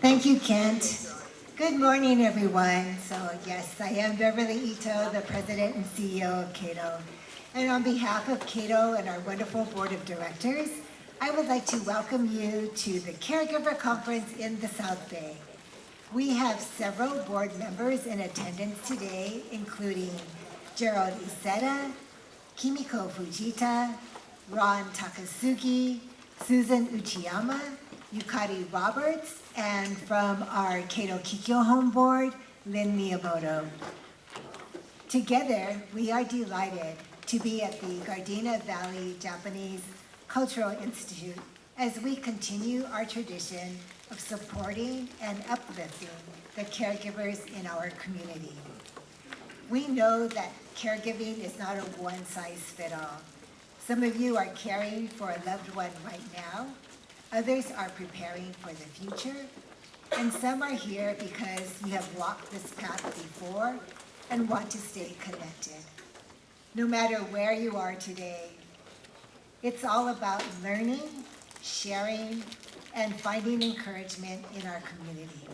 Thank you, Kent. Good morning, everyone. So yes, I am Beverly Ito, the President and CEO of Keiro. And on behalf of Keiro and our wonderful board of directors, I would like to welcome you to the Caregiver Conference in the South Bay. We have several board members in attendance today, including Gerald Iseda, Kimiko Fujita, Ron Takasugi, Susan Uchiyama, Yukari Roberts, and from our Keiro Kikyo Home Board, Lynn Miyamoto. Together, we are delighted to be at the Gardena Valley Japanese Cultural Institute as we continue our tradition of supporting and uplifting the caregivers in our community. We know that caregiving is not a one-size-fits-all. Some of you are caring for a loved one right now. Others are preparing for the future, and some are here because you have walked this path before and want to stay connected. No matter where you are today, it's all about learning, sharing, and finding encouragement in our community.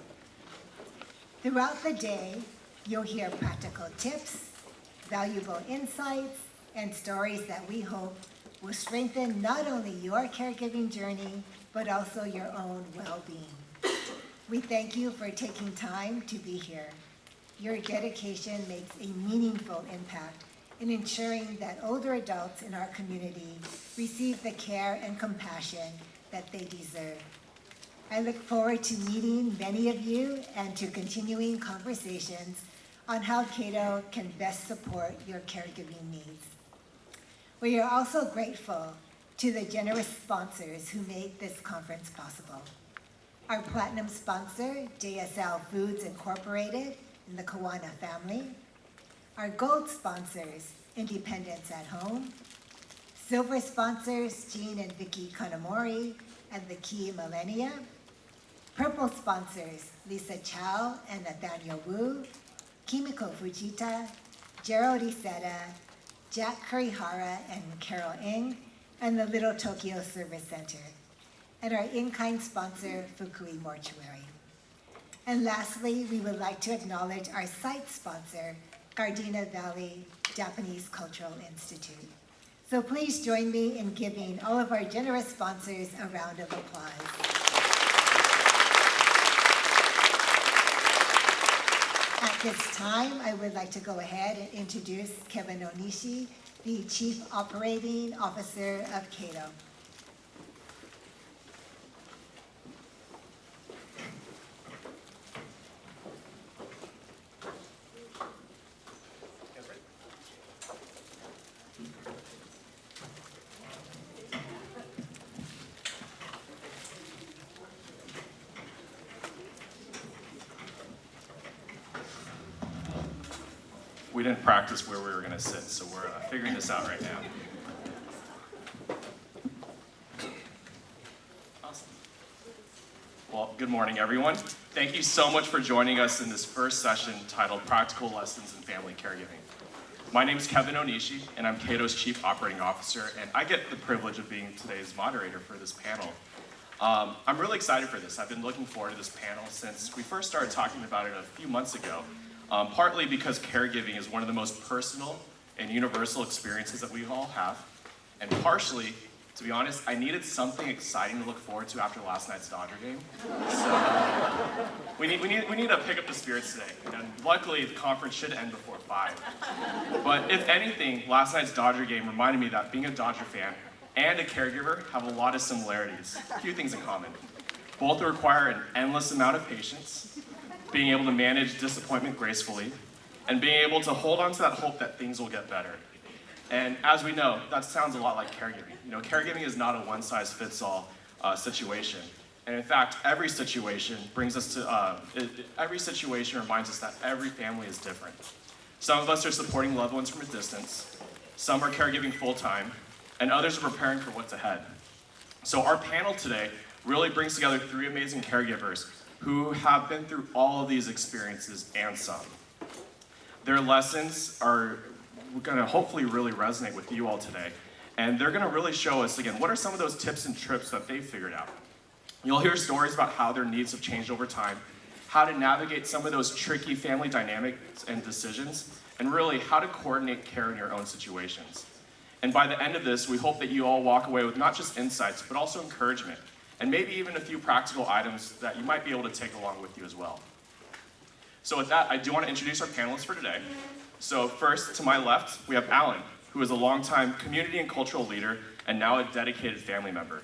Throughout the day, you'll hear practical tips, valuable insights, and stories that we hope will strengthen not only your caregiving journey, but also your own well-being. We thank you for taking time to be here. Your dedication makes a meaningful impact in ensuring that older adults in our community receive the care and compassion that they deserve. I look forward to meeting many of you and to continuing conversations on how Keiro can best support your caregiving needs. We are also grateful to the generous sponsors who made this conference possible. Our platinum sponsor, JSL Foods Incorporated and the Kawana family. Our gold sponsors, Independence at Home. Silver sponsors, Jean and Vicky Kanamori and the Key Millennia. Purple sponsors, Lisa Chow and Nathaniel Wu. Kimiko Fujita, Gerald Iseda, Jack Kurihara and Carol Ng, and the Little Tokyo Service Center, and our in-kind sponsor, Fukui Mortuary. And lastly, we would like to acknowledge our site sponsor, Gardena Valley Japanese Cultural Institute. So please join me in giving all of our generous sponsors a round of applause. At this time, I would like to go ahead and introduce Kevin Onishi, the Chief Operating Officer of Keiro. We didn't practice where we were going to sit, so we're figuring this out right now. Awesome. Well, good morning, everyone. Thank you so much for joining us in this first session titled Practical Lessons in Family Caregiving. My name is Kevin Onishi, and I'm Keiro's Chief Operating Officer, and I get the privilege of being today's moderator for this panel. I'm really excited for this. I've been looking forward to this panel since we first started talking about it a few months ago. Partly because caregiving is one of the most personal and universal experiences that we all have, and partially, to be honest, I needed something exciting to look forward to after last night's Dodger game. So we need to pick up the spirits today. And luckily, the conference should end before 5. But if anything, last night's Dodger game reminded me that being a Dodger fan and a caregiver have a lot of similarities, a few things in common. Both require an endless amount of patience, being able to manage disappointment gracefully, and being able to hold on to that hope that things will get better. And as we know, that sounds a lot like caregiving. You know, caregiving is not a one-size-fits-all situation. And in fact, every situation brings us to, every situation reminds us that every family is different. Some of us are supporting loved ones from a distance, some are caregiving full-time, and others are preparing for what's ahead. So our panel today really brings together 3 amazing caregivers who have been through all of these experiences and some. Their lessons are going to hopefully really resonate with you all today. And they're going to really show us, again, what are some of those tips and trips that they've figured out. You'll hear stories about how their needs have changed over time, how to navigate some of those tricky family dynamics and decisions, and really how to coordinate care in your own situations. And by the end of this, we hope that you all walk away with not just insights, but also encouragement, and maybe even a few practical items that you might be able to take along with you as well. So with that, I do want to introduce our panelists for today. So first, to my left, we have Alan, who is a longtime community and cultural leader and now a dedicated family member.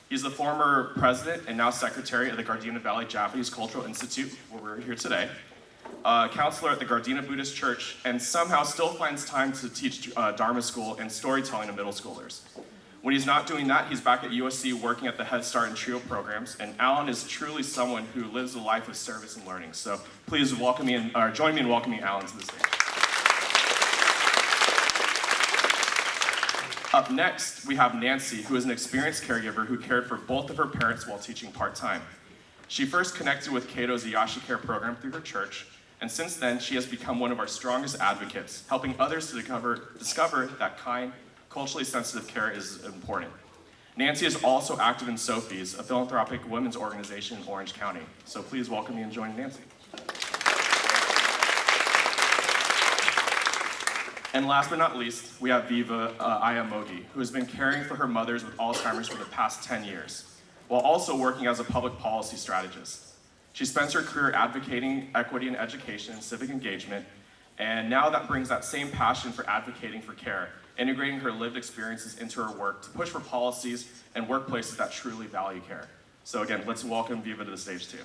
He's the former president and now secretary of the Gardena Valley Japanese Cultural Institute, where we're here today, a counselor at the Gardena Buddhist Church, and somehow still finds time to teach Dharma school and storytelling to middle schoolers. When he's not doing that, he's back at USC working at the Head Start and TRIO programs, and Alan is truly someone who lives a life of service and learning. So please join me in welcoming Alan to the stage. Up next, we have Nancy, who is an experienced caregiver who cared for both of her parents while teaching part-time. She first connected with Keiro's Iyashi Care program through her church, and since then, she has become one of our strongest advocates, helping others to discover that kind, culturally sensitive care is important. Nancy is also active in Sophie's, a philanthropic women's organization in Orange County. So please welcome me and join Nancy. And last but not least, we have Viva Ayamogi, who has been caring for her mothers with Alzheimer's for the past 10 years, while also working as a public policy strategist. She spends her career advocating equity in education and civic engagement, and now that brings that same passion for advocating for care, integrating her lived experiences into her work to push for policies and workplaces that truly value care. So again, let's welcome Viva to the stage too.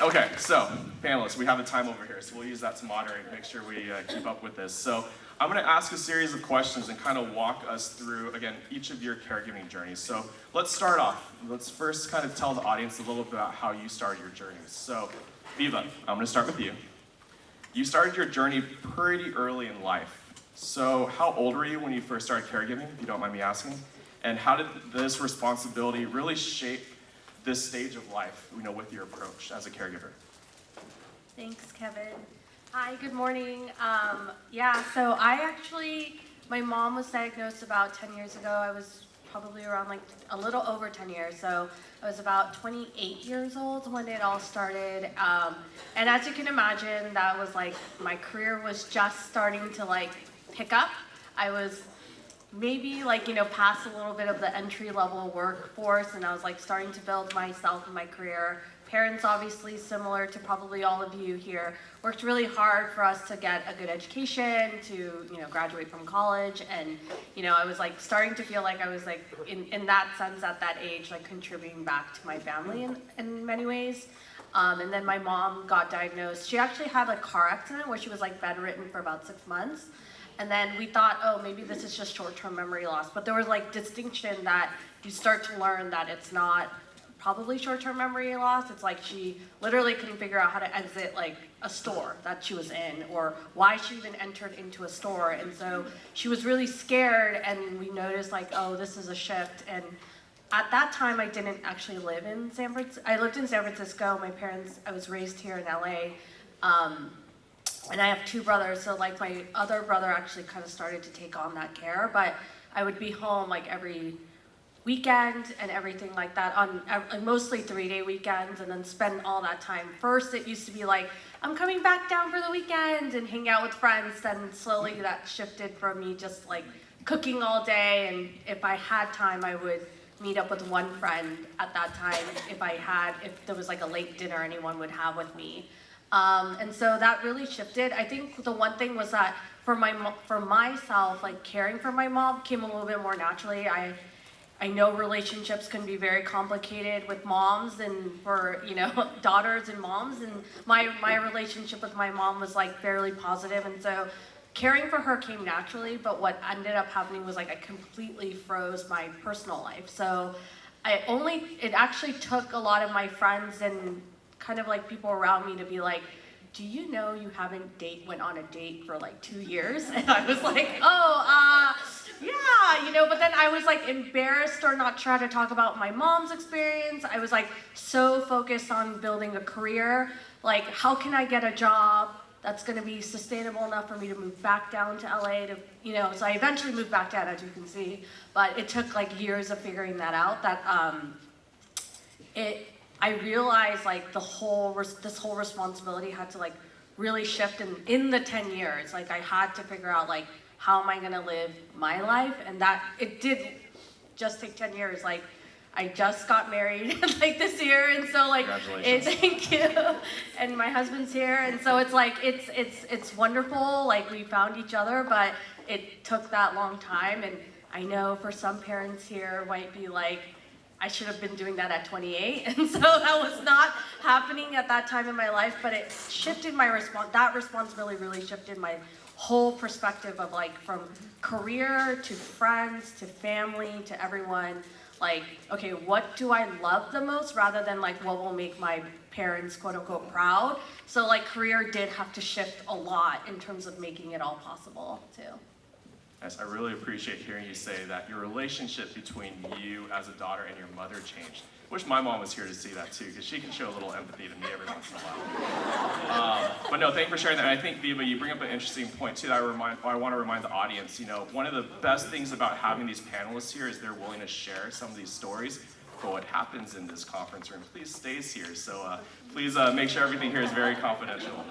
Okay, so panelists, we have the time over here, so we'll use that to moderate, make sure we keep up with this. So I'm gonna ask a series of questions and kind of walk us through, again, each of your caregiving journeys. So let's start off. Let's first kind of tell the audience a little bit about how you started your journeys. So Viva, I'm gonna start with you. You started your journey pretty early in life. So how old were you when you first started caregiving, if you don't mind me asking? And how did this responsibility really shape this stage of life, with your approach as a caregiver? Thanks, Kevin. Hi, good morning. So my mom was diagnosed about 10 years ago. I was probably around a little over 10 years. So I was about 28 years old when it all started. And as you can imagine, that was my career was just starting to pick up. I was maybe past a little bit of the entry-level workforce, and I was starting to build myself and my career. Parents, obviously similar to probably all of you here, worked really hard for us to get a good education, to graduate from college, and I was starting to feel like I was in that sense at that age contributing back to my family in many ways. And then my mom got diagnosed. She actually had a car accident where she was bedridden for about 6 months. And then we thought, oh, maybe this is just short-term memory loss. But there was distinction that you start to learn that it's not probably short-term memory loss. It's she literally couldn't figure out how to exit a store that she was in, or why she even entered into a store. And so she was really scared, and we noticed oh, this is a shift. And at that time, I didn't actually live in San Francisco. I lived in San Francisco. I was raised here in LA. And I have 2 brothers, so my other brother actually kind of started to take on that care, but I would be home every weekend and everything like that, on mostly 3-day weekends, and then spend all that time. First, it used to be I'm coming back down for the weekend and hang out with friends, then slowly that shifted from me just cooking all day, and if I had time, I would meet up with one friend at that time if there was a late dinner anyone would have with me. And so that really shifted. I think the one thing was that for myself, caring for my mom came a little bit more naturally. I know relationships can be very complicated with moms and for, daughters and moms. And my relationship with my mom was fairly positive. And so caring for her came naturally, but what ended up happening was I completely froze my personal life. So it actually took a lot of my friends and kind of people around me to be do you know you haven't went on a date for 2 years? And I was yeah, but then I was embarrassed or not try to talk about my mom's experience. I was so focused on building a career, how can I get a job? that's going to be sustainable enough for me to move back down to LA to, so I eventually moved back down, as you can see, but it took like years of figuring that out, that I realized like this whole responsibility had to like really shift in the 10 years. Like I had to figure out like, how am I gonna live my life? And that, it did just take 10 years. Like I just got married like this year, and so like, thank you. And my husband's here, and so it's like, it's wonderful, like we found each other, but it took that long time. And I know for some parents here might be like, I should have been doing that at 28, and so that was not happening at that time in my life, but it shifted my that responsibility really shifted my whole perspective of like, from career to friends to family to everyone, like, okay, what do I love the most, rather than like what will make my parents quote unquote proud. So like career did have to shift a lot in terms of making it all possible too. Yes, I really appreciate hearing you say that your relationship between you as a daughter and your mother changed. Wish my mom was here to see that too, because she can show a little empathy to me every once in a while. But no, thank you for sharing that. And I think, Viva, you bring up an interesting point too that I want to remind the audience. One of the best things about having these panelists here is they're willing to share some of these stories. But what happens in this conference room, please stays here. So please make sure everything here is very confidential.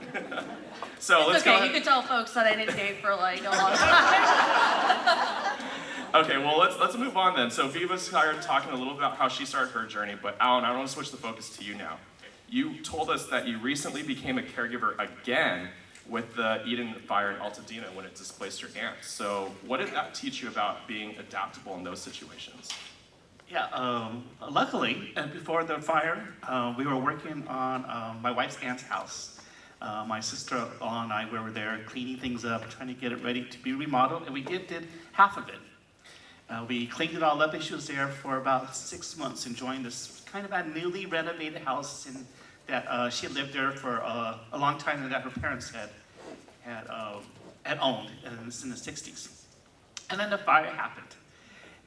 So let's go. You can tell folks that I didn't date for like a long time. Okay, well let's move on then. So Viva started talking a little about how she started her journey, but Alan, I want to switch the focus to you now. You told us that you recently became a caregiver again with the Eden fire in Altadena when it displaced your aunt. So what did that teach you about being adaptable in those situations? Yeah, luckily, before the fire, we were working on my wife's aunt's house. My sister-in-law and I were there cleaning things up, trying to get it ready to be remodeled, and we did half of it. We cleaned it all up, and she was there for about 6 months, enjoying this kind of a newly renovated house, and that she had lived there for a long time, and that her parents had owned, and this in the 60s. And then the fire happened.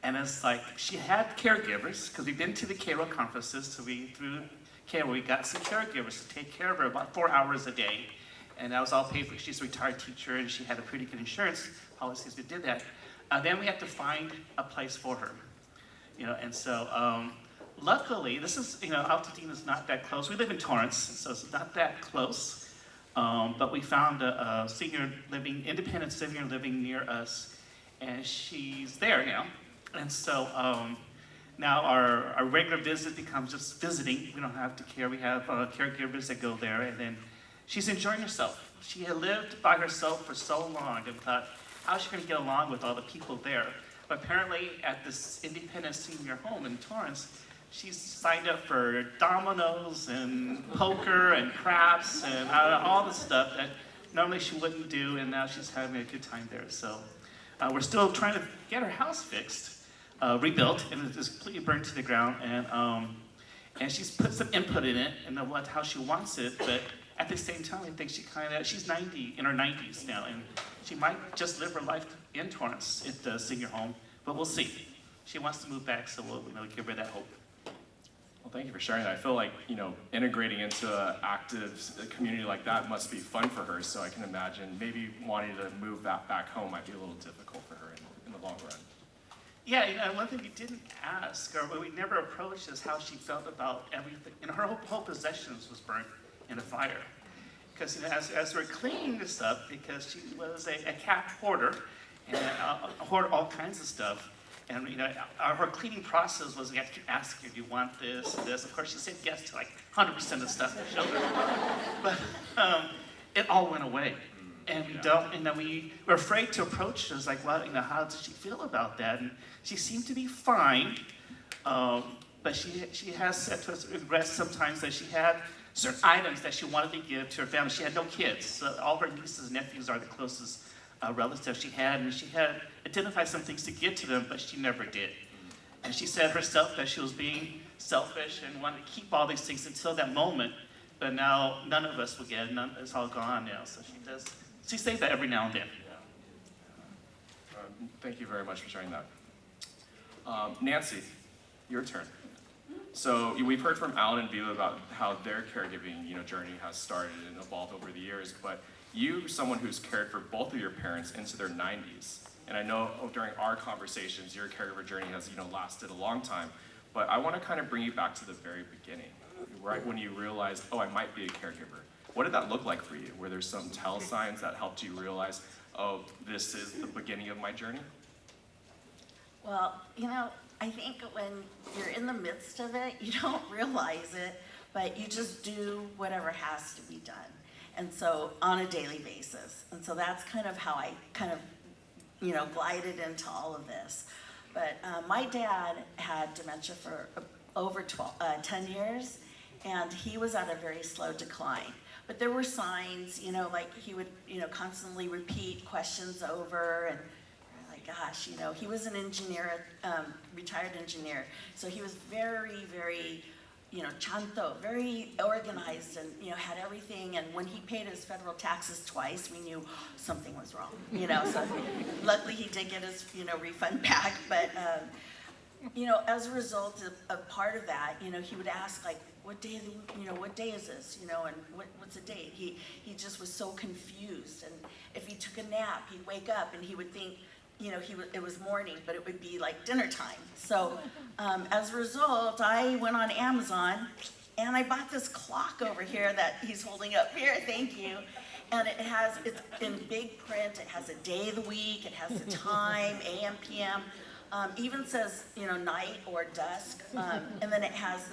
And it's like, she had caregivers, because we've been to the Caregiver Conferences, so through Keiro, we got some caregivers to take care of her about 4 hours a day. And that was all paid for. She's a retired teacher, and she had a pretty good insurance policies that did that. Then we had to find a place for her. And so luckily, this is, Altadena is not that close. We live in Torrance, so it's not that close. But we found a independent senior living near us, and she's there now. And so now our regular visit becomes just visiting. We don't have to care. We have caregivers that go there, and then she's enjoying herself. She had lived by herself for so long and thought, how's she going to get along with all the people there? But apparently at this independent senior home in Torrance, she's signed up for dominoes and poker and craps and all the stuff that normally she wouldn't do, and now she's having a good time there. So we're still trying to get her house fixed. Rebuilt, and it is completely burned to the ground, and she's put some input in it and how she wants it, but at the same time, I think she's 90, in her 90s now, and she might just live her life in Torrance at the senior home, but we'll see. She wants to move back, so we'll give her that hope. Well, thank you for sharing that. I feel like, integrating into an active community like that must be fun for her, so I can imagine maybe wanting to move back home might be a little difficult for her in the long run. Yeah, one thing you didn't ask, or we never approached, is how she felt about everything. Her whole possessions was burnt in a fire. Because as we're cleaning this up, because she was a cat hoarder, and hoarded all kinds of stuff, and her cleaning process was we had to keep asking her, do you want this, this? Of course, she said yes to like 100% of the stuff we showed her. But it all went away. And we were afraid to approach her. It's like, well, how does she feel about that? And she seemed to be fine, but she has said to us regrets sometimes that she had certain items that she wanted to give to her family. She had no kids, so all her nieces and nephews are the closest relatives she had, and she had identified some things to give to them, but she never did. And she said herself that she was being selfish and wanted to keep all these things until that moment, but now none of us will get it. It's all gone now, so she says that every now and then. Thank you very much for sharing that. Nancy, your turn. So we've heard from Alan and Viva about how their caregiving journey has started and evolved over the years, but you're someone who's cared for both of your parents into their 90s. And I know during our conversations, your caregiver journey has, lasted a long time. But I want to kind of bring you back to the very beginning, right when you realized, oh, I might be a caregiver. What did that look like for you? Were there some tell signs that helped you realize, oh, this is the beginning of my journey? Well, I think when you're in the midst of it, you don't realize it, but you just do whatever has to be done. And so on a daily basis. And so that's kind of how I glided into all of this. But my dad had dementia for over 10 years, and he was at a very slow decline. But there were signs, like he would, constantly repeat questions over, and like, gosh, he was an engineer, retired engineer. So he was very, very, chanto, very organized, and, had everything. And when he paid his federal taxes twice, we knew something was wrong, So luckily he did get his, refund back. But, as a result of part of that, he would ask, like, what day is this, and what's the date? He just was so confused. And if he took a nap, he'd wake up and he would think, it was morning, but it would be like dinner time. So as a result, I went on Amazon and I bought this clock over here that he's holding up here, thank you. And it's in big print, it has a day of the week, it has the time, AM, PM, even says, night or dusk, and then it has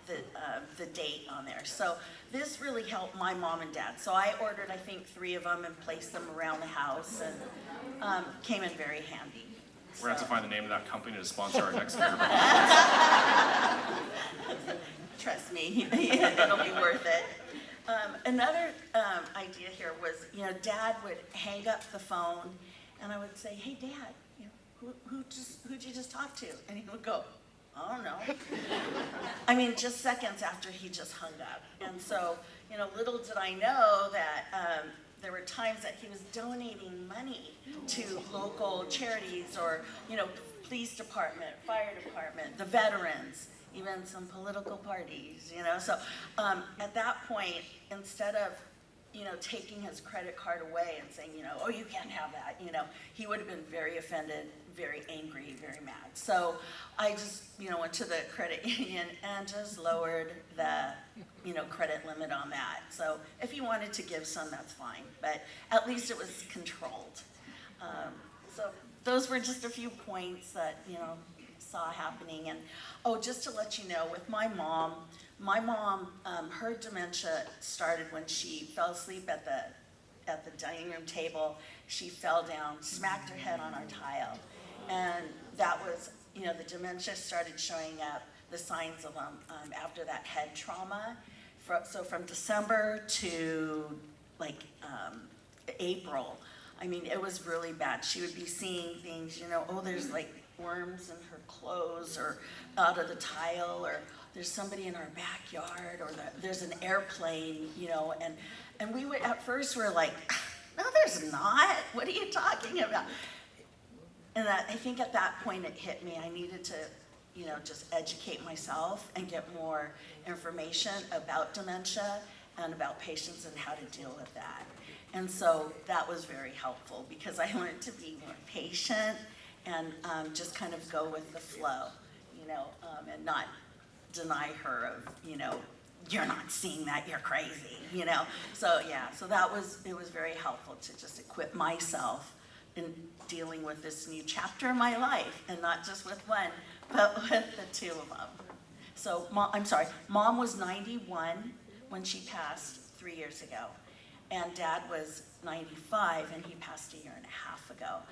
the date on there. So this really helped my mom and dad. So I ordered, I think, 3 of them and placed them around the house, and came in very handy. We're going to have to find the name of that company to sponsor our next caregiver. Trust me, it'll be worth it. Another idea here was, Dad would hang up the phone, and I would say, "Hey, Dad, who'd you just talk to?" And he would go, "I don't know." I mean, just seconds after he just hung up. And so, little did I know that there were times that he was donating money to local charities or, police department, fire department, the veterans, even some political parties, So at that point, instead of, taking his credit card away and saying, "Oh, you can't have that," he would have been very offended, very angry, very mad. So I just, went to the credit union and just lowered the, credit limit on that. So if he wanted to give some, that's fine, but at least it was controlled. So those were just a few points that, saw happening. And just to let you know, with my mom, her dementia started when she fell asleep at the dining room table. She fell down, smacked her head on our tile, and that was, the dementia started showing up, the signs of them after that head trauma. So from December to April, I mean, it was really bad. She would be seeing things, there's like worms in her clothes or out of the tile, or there's somebody in our backyard, or there's an airplane, and we would, at first we're like, "No, there's not. What are you talking about?" And I think at that point it hit me. I needed to, just educate myself and get more information about dementia and about patients and how to deal with that. And so that was very helpful because I learned to be more patient and just kind of go with the flow, and not deny her of, "You're not seeing that, you're crazy," So yeah, so it was very helpful to just equip myself in dealing with this new chapter in my life, and not just with one, but with the 2 of them. So Mom was 91 when she passed 3 years ago, and Dad was 95, and he passed a year and a half ago.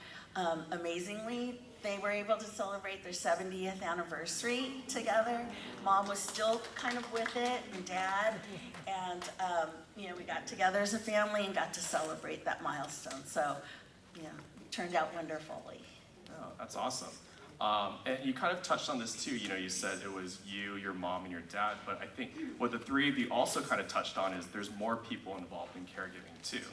Amazingly, they were able to celebrate their 70th anniversary together. Mom was still kind of with it, and Dad, and we got together as a family and got to celebrate that milestone. So, it turned out wonderfully. Oh, that's awesome. And you kind of touched on this too. You said it was you, your mom, and your dad. But I think what the 3 of you also kind of touched on is there's more people involved in caregiving too,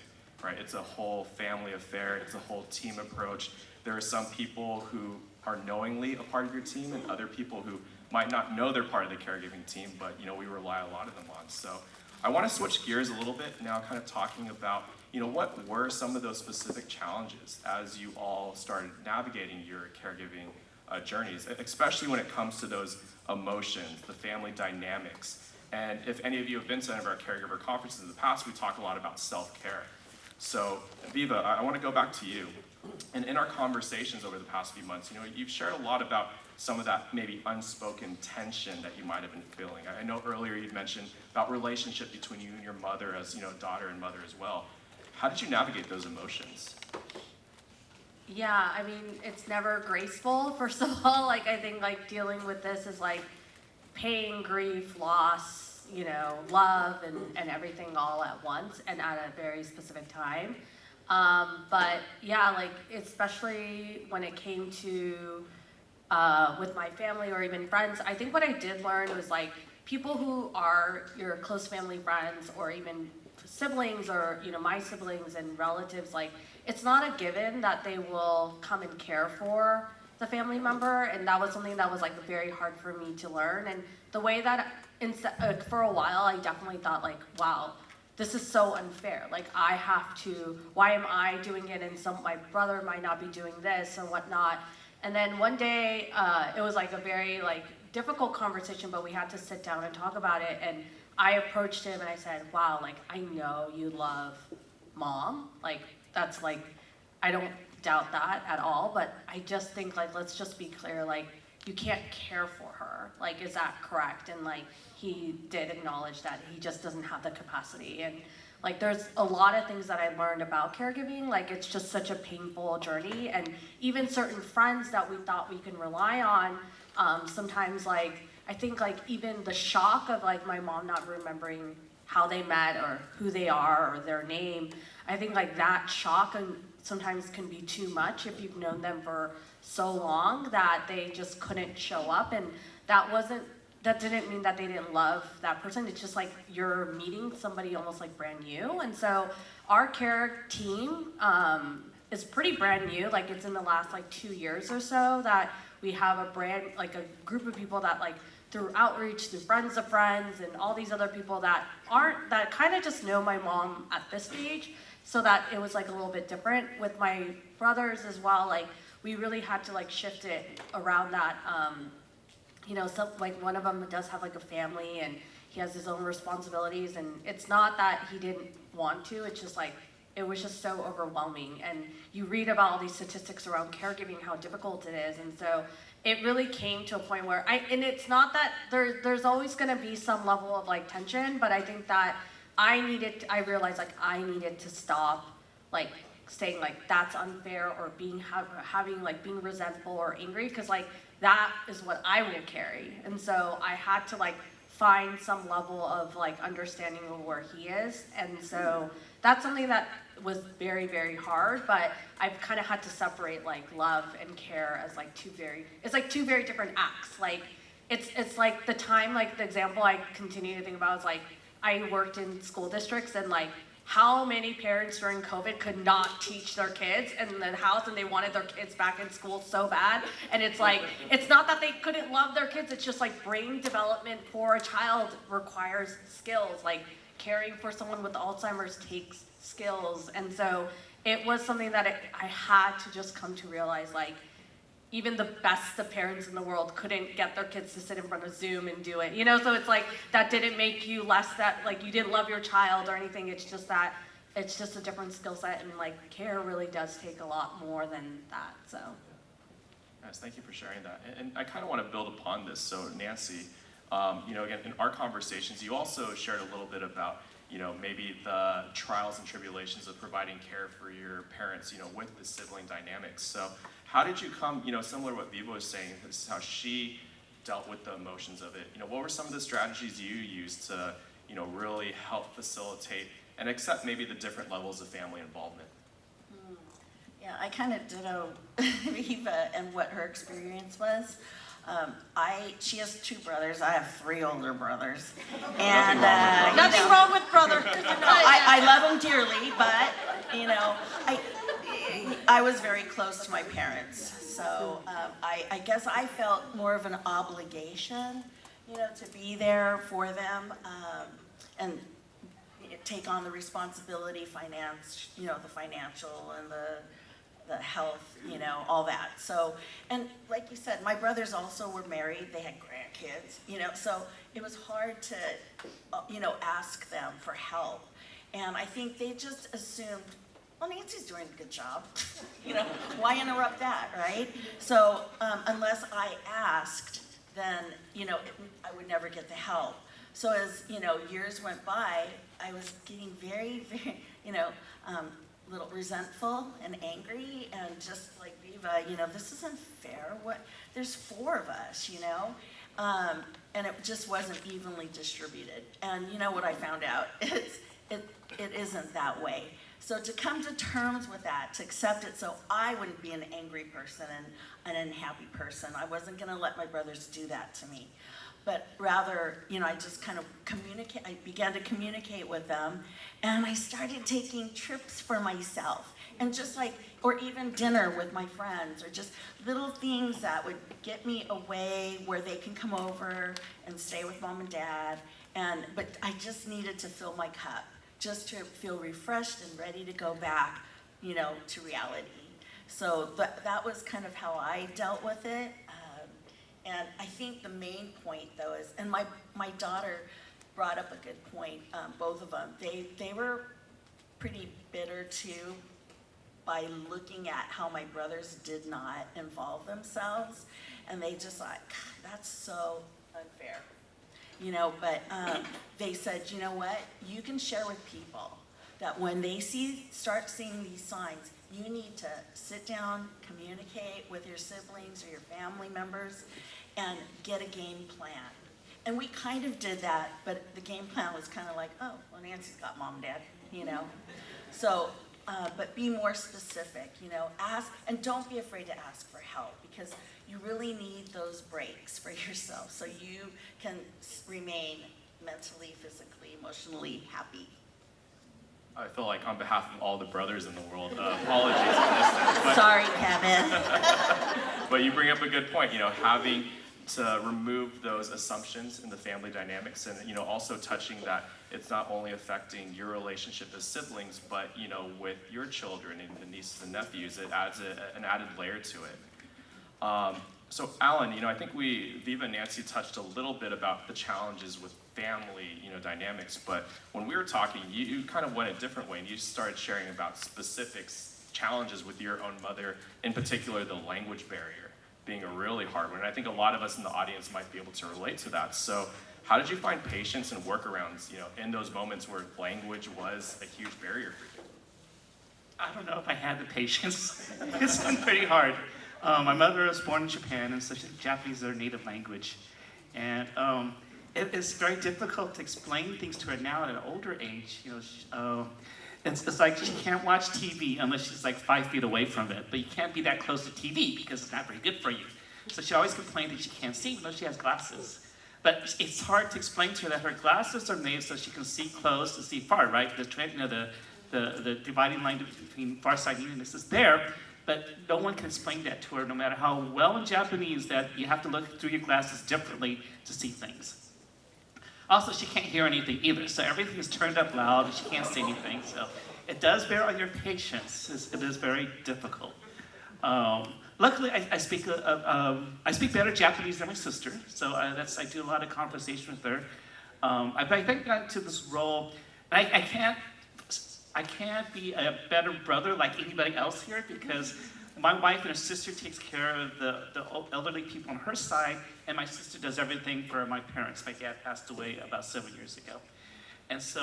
right? It's a whole family affair. It's a whole team approach. There are some people who are knowingly a part of your team, and other people who might not know they're part of the caregiving team, but we rely a lot of them on. So I want to switch gears a little bit now, kind of talking about what were some of those specific challenges as you all started navigating your caregiving journeys, especially when it comes to those emotions, the family dynamics. And if any of you have been to any of our caregiver conferences in the past, we talk a lot about self-care. So Viva, I want to go back to you. And in our conversations over the past few months, you've shared a lot about some of that maybe unspoken tension that you might have been feeling. I know earlier you mentioned about relationship between you and your mother as, daughter and mother as well. How did you navigate those emotions? Yeah, I mean, it's never graceful, first of all. I think, dealing with this is, pain, grief, loss, love, and everything all at once and at a very specific time. But, yeah, especially when it came to with my family or even friends, I think what I did learn was, people who are your close family friends or even siblings or, my siblings and relatives, it's not a given that they will come and care for the family member, and that was something that was very hard for me to learn. And the way that for a while I definitely thought wow, this is so unfair. I have to, why am I doing it and my brother might not be doing this or whatnot. And then one day it was a very difficult conversation, but we had to sit down and talk about it. And I approached him and I said, wow, I know you love mom. That's I don't doubt that at all, but I just think let's just be clear, you can't care for her. Is that correct? And he did acknowledge that he just doesn't have the capacity. And there's a lot of things that I learned about caregiving. It's just such a painful journey. And even certain friends that we thought we can rely on, sometimes I think even the shock of my mom not remembering how they met or who they are or their name, I think that shock and sometimes can be too much if you've known them for so long that they just couldn't show up. And that didn't mean that they didn't love that person. It's just you're meeting somebody almost brand new. And so our care team is pretty brand new. It's in the last 2 years or so that we have a group of people that through outreach, through friends of friends, and all these other people that kind of just know my mom at this stage, so that it was a little bit different. With my brothers as well, we really had to shift it around that. So one of them does have a family and he has his own responsibilities, and it's not that he didn't want to, it's just it was just so overwhelming. And you read about all these statistics around caregiving, how difficult it is. And so it really came to a point where and it's not that there's always gonna be some level of tension, but I think that I realized I needed to stop saying that's unfair or being resentful or angry, because that is what I will carry. And so I had to find some level of understanding of where he is. And so that's something that was very, very hard, but I've kind of had to separate love and care as two very different acts. It's the time, the example I continue to think about is I worked in school districts, and how many parents during COVID could not teach their kids in the house, and they wanted their kids back in school so bad. And it's it's not that they couldn't love their kids, it's just brain development for a child requires skills. Caring for someone with Alzheimer's takes skills. And so it was something that I had to just come to realize, even the best of parents in the world couldn't get their kids to sit in front of Zoom and do it, so it's that didn't make you less that, you didn't love your child or anything. It's just that it's just a different skill set, and care really does take a lot more than that. So Yes, thank you for sharing that. And I kind of want to build upon this. So Nancy, again, in our conversations, you also shared a little bit about maybe the trials and tribulations of providing care for your parents, with the sibling dynamics. So how did you come, similar to what Viva was saying, this is how she dealt with the emotions of it. What were some of the strategies you used to, really help facilitate and accept maybe the different levels of family involvement? Yeah, I kind of ditto Viva and what her experience was. She has 2 brothers. I have 3 older brothers. And nothing wrong with brothers. I love them dearly, but I was very close to my parents. So I guess I felt more of an obligation, to be there for them. And take on the responsibility, the financial and the health, all that. So, and like you said, my brothers also were married, they had grandkids, so it was hard to, ask them for help. And I think they just assumed, well, Nancy's doing a good job, why interrupt that, right? So unless I asked, then, I would never get the help. So as, years went by, I was getting very, very, little resentful and angry and just like, Viva, this isn't fair. There's 4 of us, and it just wasn't evenly distributed. And you know what I found out? It isn't that way. So to come to terms with that, to accept it so I wouldn't be an angry person and an unhappy person, I wasn't gonna let my brothers do that to me. But rather, I just kind of I began to communicate with them, and I started taking trips for myself, and just like, or even dinner with my friends, or just little things that would get me away where they can come over and stay with mom and dad, but I just needed to fill my cup, just to feel refreshed and ready to go back, to reality. So that was kind of how I dealt with it. And I think the main point, though, is, and my daughter brought up a good point, both of them. They were pretty bitter, too, by looking at how my brothers did not involve themselves. And they just like, that's so unfair. But they said, you know what? You can share with people that when they start seeing these signs, you need to sit down, communicate with your siblings or your family members, and get a game plan. And we kind of did that, but the game plan was kind of like, oh, well, Nancy's got mom and dad, So, but be more specific, ask, and don't be afraid to ask for help, because you really need those breaks for yourself so you can remain mentally, physically, emotionally happy. I feel like on behalf of all the brothers in the world, apologies for this. But, sorry, Kevin. but you bring up a good point, having to remove those assumptions in the family dynamics, and also touching that it's not only affecting your relationship as siblings, but with your children and the nieces and nephews, it adds an added layer to it. So Alan, I think Viva and Nancy touched a little bit about the challenges with family, dynamics, but when we were talking, you kind of went a different way, and you started sharing about specific challenges with your own mother, in particular the language barrier being a really hard one. And I think a lot of us in the audience might be able to relate to that. So how did you find patience and workarounds, in those moments where language was a huge barrier for you? I don't know if I had the patience. It's been pretty hard. My mother was born in Japan, and so Japanese is her native language. And it is very difficult to explain things to her now at an older age. It's like she can't watch TV unless she's like 5 feet away from it, but you can't be that close to TV because it's not very good for you. So she always complains that she can't see even though she has glasses. But it's hard to explain to her that her glasses are made so she can see close and see far, right? The dividing line between far-sightedness is there, but no one can explain that to her, no matter how well in Japanese that you have to look through your glasses differently to see things. Also, she can't hear anything either, so everything is turned up loud and she can't see anything. So it does bear on your patience. It is very difficult. Luckily, I speak better Japanese than my sister, so I do a lot of conversation with her. I think I got into this role. I can't be a better brother like anybody else here, because my wife and her sister takes care of the elderly people on her side, and my sister does everything for my parents. My dad passed away about 7 years ago. And so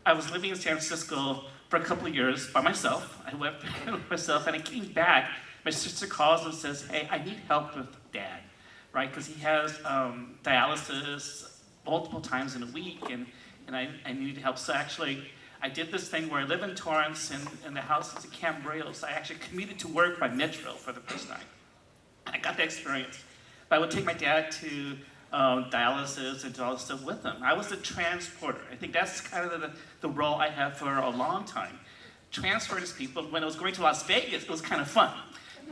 I was living in San Francisco for a couple of years by myself. I went by myself, and I came back. My sister calls and says, hey, I need help with Dad, right? Because he has dialysis multiple times in a week, and I needed help. So actually, I did this thing where I live in Torrance, and the house is in Cambridge, so I actually commuted to work by Metro for the first time. And I got the experience. But I would take my dad to dialysis and do all this stuff with him. I was a transporter. I think that's kind of the role I had for a long time. Transfer these people. When I was going to Las Vegas, it was kind of fun.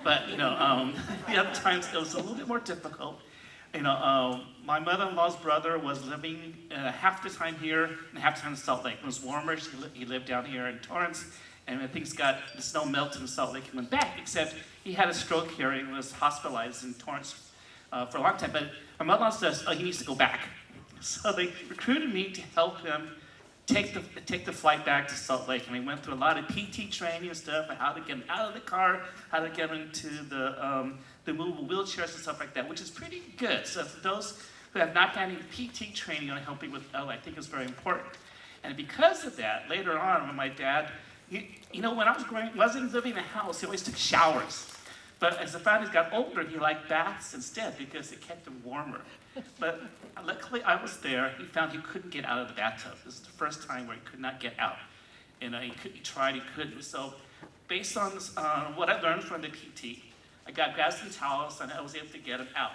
But, the other times, it was a little bit more difficult. My mother-in-law's brother was living half the time here and half the time in Salt Lake. It was warmer. He lived down here in Torrance, and when the snow melted in Salt Lake, he went back, except he had a stroke here and was hospitalized in Torrance for a long time. But my mother-in-law says, he needs to go back. So they recruited me to help him take the flight back to Salt Lake, and we went through a lot of PT training and stuff, and how to get him out of the car, how to get him into the movable wheelchairs and stuff like that, which is pretty good. So for those who have not had any PT training on helping with L, I think it's very important. And because of that, later on, when my dad, when I wasn't living in a house, he always took showers. But as the family got older, he liked baths instead because it kept him warmer. But luckily I was there. He found he couldn't get out of the bathtub. This is the first time where he could not get out. And he tried, he couldn't. So based on what I learned from the PT, I grabbed some towels and I was able to get him out.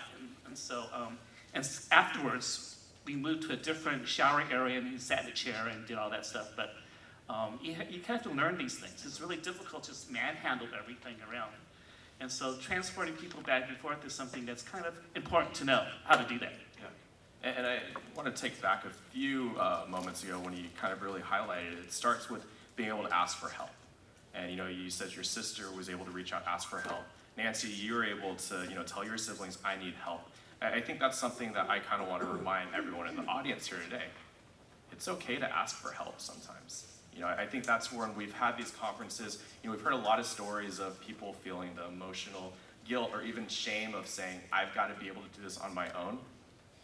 And afterwards, we moved to a different shower area and he sat in a chair and did all that stuff. But you kind of have to learn these things. It's really difficult to just manhandle everything around. And so transporting people back and forth is something that's kind of important to know how to do that. Yeah. And I want to take back a few moments ago when you kind of really highlighted it. It starts with being able to ask for help. And you said your sister was able to reach out, ask for help. Nancy, you were able to tell your siblings, I need help. I think that's something that I kind of want to remind everyone in the audience here today. It's okay to ask for help sometimes. I think that's when we've had these conferences, we've heard a lot of stories of people feeling the emotional guilt or even shame of saying, I've got to be able to do this on my own.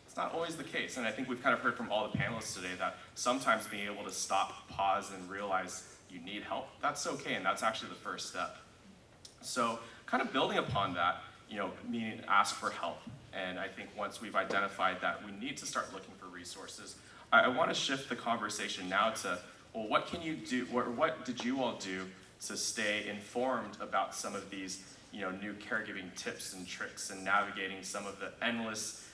It's not always the case. And I think we've kind of heard from all the panelists today that sometimes being able to stop, pause, and realize you need help, that's okay, and that's actually the first step. So kind of building upon that, meaning ask for help. And I think once we've identified that we need to start looking for resources, I want to shift the conversation now to, well, what can you do, what did you all do to stay informed about some of these new caregiving tips and tricks and navigating some of the endless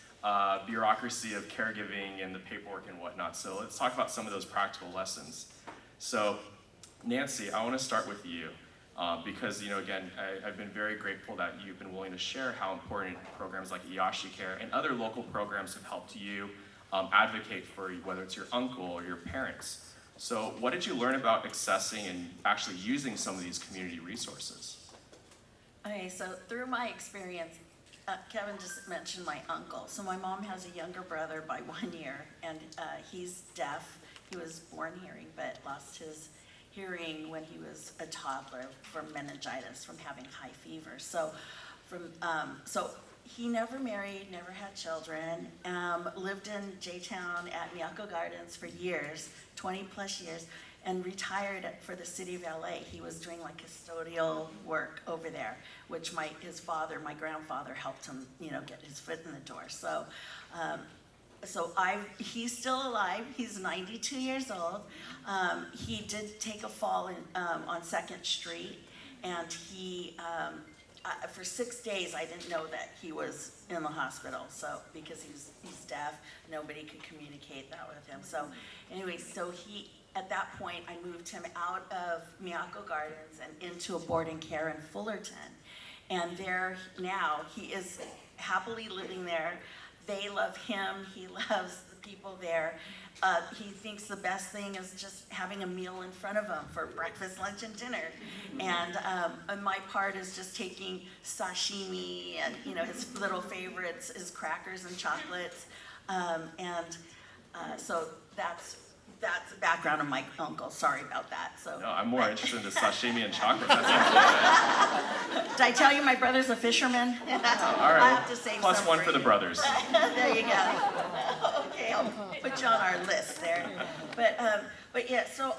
bureaucracy of caregiving and the paperwork and whatnot. So let's talk about some of those practical lessons. So Nancy, I want to start with you because, again, I've been very grateful that you've been willing to share how important programs like Iyashi Care and other local programs have helped you advocate for whether it's your uncle or your parents. So what did you learn about accessing and actually using some of these community resources? Okay, so through my experience, Kevin just mentioned my uncle. So my mom has a younger brother by 1 year, and he's deaf. He was born hearing, but lost his hearing when he was a toddler from meningitis, from having high fever. So he never married, never had children, lived in J-Town at Miyako Gardens for years, 20 plus years, and retired for the city of LA. He was doing like custodial work over there, which his father, my grandfather, helped him, get his foot in the door. So he's still alive. He's 92 years old. He did take a fall on 2nd Street, and for 6 days, I didn't know that he was in the hospital. So because he's deaf, nobody could communicate that with him. So anyway, at that point, I moved him out of Miyako Gardens and into a boarding care in Fullerton. And there now, he is happily living there. They love him. He loves the people there. He thinks the best thing is just having a meal in front of him for breakfast, lunch, and dinner. And my part is just taking sashimi and his little favorites, his crackers and chocolates. So that's the background of my uncle. Sorry about that. So no, I'm more interested in the sashimi and chocolate. That sounds good. Did I tell you my brother's a fisherman? All right. I have to save Plus some one for the brothers. There you go. Okay, I'll put you on our list there. But yeah, so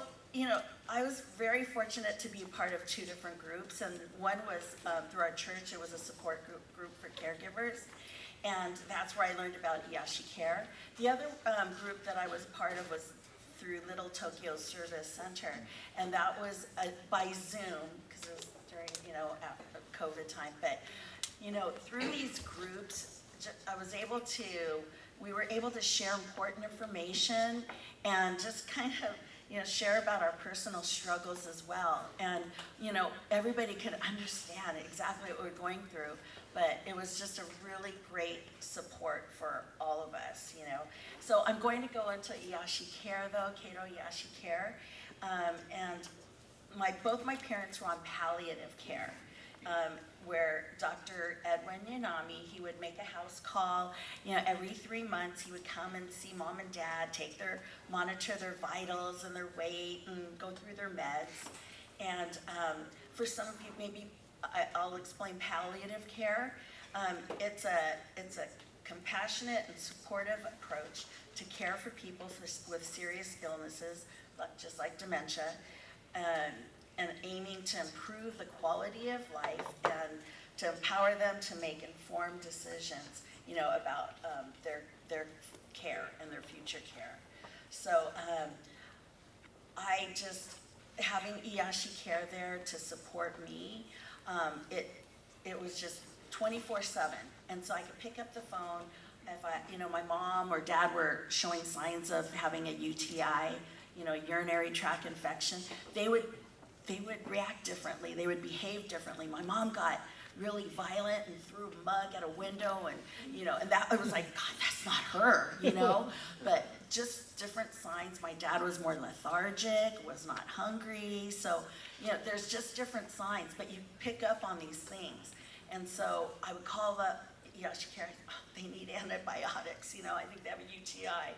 I was very fortunate to be part of 2 different groups, and one was through our church. It was a support group for caregivers, and that's where I learned about Iyashi Care. The other group that I was part of was through Little Tokyo Service Center, and that was by Zoom because it was during COVID time. But through these groups, we were able to share important information and just kind of share about our personal struggles as well. And, everybody could understand exactly what we're going through, but it was just a really great support for all of us. So I'm going to go into Iyashi Care though, Keiro Iyashi Care. And both my parents were on palliative care, where Dr. Edwin Yanami, he would make a house call, every 3 months he would come and see mom and dad, monitor their vitals and their weight and go through their meds. And for some of you, maybe I'll explain palliative care. It's a compassionate and supportive approach to care for people with serious illnesses, just like dementia, and aiming to improve the quality of life and to empower them to make informed decisions, about their care and their future care. So having Iyashi Care there to support me, it was just 24/7. And so I could pick up the phone if my mom or dad were showing signs of having a UTI, urinary tract infection. They would react differently. They would behave differently. My mom got really violent and threw a mug at a window, and that, it was like, God, that's not her, but just different signs. My dad was more lethargic, was not hungry. So, there's just different signs, but you pick up on these things. And so I would call up Iyashi Care, they need antibiotics, I think they have a UTI.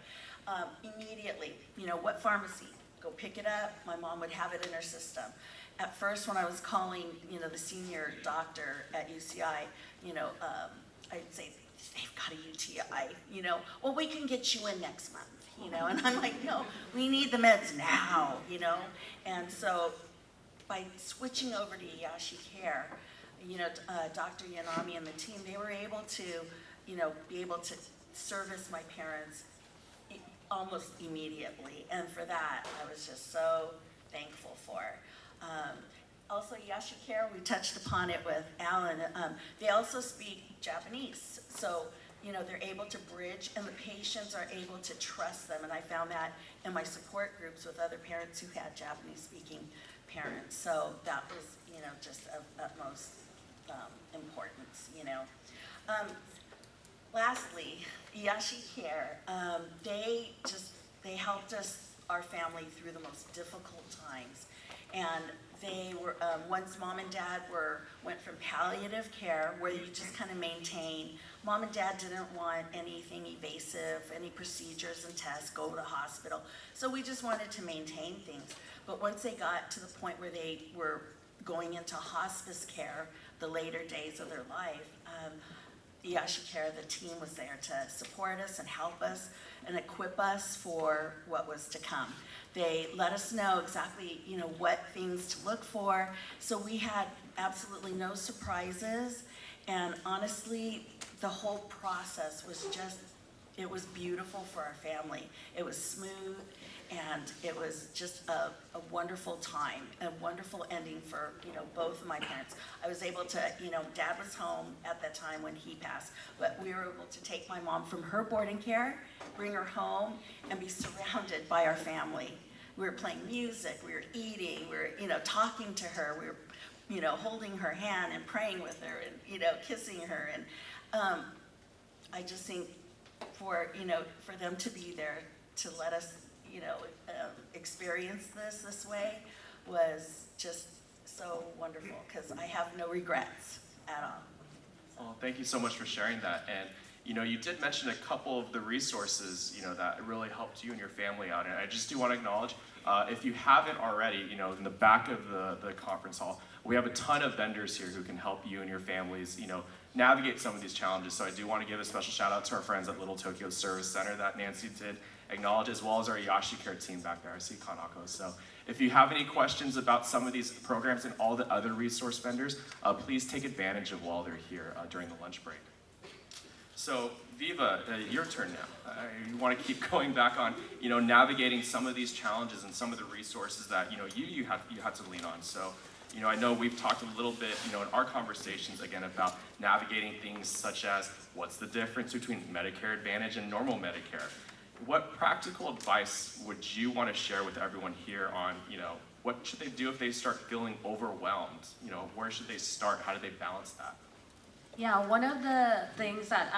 Immediately, what pharmacy? Go pick it up. My mom would have it in her system. At first, when I was calling, the senior doctor at UCI, I'd say, they've got a UTI, well, we can get you in next month, and I'm like, no, we need the meds now, and so by switching over to Iyashi Care, Dr. Yanami and the team, they were able to, be able to service my parents almost immediately, and for that, I was just so thankful for. Also, Iyashi Care, we touched upon it with Alan, they also speak Japanese, so, they're able to bridge, and the patients are able to trust them, and I found that in my support groups with other parents who had Japanese-speaking parents, so that was, just of utmost importance, Lastly, Iyashi Care, they helped our family through the most difficult times. And they were, once mom and dad went from palliative care, where you just kind of maintain, mom and dad didn't want anything evasive, any procedures and tests, go to the hospital. So we just wanted to maintain things. But once they got to the point where they were going into hospice care, the later days of their life, Iyashi Care, the team was there to support us and help us and equip us for what was to come. They let us know exactly, what things to look for. So we had absolutely no surprises. And honestly, the whole process was it was beautiful for our family. It was smooth, and it was just a wonderful time, a wonderful ending for, both of my parents. I was able to, Dad was home at that time when he passed, but we were able to take my mom from her boarding care, bring her home, and be surrounded by our family. We were playing music, we were eating, we were, talking to her, we were, holding her hand and praying with her and, kissing her. And I just think for them to be there to let us, experience this way was just so wonderful, because I have no regrets at all. Well, thank you so much for sharing that. And you did mention a couple of the resources, that really helped you and your family out. And I just do want to acknowledge, if you haven't already, in the back of the conference hall, we have a ton of vendors here who can help you and your families, navigate some of these challenges. So I do want to give a special shout out to our friends at Little Tokyo Service Center that Nancy did acknowledge, as well as our Iyashi Care team back there. I see Kanako. So if you have any questions about some of these programs and all the other resource vendors, please take advantage of while they're here during the lunch break. So Viva, your turn now. You want to keep going back on, navigating some of these challenges and some of the resources that, you had to lean on. So, I know we've talked a little bit, in our conversations again about navigating things such as what's the difference between Medicare Advantage and normal Medicare? what practical advice would you want to share with everyone here on, what should they do if they start feeling overwhelmed? Where should they start? How do they balance that? Yeah, one of the things that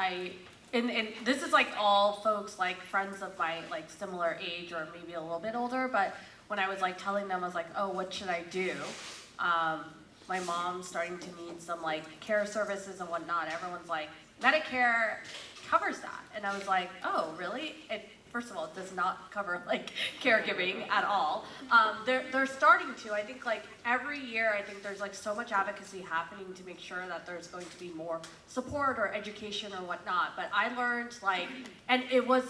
and this is like all folks like friends of my like similar age or maybe a little bit older, but when I was like telling them, I was like, oh, what should I do? My mom's starting to need some like care services and whatnot. Everyone's like, Medicare covers that. And I was like, oh, really? First of all, it does not cover like caregiving at all. They're starting to. I think like every year, I think there's like so much advocacy happening to make sure that there's going to be more support or education or whatnot. But I learned like, and it was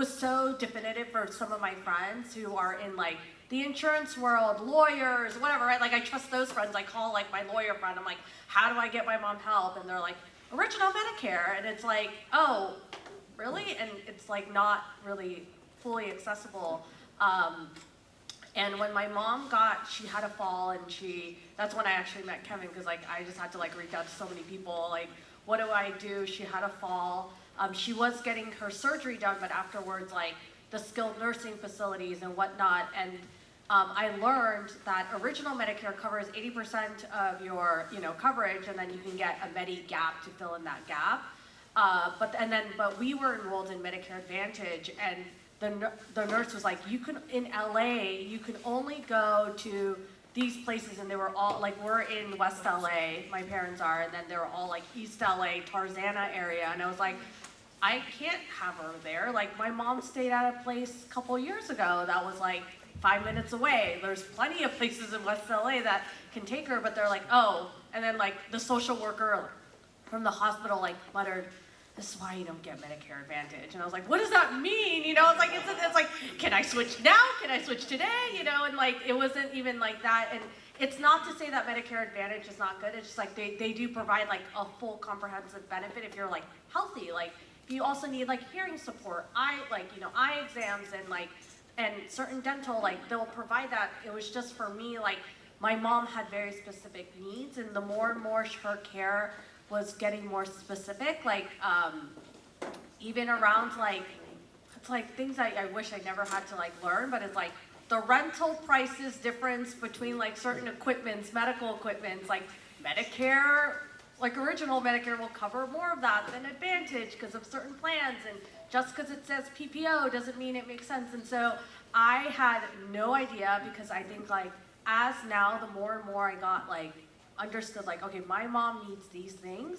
so definitive for some of my friends who are in like the insurance world, lawyers, whatever, right? Like I trust those friends. I call like my lawyer friend. I'm like, how do I get my mom help? And they're like, original Medicare. And it's like, oh, really? And it's like not really fully accessible. And when my mom she had a fall and that's when I actually met Kevin, because like I just had to like reach out to so many people, like, what do I do? She had a fall. She was getting her surgery done, but afterwards, like the skilled nursing facilities and whatnot. And I learned that original Medicare covers 80% of your, coverage, and then you can get a Medi gap to fill in that gap. But we were enrolled in Medicare Advantage, and the nurse was like, in LA, you can only go to these places, and they were all, like, we're in West LA, my parents are, and then they were all like East LA, Tarzana area, and I was like, I can't have her there. Like, my mom stayed at a place a couple years ago that was like 5 minutes away. There's plenty of places in West LA that can take her, but they're like, oh, and then like the social worker from the hospital like muttered, this is why you don't get Medicare Advantage. And I was like, what does that mean? It's like, can I switch now? Can I switch today? And like, it wasn't even like that. And it's not to say that Medicare Advantage is not good. It's just like, they do provide like a full comprehensive benefit if you're like healthy. Like, if you also need like hearing support, eye exams and certain dental, like they'll provide that. It was just for me, like my mom had very specific needs, and the more and more her care was getting more specific, like even around like, it's like things I wish I never had to like learn, but it's like the rental prices difference between like certain equipments, medical equipments, like Medicare, like original Medicare will cover more of that than Advantage because of certain plans, and just because it says PPO doesn't mean it makes sense. And so I had no idea, because I think like as now the more and more I got like understood, like, okay, my mom needs these things.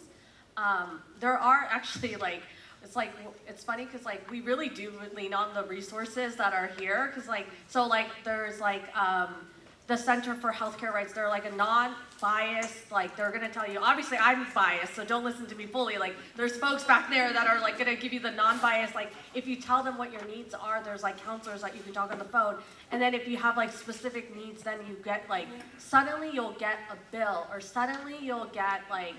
There are actually like, it's funny because like we really do lean on the resources that are here, because like, so like there's like the Center for Healthcare Rights, they're like a non-biased, like they're gonna tell you, obviously I'm biased, so don't listen to me fully, like there's folks back there that are like gonna give you the non-biased, like if you tell them what your needs are, there's like counselors that you can talk on the phone, and then if you have like specific needs, then you get like, suddenly you'll get a bill, or suddenly you'll get like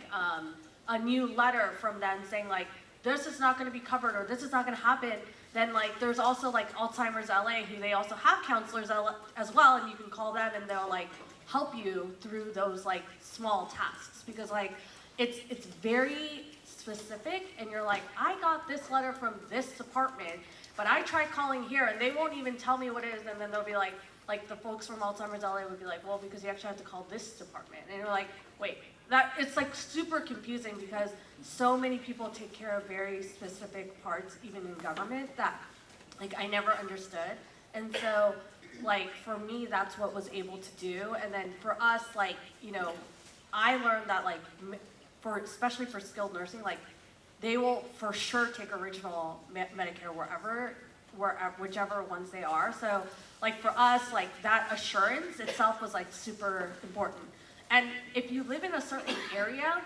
a new letter from them saying like, this is not gonna be covered, or this is not gonna happen. Then like there's also like Alzheimer's LA, who they also have counselors as well, and you can call them and they'll like help you through those like small tasks, because like it's very specific, and you're like, I got this letter from this department, but I tried calling here and they won't even tell me what it is, and then they'll be like the folks from Alzheimer's LA would be like, well, because you actually have to call this department, and you're like, wait, that it's like super confusing, because so many people take care of very specific parts, even in government, that like I never understood. And so like for me, that's what was able to do. And then for us, like, I learned that like especially for skilled nursing, like they will for sure take original Medicare whichever ones they are. So like for us, like that assurance itself was like super important. And if you live in a certain area,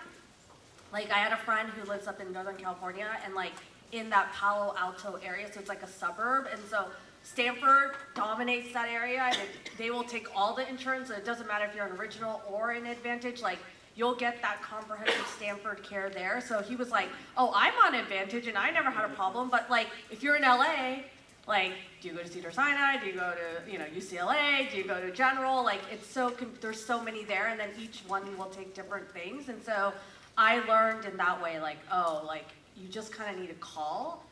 like I had a friend who lives up in Northern California, and like in that Palo Alto area, so it's like a suburb, and so Stanford dominates that area, and they will take all the insurance, so it doesn't matter if you're an original or an Advantage, like you'll get that comprehensive Stanford care there. So he was like, oh, I'm on Advantage and I never had a problem, but like if you're in LA, like, do you go to Cedars-Sinai? Do you go to, UCLA? Do you go to General? Like, there's so many there, and then each one will take different things. And so I learned in that way, like, oh, like, you just kind of need to call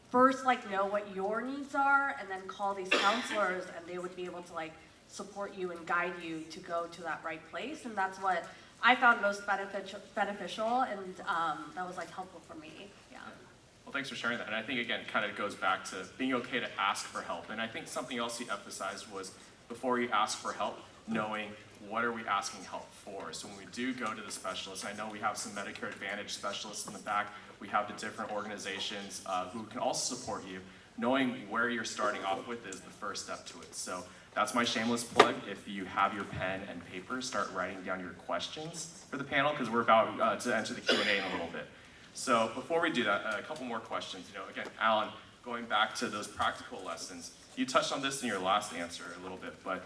first like know what your needs are and then call these counselors and they would be able to like support you and guide you to go to that right place. And that's what I found most beneficial and that was like helpful for me. Yeah. Well, thanks for sharing that. And I think, again, kind of goes back to being okay to ask for help. And I think something else you emphasized was before you ask for help, knowing what are we asking help for. So when we do go to the specialist, I know we have some Medicare Advantage specialists in the back. We have the different organizations who can also support you. Knowing where you're starting off with is the first step to it. So that's my shameless plug. If you have your pen and paper, start writing down your questions for the panel, because we're about to enter the Q&A in a little bit. So before we do that, a couple more questions. Again, Alan, going back to those practical lessons, you touched on this in your last answer a little bit, but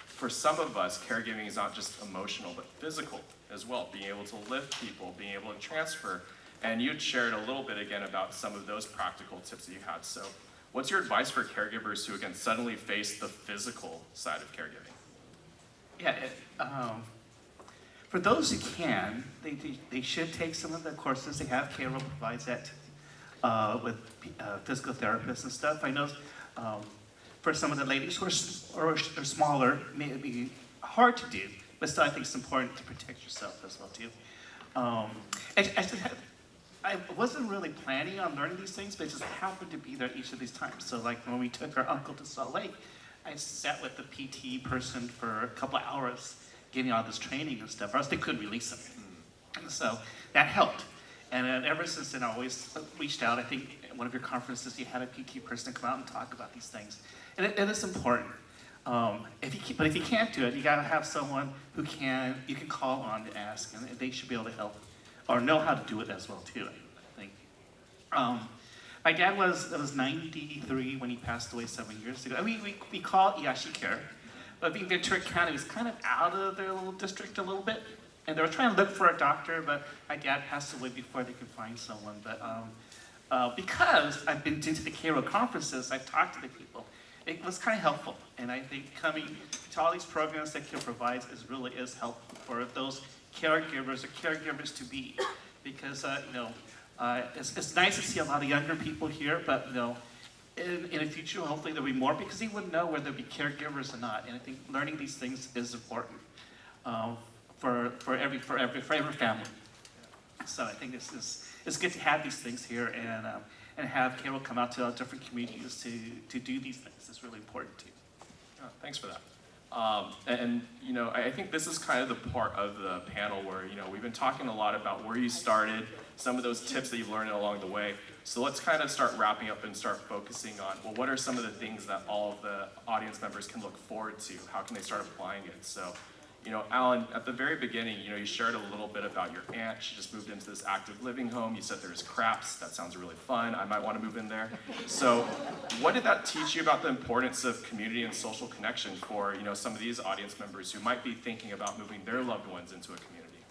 for some of us, caregiving is not just emotional, but physical as well. Being able to lift people, being able to transfer. And you'd shared a little bit again about some of those practical tips that you had. So what's your advice for caregivers who, again, suddenly face the physical side of caregiving? Yeah, for those who can, they should take some of the courses they have. Keiro provides that with physical therapists and stuff. I know for some of the ladies who are smaller, it may be hard to do, but still I think it's important to protect yourself as well too. I wasn't really planning on learning these things, but it just happened to be there each of these times. So like when we took our uncle to Salt Lake, I sat with the PT person for a couple of hours getting all this training and stuff, or else they couldn't release him. And so that helped. And then ever since then, I always reached out. I think at one of your conferences, you had a PT person come out and talk about these things. And it is important. But if you can't do it, you gotta have someone you can call on to ask, and they should be able to help or know how to do it as well too, I think. My dad was 93 when he passed away 7 years ago. We call Iashi Care, but being Ventura County was kind of out of their little district a little bit, and they were trying to look for a doctor, but my dad passed away before they could find someone. But because I've been to the Caregiver Conferences, I've talked to the people. It was kind of helpful, and I think coming to all these programs that Keiro provides really is helpful for those caregivers or caregivers to be, because it's nice to see a lot of younger people here, but in the future hopefully there'll be more, because they wouldn't know whether they'll be caregivers or not. And I think learning these things is important for every family. So I think it's good to have these things here and have Keiro come out to our different communities to do these things. It's really important too. Oh, thanks for that. I think this is kind of the part of the panel where, we've been talking a lot about where you started, some of those tips that you've learned along the way. So let's kind of start wrapping up and start focusing on, well, what are some of the things that all of the audience members can look forward to? How can they start applying it? So, Alan, at the very beginning, you shared a little bit about your aunt. She just moved into this active living home. You said there's craps. That sounds really fun. I might want to move in there. So what did that teach you about the importance of community and social connection for, some of these audience members who might be thinking about moving their loved ones into a community?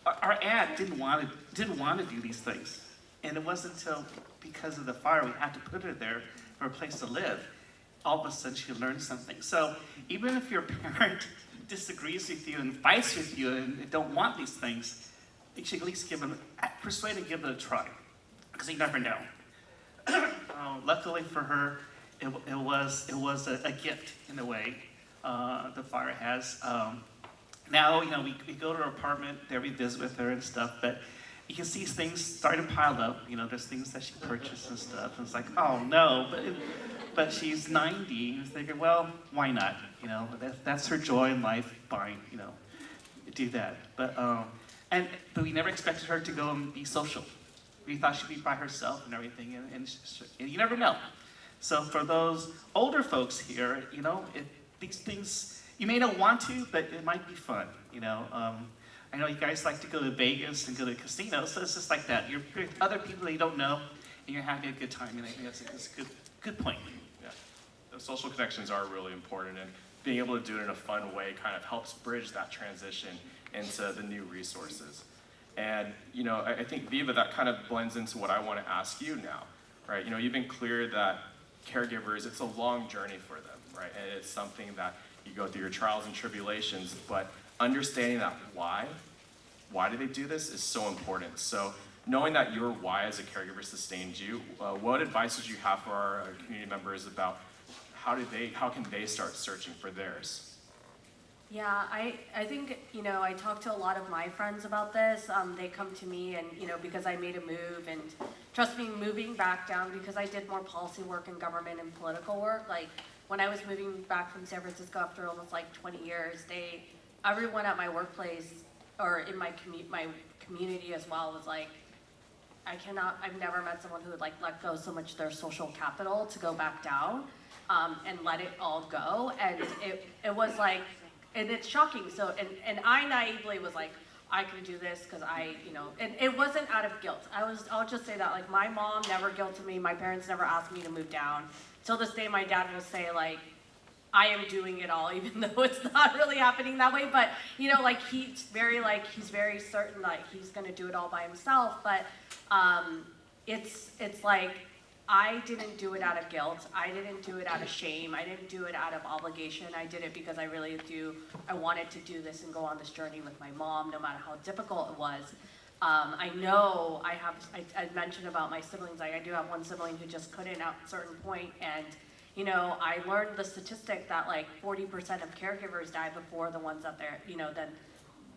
Our aunt didn't want to do these things. And it wasn't until, because of the fire, we had to put her there for a place to live. All of a sudden she learned something. So even if your parent disagrees with you and fights with you and don't want these things, you should at least persuade and give it a try, because you never know. Luckily for her, it was a gift in a way. The fire has. Now we go to her apartment there, we visit with her and stuff, but you can see things starting to pile up. There's things that she purchased and stuff. And it's like, oh no, but she's 90. And thinking, well, why not? That's her joy in life. Fine, do that. But we never expected her to go and be social. We thought she'd be by herself and everything, and you never know. So for those older folks here, these things you may not want to, but it might be fun. I know you guys like to go to Vegas and go to casinos, so it's just like that. You're with other people that you don't know, and you're having a good time, and I think that's a good point. Yeah, those social connections are really important, and being able to do it in a fun way kind of helps bridge that transition into the new resources. And, I think, Viva, that kind of blends into what I want to ask you now, right? You've been clear that caregivers, it's a long journey for them, right? And it's something that you go through your trials and tribulations, but understanding that why do they do this is so important. So knowing that your why as a caregiver sustained you, what advice would you have for our community members about how can they start searching for theirs? Yeah, I think, I talk to a lot of my friends about this. They come to me and, because I made a move, and trust me, moving back down, because I did more policy work in government and political work, like when I was moving back from San Francisco after almost like 20 years, everyone at my workplace or in my community as well was like, I've never met someone who would like let go so much of their social capital to go back down and let it all go. And it was like, and it's shocking. So, and I naively was like, I can do this because and it wasn't out of guilt. I'll just say that, like, my mom never guilted me. My parents never asked me to move down. Till this day, my dad will say, like, I am doing it all, even though it's not really happening that way. But, like, he's very certain, like, he's going to do it all by himself. But it's like, I didn't do it out of guilt. I didn't do it out of shame. I didn't do it out of obligation. I did it because I wanted to do this and go on this journey with my mom, no matter how difficult it was. I know I mentioned about my siblings. I do have one sibling who just couldn't at a certain point. And, I learned the statistic that like 40% of caregivers die before the ones that then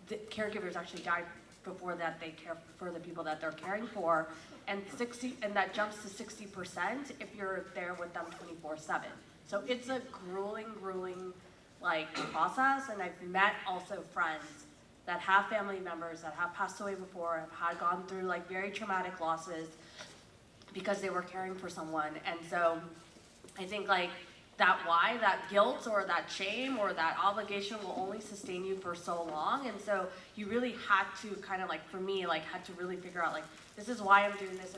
the caregivers actually die before that they care for the people that they're caring for. And that jumps to 60% if you're there with them 24/7. So it's a grueling like process. And I've met also friends that have family members that have passed away before, have gone through like very traumatic losses because they were caring for someone. And so I think like that guilt or that shame or that obligation will only sustain you for so long. And so you really had to kind of like, for me, like had to really figure out like, this is why I'm doing this.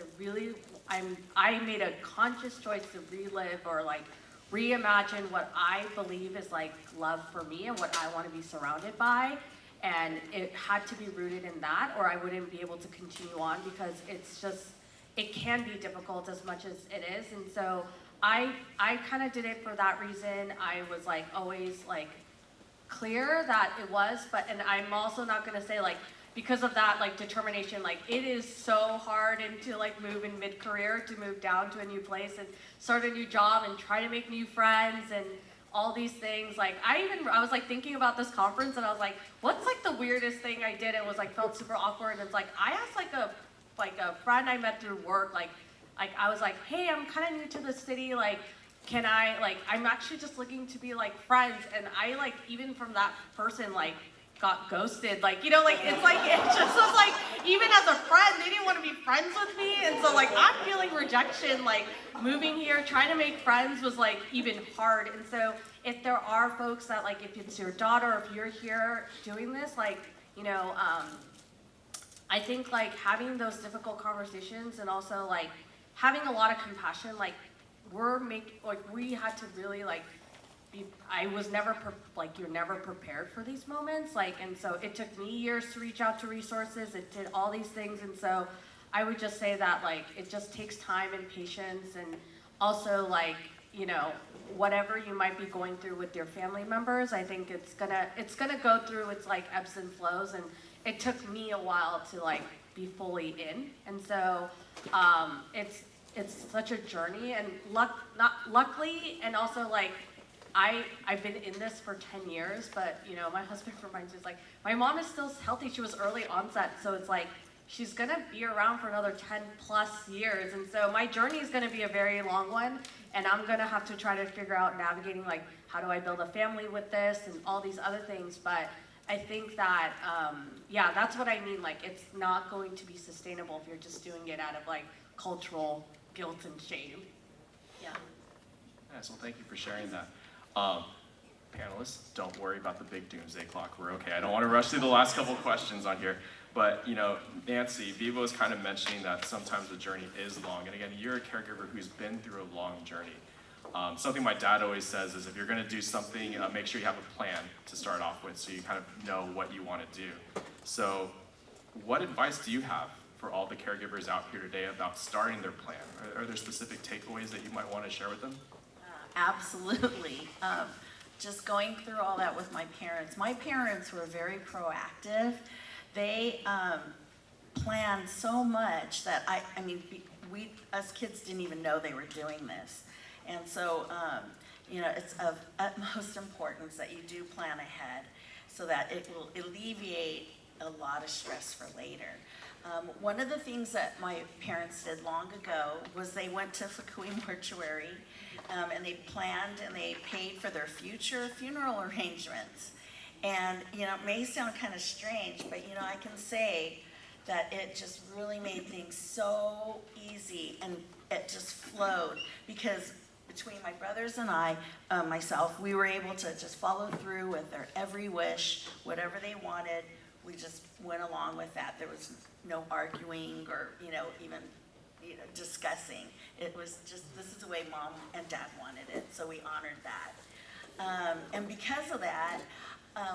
I made a conscious choice to relive or like reimagine what I believe is like love for me and what I want to be surrounded by. And it had to be rooted in that, or I wouldn't be able to continue on, because it can be difficult as much as it is. And so I kind of did it for that reason. I was like always like clear that it was, and I'm also not gonna say like, because of that like determination, like it is so hard and to like move in mid-career, to move down to a new place and start a new job and try to make new friends and all these things. Like I was like thinking about this conference and I was like, what's like the weirdest thing I did? It was like felt super awkward. And it's like, I asked like a friend I met through work, like I was like, hey, I'm kind of new to the city, like, can I, like, I'm actually just looking to be like friends. And I like, even from that person, like, got ghosted, like, like, it's like, it just was like, even as a friend, they didn't want to be friends with me. And so like, I'm feeling rejection, like moving here, trying to make friends was like even hard. And so if there are folks that like, if it's your daughter, if you're here doing this, like, I think like having those difficult conversations and also like having a lot of compassion, like we had to really like I was never you're never prepared for these moments, like, and so it took me years to reach out to resources. It did all these things. And so I would just say that like it just takes time and patience, and also like whatever you might be going through with your family members, I think it's gonna go through its like ebbs and flows. And it took me a while to like be fully in. And so it's such a journey, and luckily, and also like I've been in this for 10 years, but my husband reminds me, like, my mom is still healthy. She was early onset, so it's like she's gonna be around for another 10 plus years. And so my journey is gonna be a very long one, and I'm gonna have to try to figure out navigating, like, how do I build a family with this and all these other things. But I think that, yeah, that's what I mean. Like, it's not going to be sustainable if you're just doing it out of like cultural guilt and shame. Yeah. Yes, well, thank you for sharing that. Panelists, don't worry about the big doomsday clock. We're okay. I don't want to rush through the last couple questions on here. But, Nancy, Viva was kind of mentioning that sometimes the journey is long. And again, you're a caregiver who's been through a long journey. Something my dad always says is if you're going to do something, make sure you have a plan to start off with so you kind of know what you want to do. So what advice do you have for all the caregivers out here today about starting their plan? Are there specific takeaways that you might want to share with them? Absolutely. Just going through all that with my parents. My parents were very proactive. They planned so much that I mean, us kids didn't even know they were doing this. And so, you know, it's of utmost importance that you do plan ahead so that it will alleviate a lot of stress for later. One of the things that my parents did long ago was they went to Fukui Mortuary and they planned and they paid for their future funeral arrangements. And, you know, it may sound kind of strange, but, you know, I can say that it just really made things so easy and it just flowed because between my brothers and I, myself, we were able to just follow through with their every wish, whatever they wanted. We just went along with that. There was no arguing or, you know, even, you know, discussing. It was just, this is the way Mom and Dad wanted it, so we honored that. And because of that,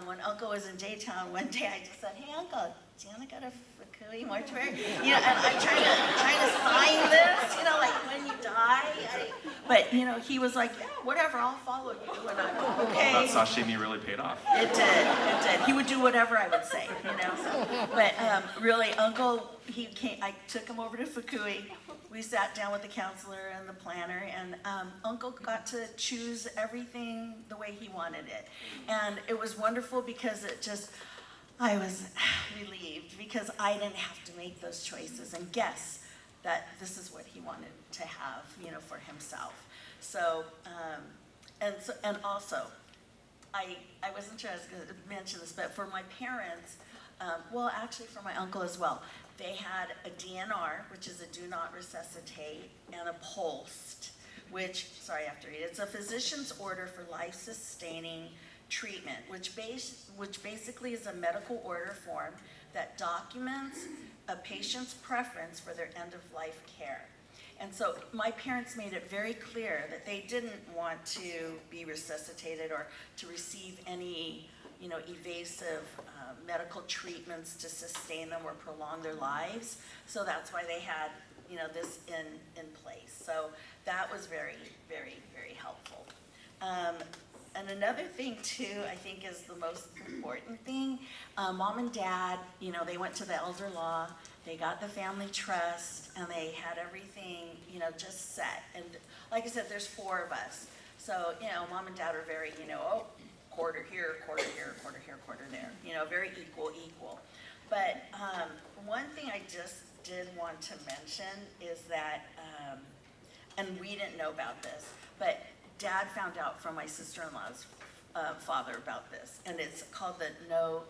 when Uncle was in Daytown, one day I just said, "Hey, Uncle, do you want to go to Fukui Mortuary?" You know, and I'm trying to sign this, you know, like when you die. But, you know, he was like, "Yeah, whatever, I'll follow you." And I'm okay. That sashimi really paid off. It did. He would do whatever I would say, you know. So, but really, Uncle, he came. I took him over to Fukui. We sat down with the counselor and the planner, and Uncle got to choose everything the way he wanted it. And it was wonderful because it just, I was relieved because I didn't have to make those choices and guess that this is what he wanted to have, you know, for himself. So, and also, I wasn't sure I was going to mention this, but for my parents, well, actually for my uncle as well, they had a DNR, which is a do not resuscitate, and a POLST, which, sorry, I have to read it. It's a physician's order for life-sustaining treatment, which basically is a medical order form that documents a patient's preference for their end-of-life care. And so my parents made it very clear that they didn't want to be resuscitated or to receive any, you know, evasive medical treatments to sustain them or prolong their lives. So that's why they had, you know, this in place. So that was very, very, very helpful. And another thing too, I think is the most important thing, Mom and Dad, you know, they went to the elder law, they got the family trust, and they had everything, you know, just set. And like I said, there's 4 of us. So, you know, Mom and Dad are very, you know, oh, quarter here, quarter here, quarter here, quarter there, you know, very equal. But one thing I just did want to mention is that, and we didn't know about this, but Dad found out from my sister-in-law's father about this, and it's called the no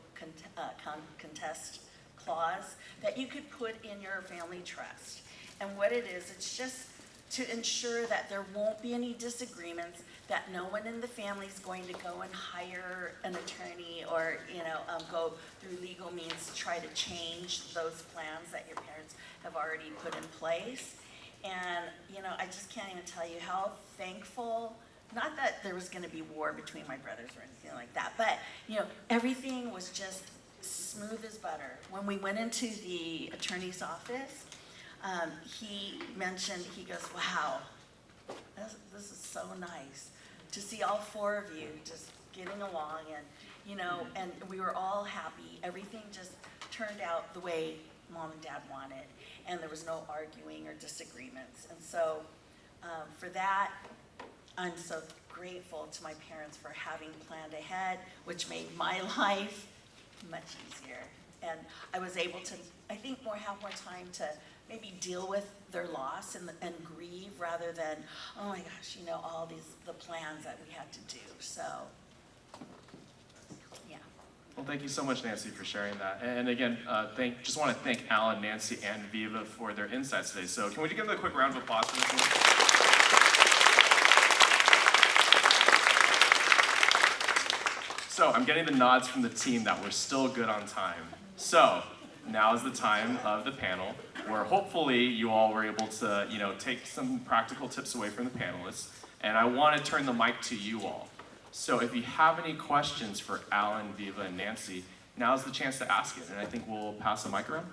contest clause that you could put in your family trust. And what it is, it's just to ensure that there won't be any disagreements, that no one in the family is going to go and hire an attorney or, you know, go through legal means to try to change those plans that your parents have already put in place. And, you know, I just can't even tell you how thankful, not that there was going to be war between my brothers or anything like that, but, you know, everything was just smooth as butter. When we went into the attorney's office, he mentioned, he goes, "Wow, this is so nice to see all 4 of you just getting along," and, you know, and we were all happy. Everything just turned out the way Mom and Dad wanted, and there was no arguing or disagreements. And so for that, I'm so grateful to my parents for having planned ahead, which made my life much easier. And I was able to, I think, have more time to maybe deal with their loss and grieve rather than, oh my gosh, you know, all the plans that we had to do. So, yeah. Well, thank you so much, Nancy, for sharing that. And again, just want to thank Alan, Nancy, and Viva for their insights today. So can we give them a quick round of applause for this one? So I'm getting the nods from the team that we're still good on time. So now is the time of the panel where hopefully you all were able to, you know, take some practical tips away from the panelists. And I want to turn the mic to you all. So if you have any questions for Alan, Viva, and Nancy, now's the chance to ask it. And I think we'll pass the mic around.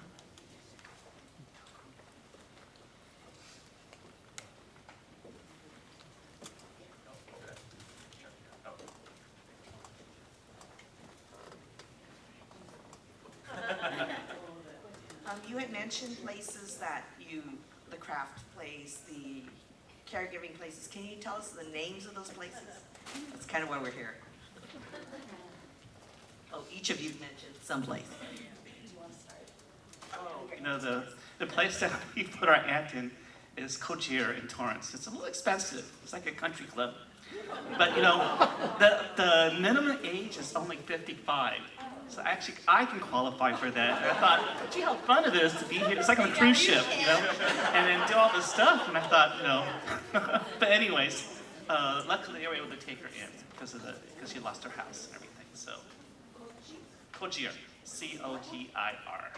You you had mentioned places that the craft place, the caregiving places. Can you tell us the names of those places? That's kind of why we're here. Oh, each of you mentioned someplace. You know, the place that we put our aunt in is Caregiver in Torrance. It's a little expensive. It's like a country club. But you know, the minimum age is only 55. So actually, I can qualify for that. And I thought, gee, how fun it is to be here. It's like on a cruise ship, you know, and then do all this stuff. And I thought, you know, but anyways, luckily they were able to take her in because she lost her house and everything. So, Cogir, C-O-G-I-R.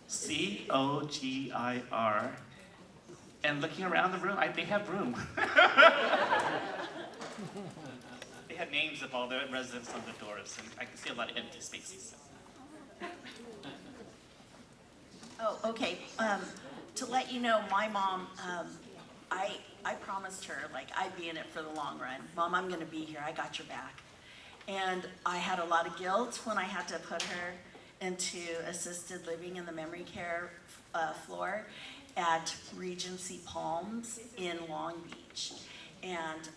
C-O-G-I-R. And looking around the room, they have room. They had names of all the residents on the doors, and I can see a lot of empty spaces. Oh, okay. To let you know, my mom, I promised her, like, I'd be in it for the long run. Mom, I'm gonna be here, I got your back. And I had a lot of guilt when I had to put her into assisted living in the memory care floor at Regency Palms in Long Beach. And,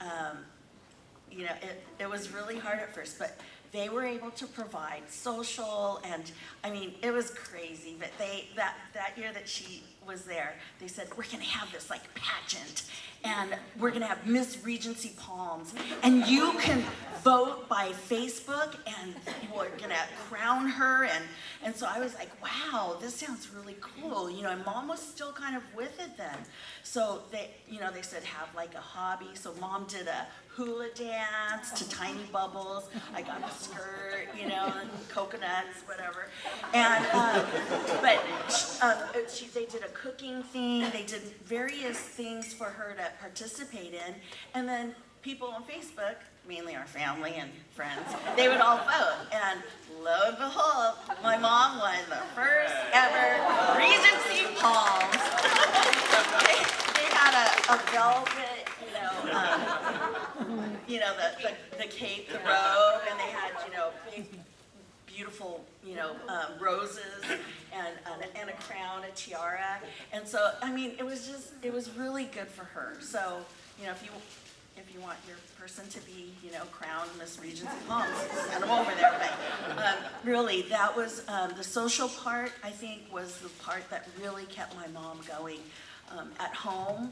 you know, it was really hard at first, but they were able to provide social, and I mean, it was crazy, but that year that she was there, they said, we're gonna have this like pageant, and we're gonna have Miss Regency Palms, and you can vote by Facebook, and we're gonna crown her, and so I was like, wow, this sounds really cool, you know, and Mom was still kind of with it then. So they said have like a hobby, so Mom did a hula dance to Tiny Bubbles. I got a skirt, you know, and coconuts, whatever. And they did a cooking thing. They did various things for her to participate in. And then people on Facebook, mainly our family and friends, they would all vote. And lo and behold, my mom won the first ever Regency Palms. they had a velvet, the cape, the robe, and they had, big, beautiful, roses and a crown, a tiara. And so, I mean, it was really good for her. So, if you want your person to be, crowned Miss Regency Palms, send them over there. But really, that was the social part, I think, was the part that really kept my mom going. At home,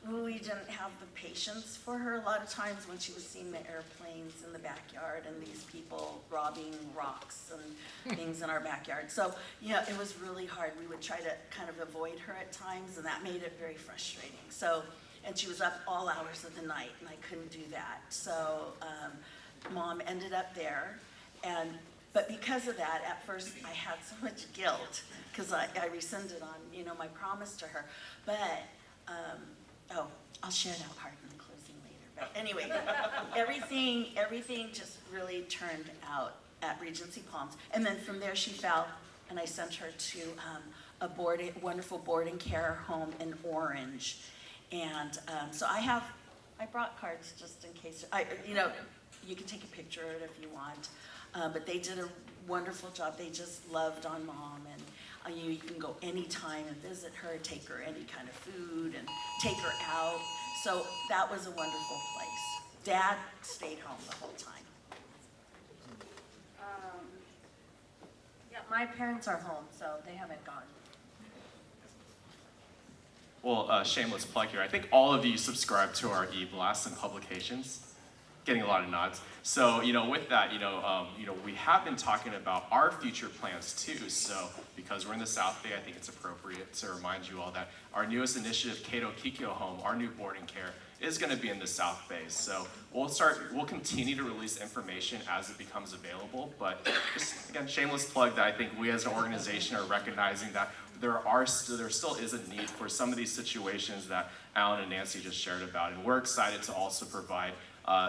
we didn't have the patience for her a lot of times when she was seeing the airplanes in the backyard and these people robbing rocks and things in our backyard. So, it was really hard. We would try to kind of avoid her at times, and that made it very frustrating. So, and she was up all hours of the night, and I couldn't do that. So, Mom ended up there, but because of that, at first I had so much guilt because I rescinded on, my promise to her. But, I'll share that part in the closing later. But anyway, everything just really turned out at Regency Palms. And then from there she fell, and I sent her to a wonderful boarding care home in Orange. And so I brought cards just in case, you can take a picture of it if you want. But they did a wonderful job. They just loved on Mom, and you can go anytime and visit her, take her any kind of food, and take her out. So that was a wonderful place. Dad stayed home the whole time. Yeah, my parents are home, so they haven't gone. Well, shameless plug here. I think all of you subscribe to our e-blasts and publications. Getting a lot of nods. So, with that, we have been talking about our future plans too. So, because we're in the South Bay, I think it's appropriate to remind you all that our newest initiative, Keiro Kikyo Home, our new boarding care, is going to be in the South Bay. So, we'll continue to release information as it becomes available. But just, again, shameless plug that I think we as an organization are recognizing that there still is a need for some of these situations that Alan and Nancy just shared about. And we're excited to also provide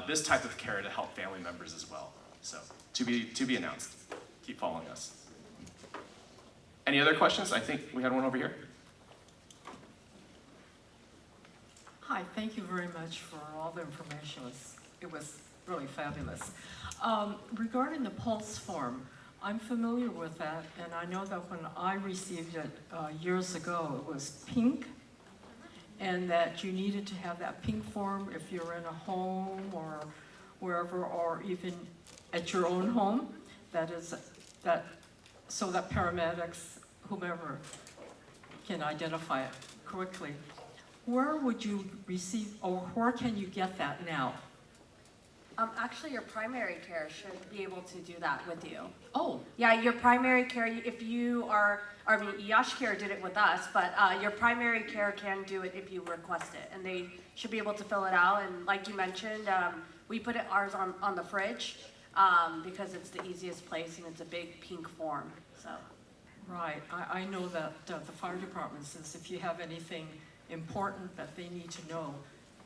this type of care to help family members as well. So, to be announced. Keep following us. Any other questions? I think we had one over here. Hi, thank you very much for all the information. It was really fabulous. Regarding the pulse form, I'm familiar with that, and I know that when I received it years ago, it was pink, and that you needed to have that pink form if you're in a home or wherever, or even at your own home. That is, that so that paramedics, whomever, can identify it quickly. Where would you receive, or where can you get that now? Actually, your primary care should be able to do that with you. Oh, Yeah, your primary care, if you are, I mean, Yash Care did it with us, but your primary care can do it if you request it, and they should be able to fill it out. And like you mentioned, we put ours on the fridge because it's the easiest place, and it's a big pink form. So. right. I know that the fire department says if you have anything important that they need to know,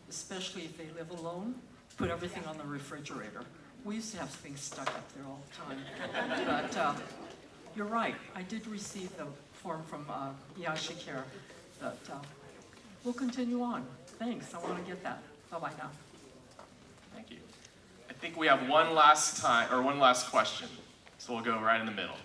especially if they live alone, put everything on the refrigerator. We used to have things stuck up there all the time. But you're right, I did receive the form from Yashi Care that we'll continue on. Thanks, I want to get that. Bye-bye now. Thank you. I think we have one last question. So we'll go right in the middle.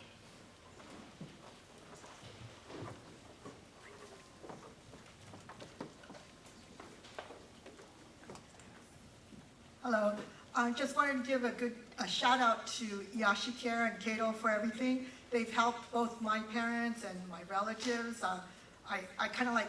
Hello. I just wanted to give a shout out to Yashi Care and Keiro for everything. They've helped both my parents and my relatives. I kind of like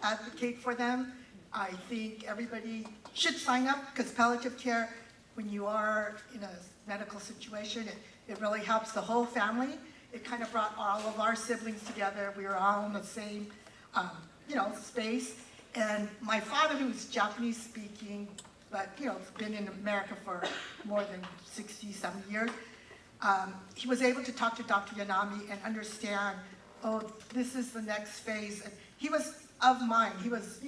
advocate for them. I think everybody should sign up because palliative care, when you are in a medical situation, it really helps the whole family. It kind of brought all of our siblings together. We were all in the same, space. And my father, who's Japanese speaking, but has been in America for more than 67 years. He was able to talk to Dr. Yanami and understand, this is the next phase. And he was of mind. He was,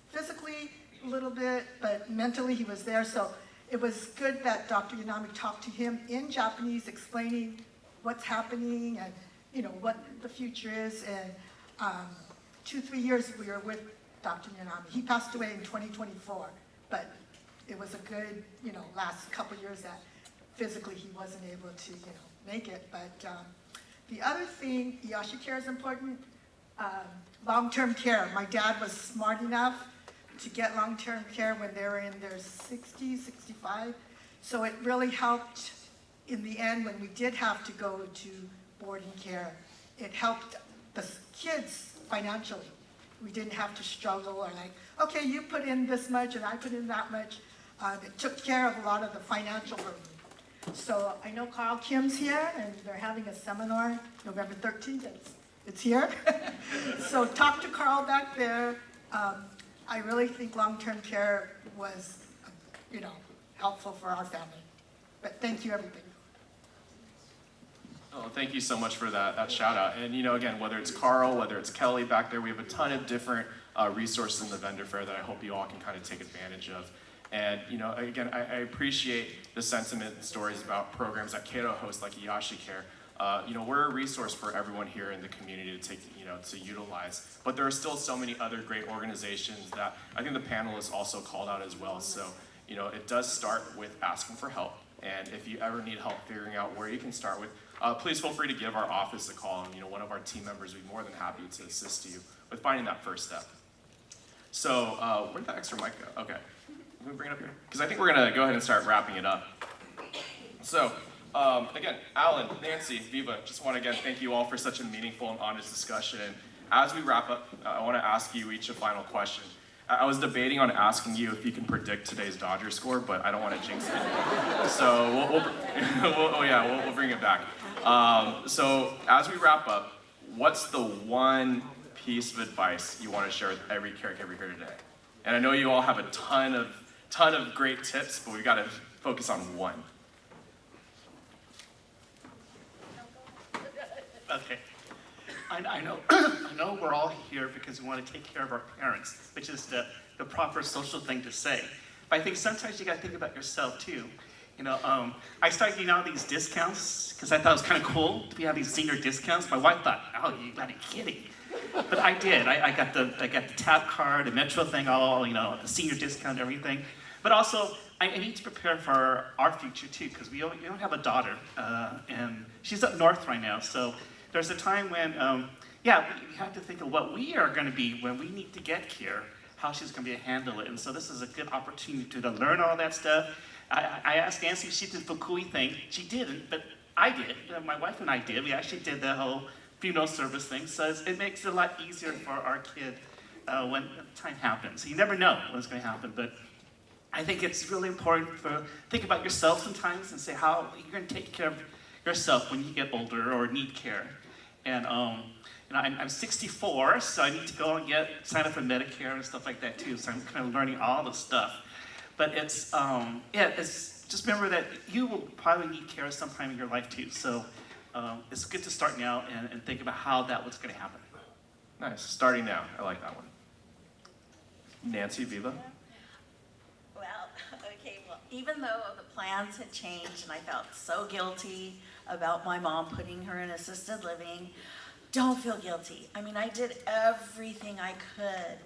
physically a little bit, but mentally he was there. So it was good that Dr. Yanami talked to him in Japanese, explaining what's happening and, what the future is. And 2-3 years we were with Dr. Yanami. He passed away in 2024, but it was a good, last couple years that physically he wasn't able to, make it. But the other thing, Yashi Care is important. Long-term care. My dad was smart enough to get long-term care when they were in their 60s, 65. So it really helped in the end when we did have to go to boarding care. It helped the kids financially. We didn't have to struggle or like, okay, you put in this much and I put in that much. It took care of a lot of the financial burden. So I know Carl Kim's here, and they're having a seminar November 13th. It's here. So talk to Carl back there. I really think long-term care was, helpful for our family. But thank you, everybody. Oh, thank you so much for that shout out. And again, whether it's Carl, whether it's Kelly back there, we have a ton of different resources in the vendor fair that I hope you all can kind of take advantage of. And again, I appreciate the sentiment and stories about programs that Keiro hosts like Yashi Care. We're a resource for everyone here in the community to take, to utilize. But there are still so many other great organizations that I think the panel is also called out as well. So, it does start with asking for help. And if you ever need help figuring out where you can start with, please feel free to give our office a call. And, one of our team members would be more than happy to assist you with finding that first step. So, where'd that extra mic go? Okay. Can we bring it up here? Because I think we're going to go ahead and start wrapping it up. So, again, Alan, Nancy, Viva, just want to again thank you all for such a meaningful and honest discussion. And as we wrap up, I want to ask you each a final question. I was debating on asking you if you can predict today's Dodger score, but I don't want to jinx it. So we'll bring it back. So as we wrap up, what's the one piece of advice you want to share with every caregiver here today? And I know you all have a ton of great tips, but we've got to focus on one. Okay. I know we're all here because we want to take care of our parents, which is the proper social thing to say. But I think sometimes you got to think about yourself too. I started getting all these discounts because I thought it was kind of cool to have these senior discounts. My wife thought, "Oh, you got to be kidding!" But I did. I got the tap card, the Metro thing, all the senior discount, everything. But also, I need to prepare for our future too, because we don't have a daughter, and she's up north right now. So there's a time when, yeah, we have to think of what we are going to be when we need to get care, how she's going to be able to handle it. And so this is a good opportunity to learn all that stuff. I asked Nancy if she did the Fukui thing. She didn't, but I did. My wife and I did. We actually did the whole funeral service thing. So it makes it a lot easier for our kid when the time happens. You never know what's going to happen, but I think it's really important to think about yourself sometimes and say how you're going to take care of yourself when you get older or need care. And I'm 64, so I need to go and sign up for Medicare and stuff like that too. So I'm kind of learning all the stuff. But it's just remember that you will probably need care sometime in your life too. So it's good to start now and think about how what's going to happen. Nice, starting now. I like that one. Nancy, Viva? Well, okay, well, even though the plans had changed and I felt so guilty about my mom putting her in assisted living, don't feel guilty. I mean, I did everything I could,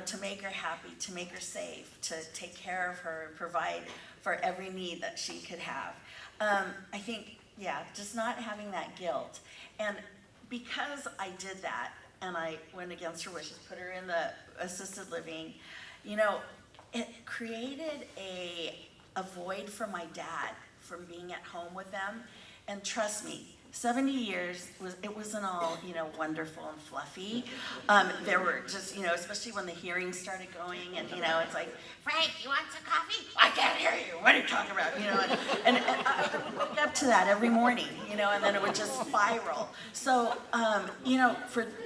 to make her happy, to make her safe, to take care of her, and provide for every need that she could have. I think, just not having that guilt. And because I did that, and I went against her wishes, put her in the assisted living, it created a void for my dad from being at home with them. And trust me, 70 years, it wasn't all, wonderful and fluffy. There were just, especially when the hearings started going and, it's like, Frank, you want some coffee? I can't hear you. What are you talking about? And I would wake up to that every morning, and then it would just spiral. So,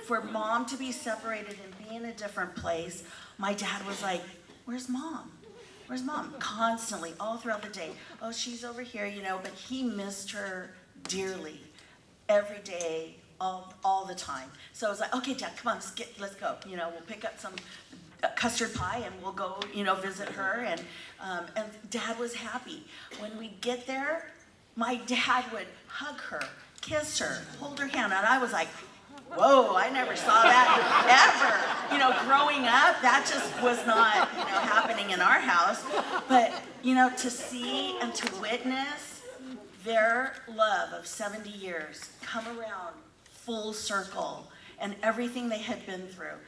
for mom to be separated and be in a different place, my dad was like, where's mom? Where's mom? Constantly, all throughout the day. Oh, she's over here, but he missed her dearly. Every day, all the time. So I was like, okay, Dad, come on, let's go. We'll pick up some custard pie and we'll go, visit her. And Dad was happy. When we get there, my dad would hug her, kiss her, hold her hand. And I was like, whoa, I never saw that ever. Growing up, that just was not, happening in our house. But, to see and to witness their love of 70 years come around full circle and everything they had been through,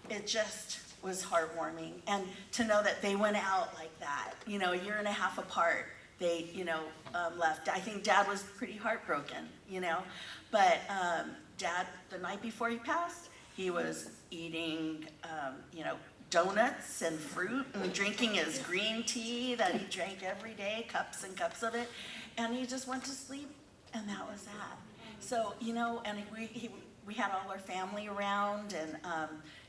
it just was heartwarming. And to know that they went out like that, a year and a half apart, they, left. I think Dad was pretty heartbroken, but Dad, the night before he passed, he was eating, donuts and fruit and drinking his green tea that he drank every day, cups and cups of it. And he just went to sleep, and that was that. So, and we had all our family around,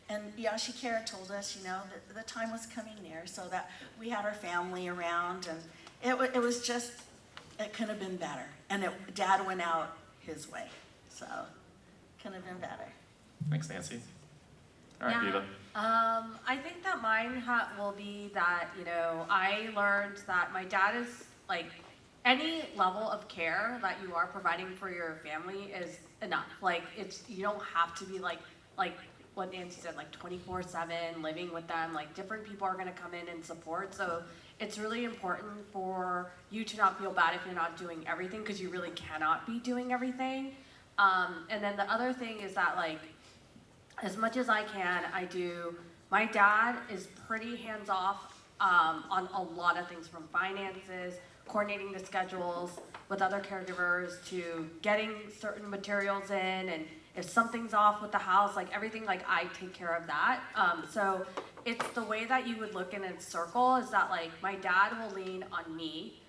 and Yashikara told us, that the time was coming near, so that we had our family around, and it was just, it could have been better. And Dad went out his way, so couldn't have been better. Thanks, Nancy. All right, Yeah. Viva. I think that mine will be that, I learned that my dad is like, any level of care that you are providing for your family is enough. Like, you don't have to be like what Nancy said, like 24/7 living with them. Like, different people are gonna come in and support. So it's really important for you to not feel bad if you're not doing everything, because you really cannot be doing everything. And then the other thing is that, like, as much as I can, I do. My dad is pretty hands-off on a lot of things, from finances, coordinating the schedules with other caregivers, to getting certain materials in, and if something's off with the house, like everything, like I take care of that. So it's the way that you would look in a circle is that, like, my dad will lean on me.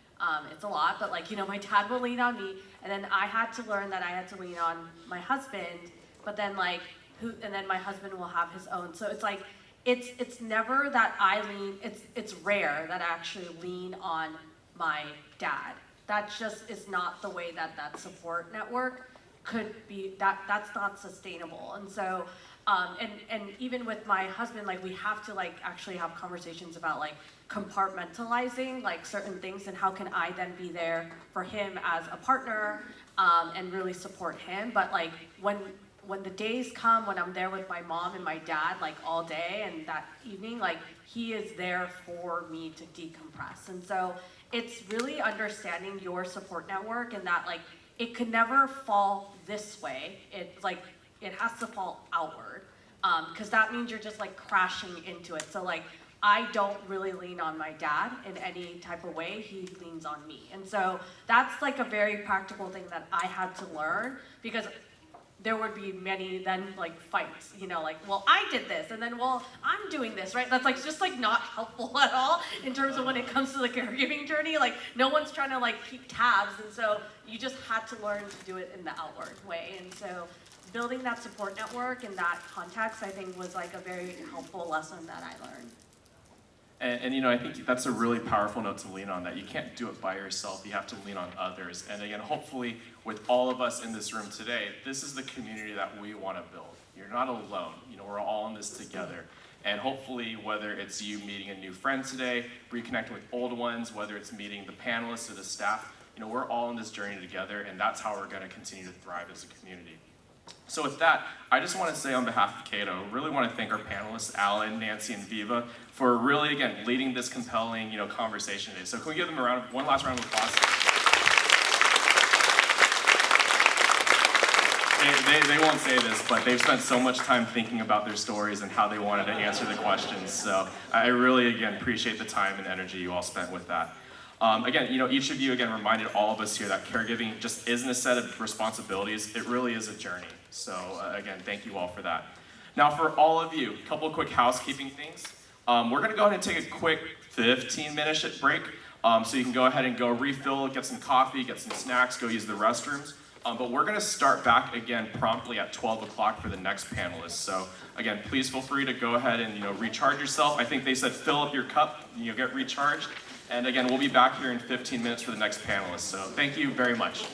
It's a lot, but like, my dad will lean on me, and then I had to learn that I had to lean on my husband, but then like, and then my husband will have his own. So it's like, it's never that I lean, it's rare that I actually lean on my dad. That just is not the way that support network could be, that's not sustainable. And so, and even with my husband, like, we have to like actually have conversations about like compartmentalizing like certain things, and how can I then be there for him as a partner, and really support him. But like, when when the days come when I'm there with my mom and my dad, like all day and that evening, like he is there for me to decompress. And so it's really understanding your support network and that like it could never fall this way. It's like, it has to fall outward. Because that means you're just like crashing into it. So like, I don't really lean on my dad in any type of way, he leans on me. And so that's like a very practical thing that I had to learn, because there would be many then like fights, you know, like, well, I did this, and then, well, I'm doing this, right? That's like just like not helpful at all in terms of when it comes to the caregiving journey. Like no one's trying to like keep tabs, and so you just had to learn to do it in the outward way. And so building that support network in that context, I think was like a very helpful lesson that I learned. And you know, I think that's a really powerful note to lean on, that you can't do it by yourself, you have to lean on others. And again, hopefully with all of us in this room today, this is the community that we want to build. You're not alone, you know, we're all in this together. And hopefully, whether it's you meeting a new friend today, reconnecting with old ones, whether it's meeting the panelists or the staff, you know, we're all in this journey together, and that's how we're going to continue to thrive as a community. So with that, I just want to say on behalf of Keiro, really want to thank our panelists, Alan, Nancy, and Viva, for really, again, leading this compelling, you know, conversation today. So can we give them one last round of applause? They won't say this, but they've spent so much time thinking about their stories and how they wanted to answer the questions. So I really, again, appreciate the time and energy you all spent with that. Again, you know, each of you, again, reminded all of us here that caregiving just isn't a set of responsibilities, it really is a journey. So again, thank you all for that. Now for all of you, a couple of quick housekeeping things. We're gonna go ahead and take a quick 15-minute break. So you can go ahead and go refill, get some coffee, get some snacks, go use the restrooms. But we're gonna start back again promptly at 12 o'clock for the next panelist. So again, please feel free to go ahead and, you know, recharge yourself. I think they said fill up your cup, you know, get recharged. And again, we'll be back here in 15 minutes for the next panelist. So thank you very much.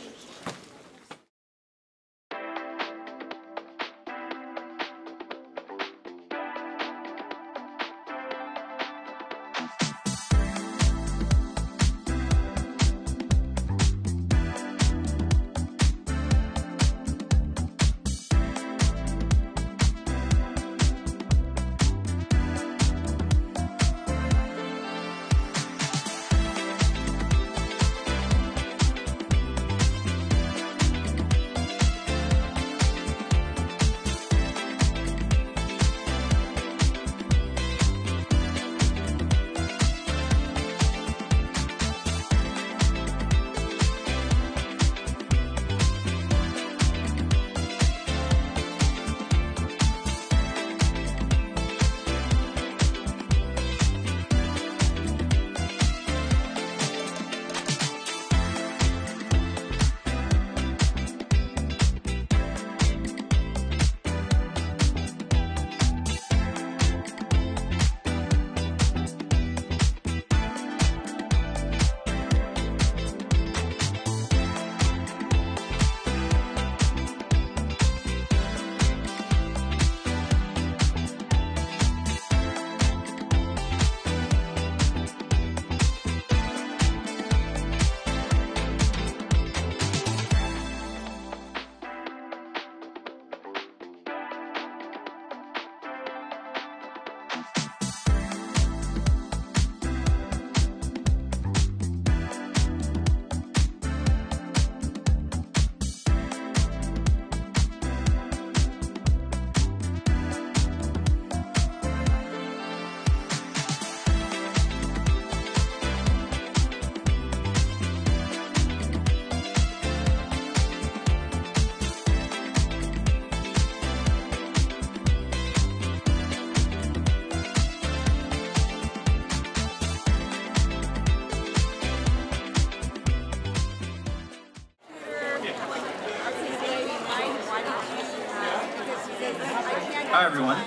Hi everyone,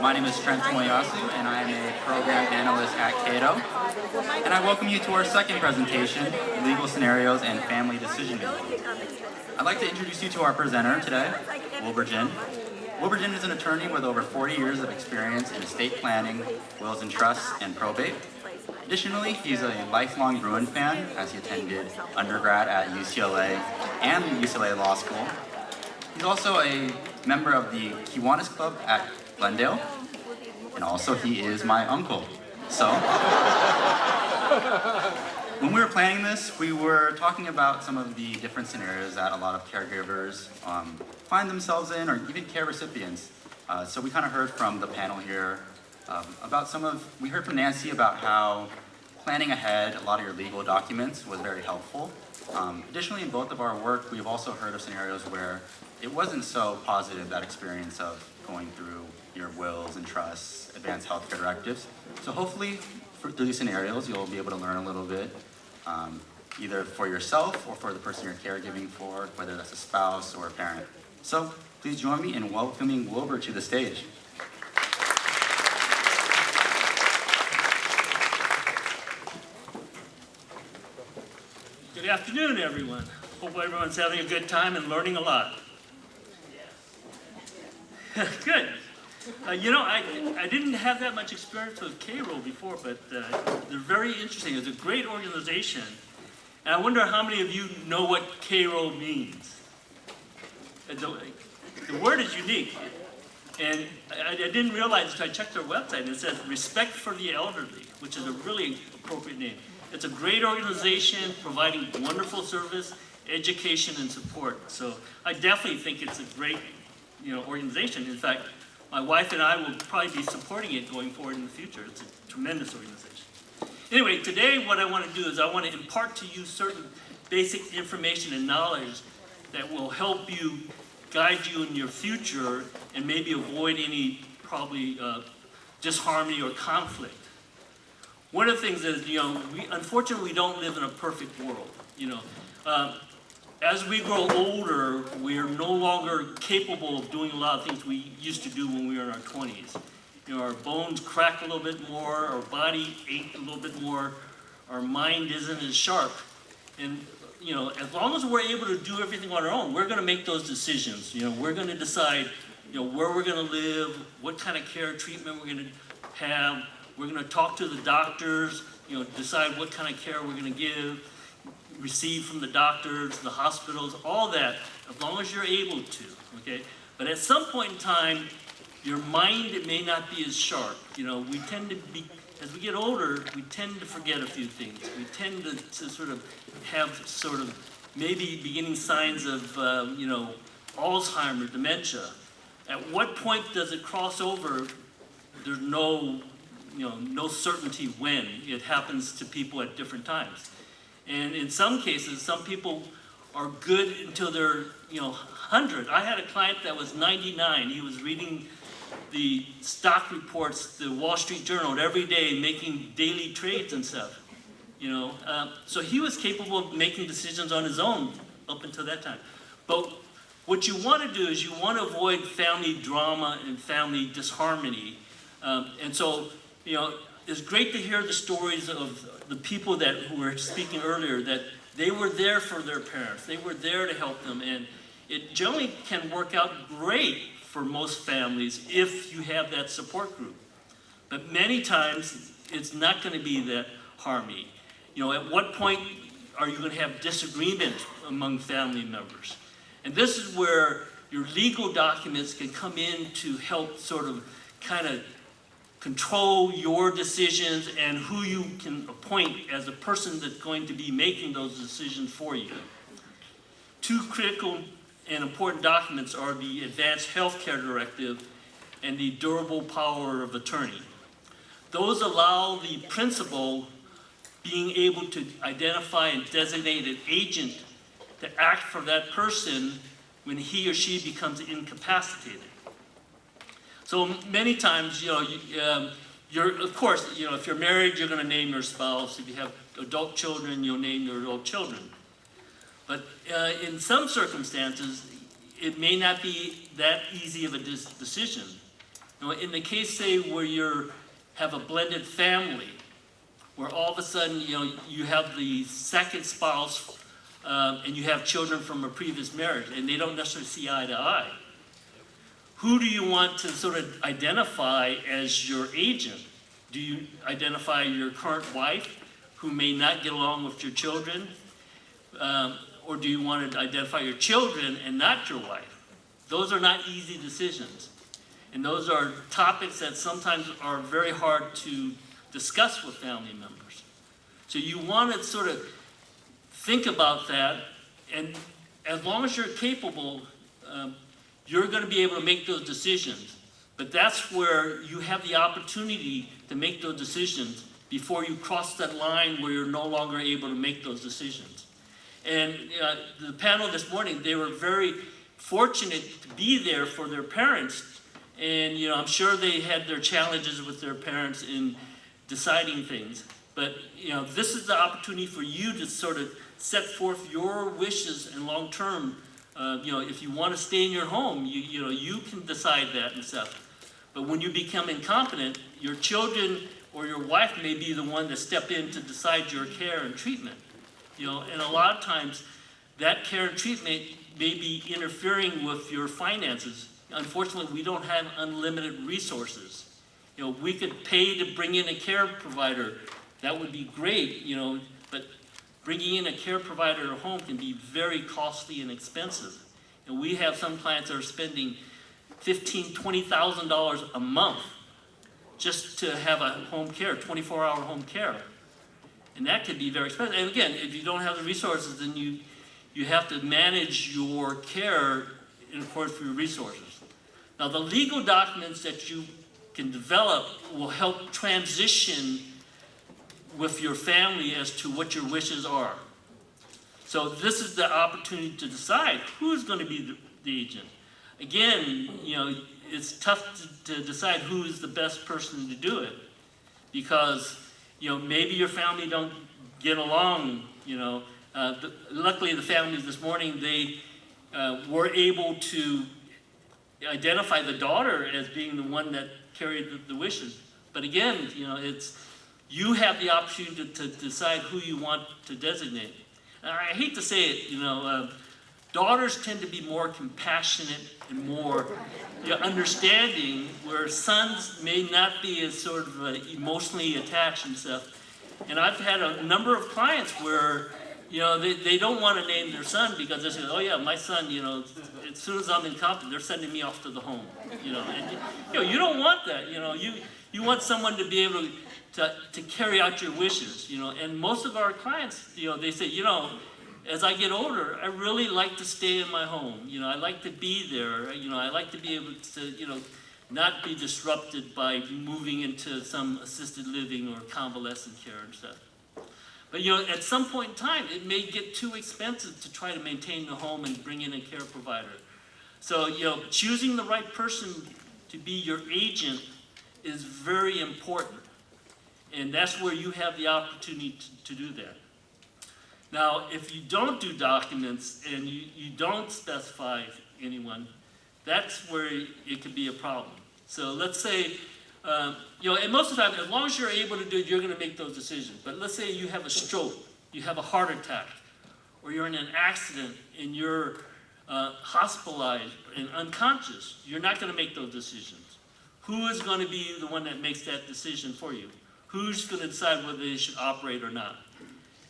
my name is Trent Moyasu and I am a program analyst at Keiro. And I welcome you to our second presentation, Legal Scenarios and Family Decision Making. I'd like to introduce you to our presenter today, Wilbur Jin. Wilbur Jin is an attorney with over 40 years of experience in estate planning, wills and trusts, and probate. Additionally, he's a lifelong Bruin fan as he attended undergrad at UCLA and the UCLA Law School. He's also a member of the Kiwanis Club at Glendale, and also he is my uncle. So, when we were planning this, we were talking about some of the different scenarios that a lot of caregivers find themselves in, or even care recipients. So we kind of heard from the panel here we heard from Nancy about how planning ahead a lot of your legal documents was very helpful. Additionally, in both of our work, we've also heard of scenarios where it wasn't so positive, that experience of going through your wills and trusts, advanced healthcare directives. So hopefully, through these scenarios, you'll be able to learn a little bit, either for yourself or for the person you're caregiving for, whether that's a spouse or a parent. So please join me in welcoming Wilbur to the stage. Good afternoon, everyone. Hope everyone's having a good time and learning a lot. Good. I didn't have that much experience with Keiro before, but they're very interesting. It's a great organization. And I wonder how many of you know what Keiro means. The word is unique. And I didn't realize until I checked their website, and it says Respect for the Elderly, which is a really appropriate name. It's a great organization providing wonderful service, education, and support. So I definitely think it's a great, organization. In fact, my wife and I will probably be supporting it going forward in the future. It's a tremendous organization. Anyway, today what I want to do is I want to impart to you certain basic information and knowledge that will help you, guide you in your future, and maybe avoid any probably disharmony or conflict. One of the things is, unfortunately, we don't live in a perfect world. As we grow older, we are no longer capable of doing a lot of things we used to do when we were in our 20s. Our bones crack a little bit more, our body ache a little bit more, our mind isn't as sharp. And, as long as we're able to do everything on our own, we're going to make those decisions. We're going to decide, where we're going to live, what kind of care treatment we're going to have. We're going to talk to the doctors, decide what kind of care we're going to give, receive from the doctors, the hospitals, all that, as long as you're able to, okay? But at some point in time, your mind, it may not be as sharp. We tend to be, as we get older, we tend to forget a few things. We tend to sort of have maybe beginning signs of, Alzheimer's, dementia. At what point does it cross over? There's no certainty when. It happens to people at different times. And in some cases, some people are good until they're, 100. I had a client that was 99. He was reading the stock reports, the Wall Street Journal every day, making daily trades and stuff. So he was capable of making decisions on his own up until that time. But what you want to do is you want to avoid family drama and family disharmony. And so, it's great to hear the stories of the people who were speaking earlier, that they were there for their parents. They were there to help them. And it generally can work out great for most families if you have that support group. But many times, it's not going to be that harmony. At what point are you going to have disagreement among family members? And this is where your legal documents can come in to help sort of kind of control your decisions and who you can appoint as the person that's going to be making those decisions for you. Two critical and important documents are the Advanced Healthcare Directive and the Durable Power of Attorney. Those allow the principal being able to identify and designate an agent to act for that person when he or she becomes incapacitated. So many times, of course, if you're married, you're going to name your spouse. If you have adult children, you'll name your adult children. But in some circumstances, it may not be that easy of a decision. In the case, say, where you have a blended family, where all of a sudden, you have the second spouse and you have children from a previous marriage, and they don't necessarily see eye to eye. Who do you want to sort of identify as your agent? Do you identify your current wife, who may not get along with your children? Or do you want to identify your children and not your wife? Those are not easy decisions. And those are topics that sometimes are very hard to discuss with family members. So you want to sort of think about that, and as long as you're capable, you're going to be able to make those decisions. But that's where you have the opportunity to make those decisions before you cross that line where you're no longer able to make those decisions. And the panel this morning, they were very fortunate to be there for their parents. And I'm sure they had their challenges with their parents in deciding things. But this is the opportunity for you to sort of set forth your wishes and long term. If you want to stay in your home, you can decide that and stuff. But when you become incompetent, your children or your wife may be the one to step in to decide your care and treatment. And a lot of times that care and treatment may be interfering with your finances. Unfortunately, we don't have unlimited resources. We could pay to bring in a care provider. That would be great, but bringing in a care provider at home can be very costly and expensive. And we have some clients that are spending $15,000, $20,000 a month just to have a home care, 24-hour home care. And that can be very expensive. And again, if you don't have the resources, then you have to manage your care in accordance with your resources. Now, the legal documents that you can develop will help transition with your family as to what your wishes are. So this is the opportunity to decide who's going to be the agent. Again, it's tough to decide who is the best person to do it, because maybe your family don't get along. Luckily, the families this morning, they were able to identify the daughter as being the one that carried the wishes. But again, you have the opportunity to decide who you want to designate. And I hate to say it, daughters tend to be more compassionate and more understanding, where sons may not be as sort of emotionally attached and stuff. And I've had a number of clients where they don't want to name their son because they say, oh yeah, my son, as soon as I'm incompetent, they're sending me off to the home. And you don't want that. You want someone to be able to carry out your wishes. And most of our clients, they say, as I get older, I really like to stay in my home. I like to be there. I like to be able to, not be disrupted by moving into some assisted living or convalescent care and stuff. But at some point in time, it may get too expensive to try to maintain the home and bring in a care provider. So choosing the right person to be your agent is very important, and that's where you have the opportunity to do that. Now, if you don't do documents and you don't specify anyone, that's where it could be a problem. So let's say, and most of the time, as long as you're able to do it, you're going to make those decisions. But let's say you have a stroke, you have a heart attack, or you're in an accident and you're hospitalized and unconscious. You're not going to make those decisions. Who is going to be the one that makes that decision for you? Who's going to decide whether they should operate or not?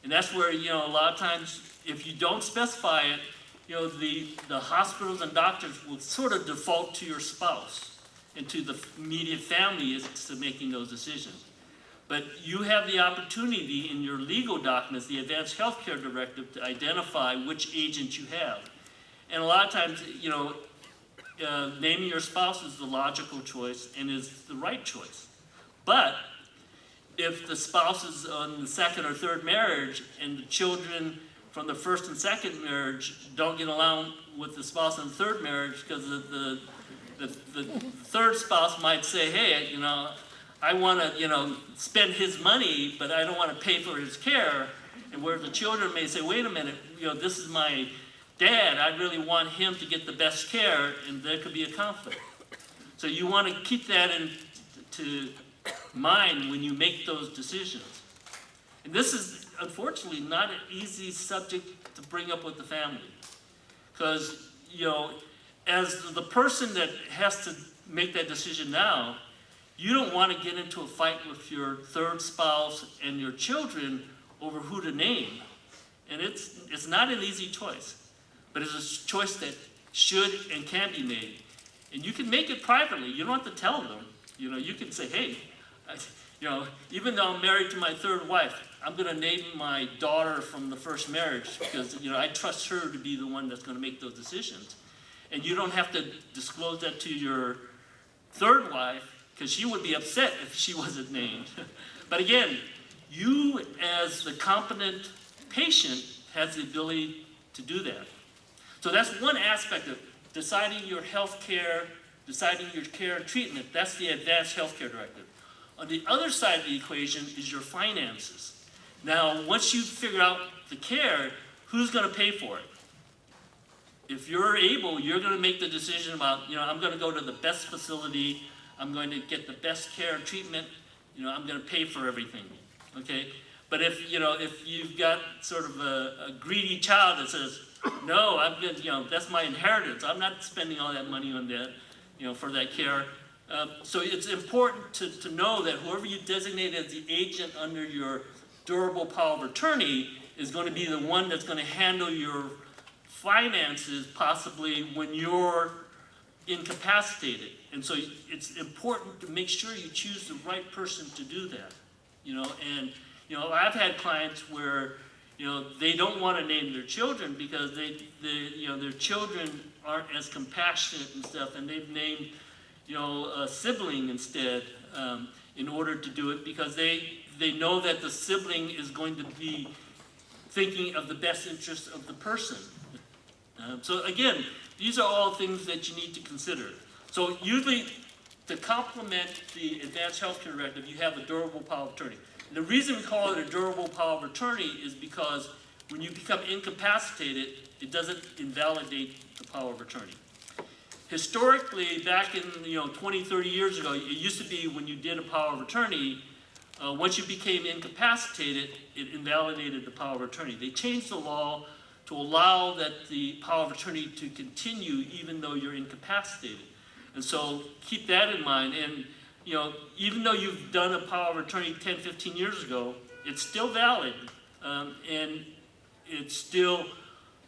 And that's where, a lot of times, if you don't specify it, the hospitals and doctors will sort of default to your spouse and to the immediate family as to making those decisions. But you have the opportunity in your legal documents, the Advanced Healthcare Directive, to identify which agent you have. And a lot of times, naming your spouse is the logical choice and is the right choice. But if the spouse is on the second or third marriage and the children from the first and second marriage don't get along with the spouse in the third marriage because the third spouse might say, hey, I want to, spend his money, but I don't want to pay for his care. And where the children may say, wait a minute, this is my dad. I really want him to get the best care, and there could be a conflict. So you want to keep that into mind when you make those decisions. And this is, unfortunately, not an easy subject to bring up with the family. Because, as the person that has to make that decision now, you don't want to get into a fight with your third spouse and your children over who to name. And it's not an easy choice, but it's a choice that should and can be made. And you can make it privately. You don't have to tell them. You know, you can say, hey, you know, even though I'm married to my third wife, I'm going to name my daughter from the first marriage because, you know, I trust her to be the one that's going to make those decisions. And you don't have to disclose that to your third wife because she would be upset if she wasn't named. But again, you as the competent patient has the ability to do that. So that's one aspect of deciding your health care, deciding your care and treatment. That's the Advanced Healthcare Directive. On the other side of the equation is your finances. Now, once you figure out the care, who's going to pay for it? If you're able, you're going to make the decision about, you know, I'm going to go to the best facility, I'm going to get the best care and treatment, you know, I'm going to pay for everything, okay? But if, you know, if you've got sort of a greedy child that says, no, I'm going to, you know, that's my inheritance, I'm not spending all that money on that, you know, for that care. So it's important to know that whoever you designate as the agent under your durable power of attorney is going to be the one that's going to handle your finances possibly when you're incapacitated. And so it's important to make sure you choose the right person to do that. You know, and you know, I've had clients where, you know, they don't want to name their children because they you know, their children aren't as compassionate and stuff, and they've named, you know, a sibling instead in order to do it because they know that the sibling is going to be thinking of the best interest of the person. So again, these are all things that you need to consider. So usually, to complement the Advanced Healthcare Directive, you have a durable power of attorney. And the reason we call it a durable power of attorney is because when you become incapacitated, it doesn't invalidate the power of attorney. Historically, back in 20, 30 years ago, it used to be when you did a power of attorney, once you became incapacitated, it invalidated the power of attorney. They changed the law to allow that the power of attorney to continue even though you're incapacitated. And so keep that in mind. And even though you've done a power of attorney 10, 15 years ago, it's still valid and it's still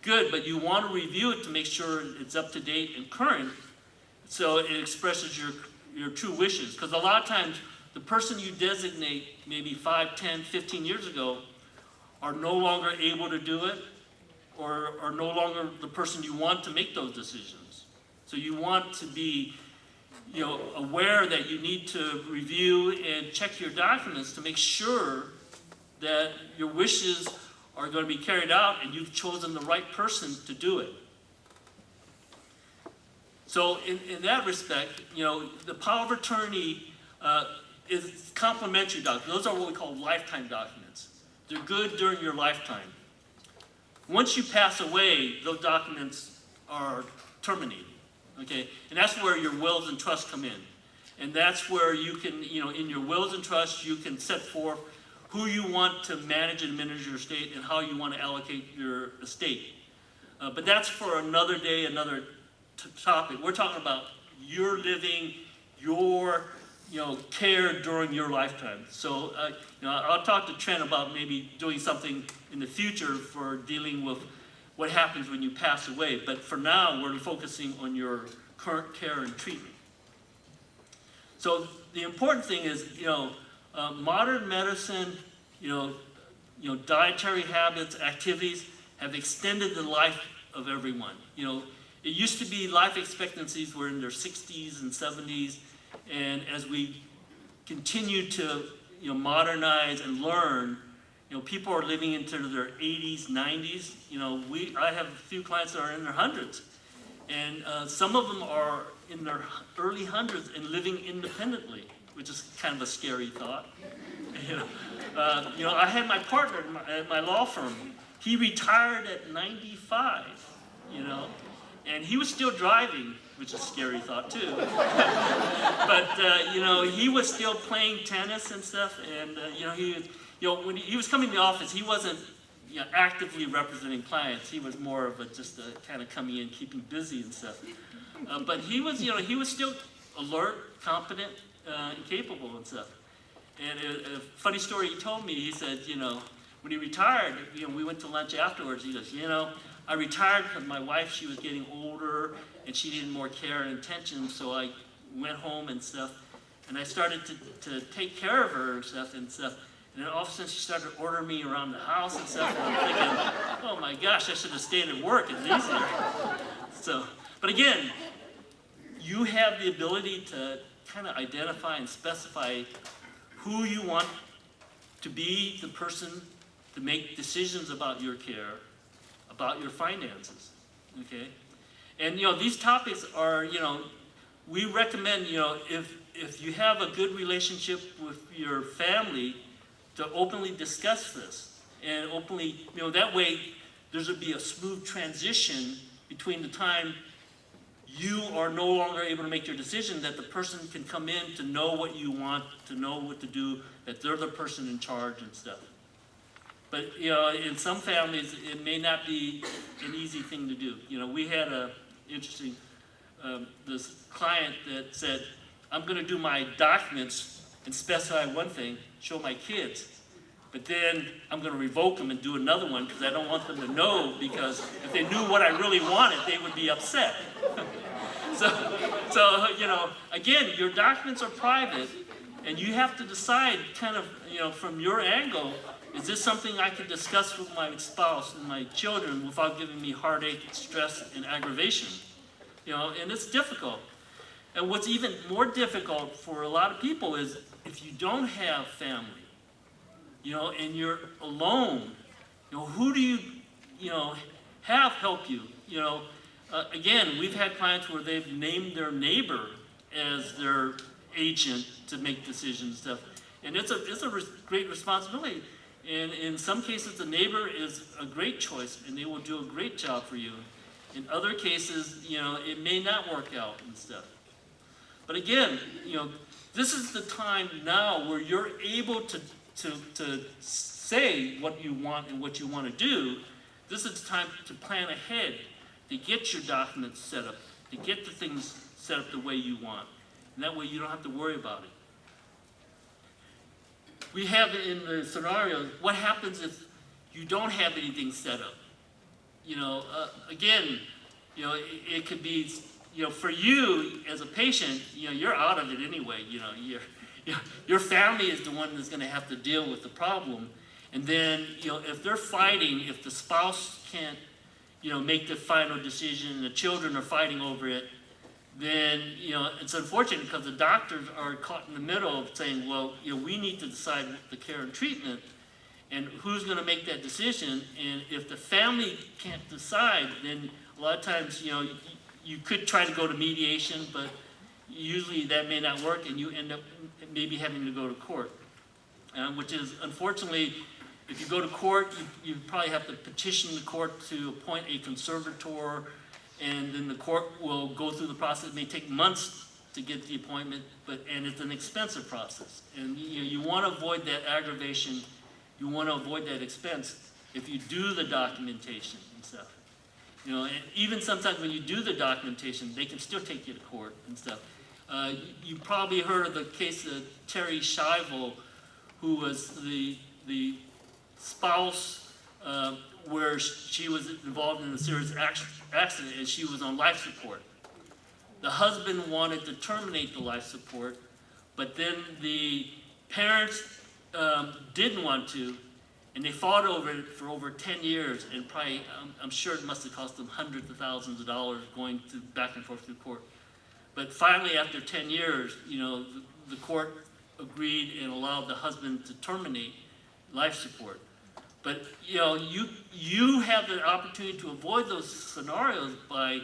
good, but you want to review it to make sure it's up to date and current so it expresses your true wishes. Because a lot of times, the person you designate maybe 5, 10, 15 years ago are no longer able to do it or are no longer the person you want to make those decisions. So you want to be aware that you need to review and check your documents to make sure that your wishes are going to be carried out and you've chosen the right person to do it. So in that respect, the power of attorney is complementary documents. Those are what we call lifetime documents. They're good during your lifetime. Once you pass away, those documents are terminated, okay? And that's where your wills and trusts come in. And that's where you can, in your wills and trusts, you can set forth who you want to manage and administer your estate and how you want to allocate your estate. But that's for another day, another topic. We're talking about your living, your care during your lifetime. So I'll talk to Trent about maybe doing something in the future for dealing with what happens when you pass away. But for now, we're focusing on your current care and treatment. So the important thing is, modern medicine, dietary habits, activities have extended the life of everyone. It used to be life expectancies were in their 60s and 70s, and as we continue to modernize and learn, people are living into their 80s, 90s. I have a few clients that are in their hundreds, and some of them are in their early hundreds and living independently, which is kind of a scary thought. I had my partner at my law firm. He retired at 95, and he was still driving, which is a scary thought too. But he was still playing tennis and stuff, and when he was coming to the office, he wasn't actively representing clients. He was more of just kind of coming in, keeping busy and stuff. But he was still alert, competent, and capable and stuff. And a funny story he told me, he said, when he retired, we went to lunch afterwards, he goes, I retired because my wife, she was getting older and she needed more care and attention, so I went home and stuff. And I started to take care of her and stuff. And then all of a sudden she started ordering me around the house and stuff. And I'm thinking, oh my gosh, I should have stayed at work. It's easier. So, but again, you have the ability to kind of identify and specify who you want to be the person to make decisions about your care, about your finances, okay? And, these topics are, we recommend, if you have a good relationship with your family, to openly discuss this. And openly, that way there's going to be a smooth transition between the time you are no longer able to make your decision, that the person can come in to know what you want, to know what to do, that they're the person in charge and stuff. But, in some families, it may not be an easy thing to do. We had a interesting, this client that said, I'm going to do my documents and specify one thing, show my kids, but then I'm going to revoke them and do another one because I don't want them to know, because if they knew what I really wanted, they would be upset. So, again, your documents are private, and you have to decide kind of, from your angle, is this something I can discuss with my spouse and my children without giving me heartache, stress, and aggravation? And it's difficult. And what's even more difficult for a lot of people is if you don't have family, and you're alone, who do you, have help you? Again, we've had clients where they've named their neighbor as their agent to make decisions and stuff. And it's a great responsibility. And in some cases, the neighbor is a great choice, and they will do a great job for you. In other cases, it may not work out and stuff. But again, this is the time now where you're able to say what you want and what you want to do. This is the time to plan ahead, to get your documents set up, to get the things set up the way you want. And that way you don't have to worry about it. We have in the scenario, what happens if you don't have anything set up? Again, it could be, for you as a patient, you're out of it anyway. Your family is the one that's going to have to deal with the problem. And then, if they're fighting, if the spouse can't, make the final decision, and the children are fighting over it, then, it's unfortunate because the doctors are caught in the middle of saying, well, we need to decide the care and treatment, and who's going to make that decision. And if the family can't decide, then a lot of times, you could try to go to mediation, but usually that may not work, and you end up maybe having to go to court, which is, unfortunately, if you go to court, you probably have to petition the court to appoint a conservator, and then the court will go through the process. It may take months to get the appointment, and it's an expensive process. And you want to avoid that aggravation. You want to avoid that expense if you do the documentation and stuff. And even sometimes when you do the documentation, they can still take you to court and stuff. You probably heard of the case of Terry Shivel, who was the spouse where she was involved in a serious accident and she was on life support. The husband wanted to terminate the life support, but then the parents didn't want to, and they fought over it for over 10 years, and probably, I'm sure it must have cost them hundreds of thousands of dollars going back and forth through court. But finally, after 10 years, the court agreed and allowed the husband to terminate life support. But, you have the opportunity to avoid those scenarios by,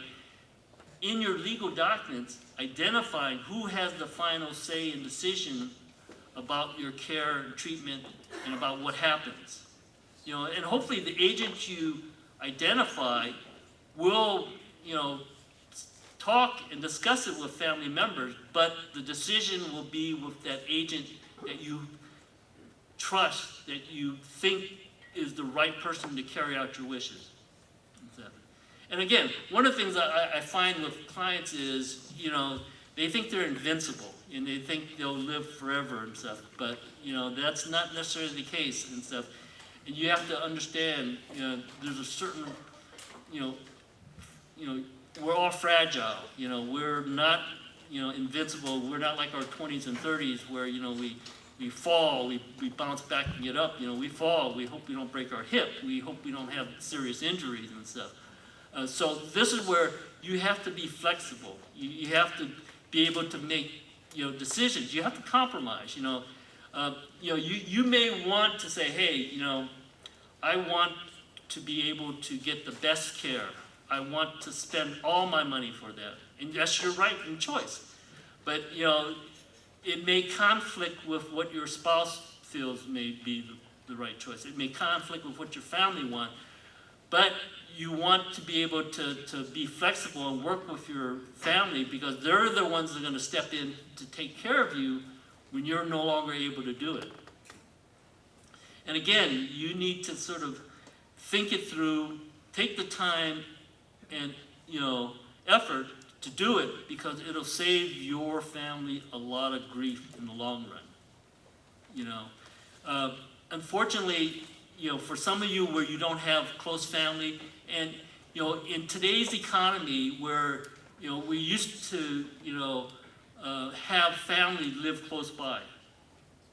in your legal documents, identifying who has the final say and decision about your care and treatment and about what happens. And hopefully the agent you identify will, talk and discuss it with family members, but the decision will be with that agent that you trust, that you think is the right person to carry out your wishes. And again, one of the things I find with clients is, they think they're invincible and they think they'll live forever and stuff, but, that's not necessarily the case and stuff. And you have to understand, there's a certain, we're all fragile. We're not, invincible. We're not like our 20s and 30s where, we fall, we bounce back and get up. We fall. We hope we don't break our hip. We hope we don't have serious injuries and stuff. So this is where you have to be flexible. You have to be able to make, decisions. You have to compromise. You may want to say, hey, I want to be able to get the best care. I want to spend all my money for that. And that's your right and choice. But, it may conflict with what your spouse feels may be the right choice. It may conflict with what your family want. But you want to be able to be flexible and work with your family because they're the ones that are going to step in to take care of you when you're no longer able to do it. And again, you need to sort of think it through, take the time and, effort to do it because it'll save your family a lot of grief in the long run. Unfortunately, for some of you where you don't have close family, and in today's economy where we used to have family live close by,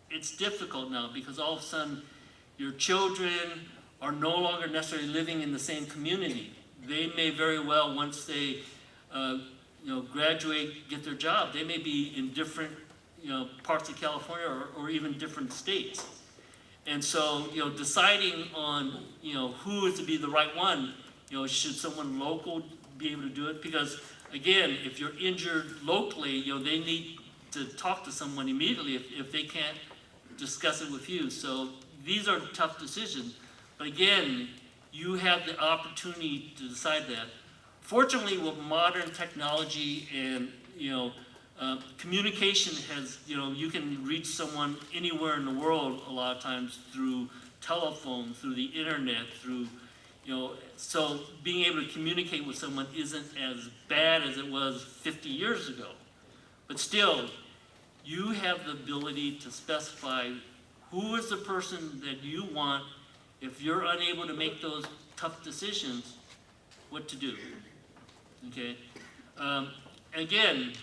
it's difficult now because all of a sudden your children are no longer necessarily living in the same community. They may very well, once they graduate, get their job, they may be in different parts of California or even different states. And so, deciding on, who is to be the right one, should someone local be able to do it? Because, again, if you're injured locally, they need to talk to someone immediately if they can't discuss it with you. So these are tough decisions. But again, you have the opportunity to decide that. Fortunately, with modern technology and, communication has, you can reach someone anywhere in the world a lot of times through telephone, through the internet, through, so being able to communicate with someone isn't as bad as it was 50 years ago. But still, you have the ability to specify who is the person that you want if you're unable to make those tough decisions, what to do, okay? Again,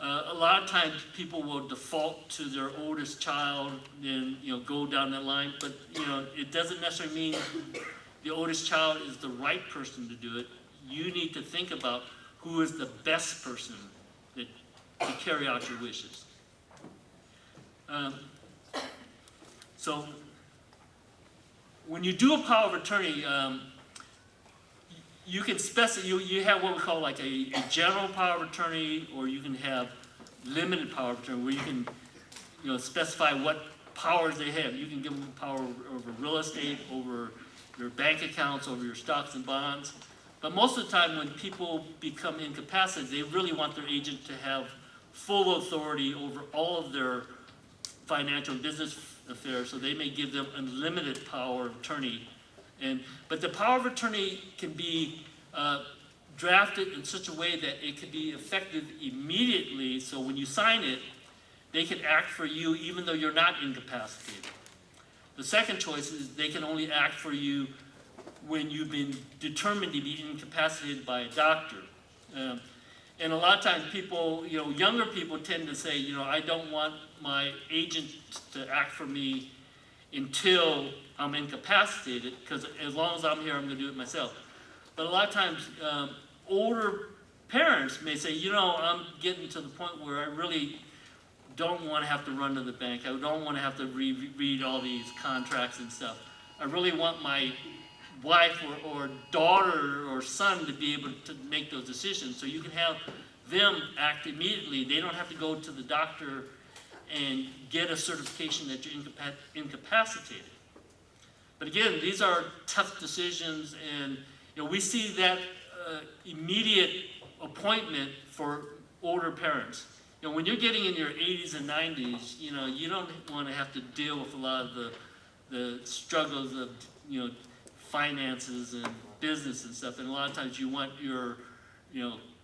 a lot of times people will default to their oldest child and, go down that line, but, it doesn't necessarily mean the oldest child is the right person to do it. You need to think about who is the best person to carry out your wishes. So when you do a power of attorney, you can specify, you have what we call like a general power of attorney, or you can have limited power of attorney where you can, specify what powers they have. You can give them power over real estate, over your bank accounts, over your stocks and bonds. But most of the time when people become incapacitated, they really want their agent to have full authority over all of their financial and business affairs, so they may give them unlimited power of attorney. But the power of attorney can be drafted in such a way that it can be effective immediately, so when you sign it, they can act for you even though you're not incapacitated. The second choice is they can only act for you when you've been determined to be incapacitated by a doctor. And a lot of times people, younger people tend to say, I don't want my agent to act for me until I'm incapacitated, because as long as I'm here, I'm going to do it myself. But a lot of times, older parents may say, I'm getting to the point where I really don't want to have to run to the bank. I don't want to have to read all these contracts and stuff. I really want my wife or daughter or son to be able to make those decisions. So you can have them act immediately. They don't have to go to the doctor and get a certification that you're incapacitated. But again, these are tough decisions, and we see that immediate appointment for older parents. When you're getting in your 80s and 90s, you don't want to have to deal with a lot of the struggles of finances and business and stuff. And a lot of times you want your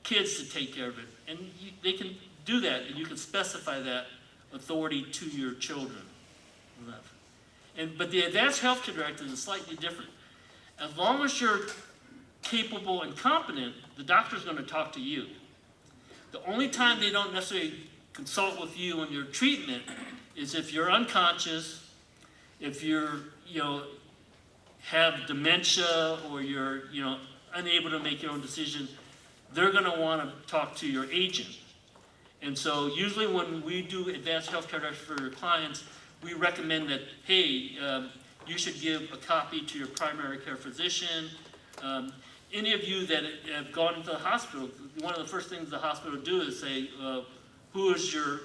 kids to take care of it, and they can do that, and you can specify that authority to your children. But the Advanced Healthcare Directive is slightly different. As long as your capable and competent, the doctor's going to talk to you. The only time they don't necessarily consult with you on your treatment is if you're unconscious, if you're, have dementia, or you're, unable to make your own decisions. They're going to want to talk to your agent. And so usually when we do advanced healthcare directions for your clients, we recommend that, hey, you should give a copy to your primary care physician. Any of you that have gone to the hospital, one of the first things the hospital do is say, who is your,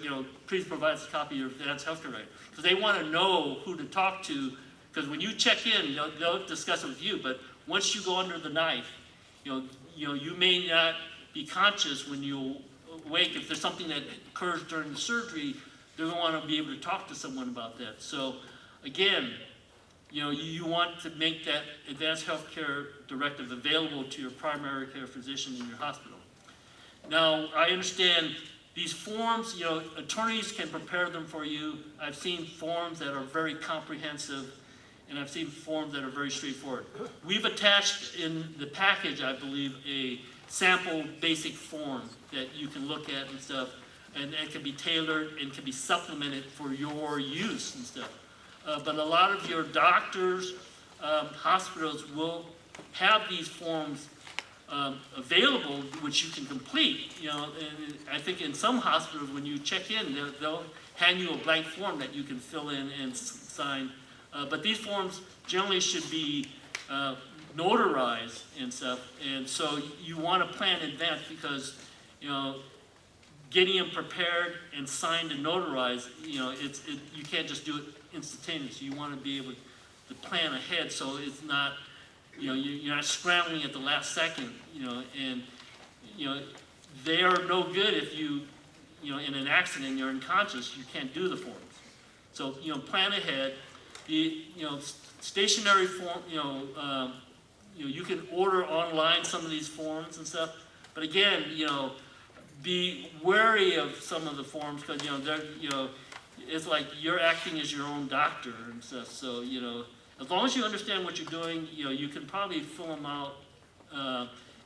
please provide us a copy of your advanced healthcare record. Because they want to know who to talk to, because when you check in, they'll discuss it with you, but once you go under the knife, you may not be conscious when you wake. If there's something that occurs during the surgery, they're going to want to be able to talk to someone about that. So again, you want to make that advanced healthcare directive available to your primary care physician in your hospital. Now, I understand these forms, attorneys can prepare them for you. I've seen forms that are very comprehensive, and I've seen forms that are very straightforward. We've attached in the package, I believe, a sample basic form that you can look at and stuff, and it can be tailored and can be supplemented for your use and stuff. But a lot of your doctors, hospitals will have these forms available, which you can complete. And I think in some hospitals, when you check in, they'll hand you a blank form that you can fill in and sign. But these forms generally should be notarized and stuff, and so you want to plan in advance, because getting them prepared and signed and notarized, you can't just do it instantaneously. You want to be able to plan ahead, so it's not, you're not scrambling at the last second, and they are no good if you in an accident, you're unconscious, you can't do the forms. So plan ahead. The stationary form, you can order online some of these forms and stuff, but again, be wary of some of the forms, because it's like you're acting as your own doctor and stuff. So as long as you understand what you're doing, you can probably fill them out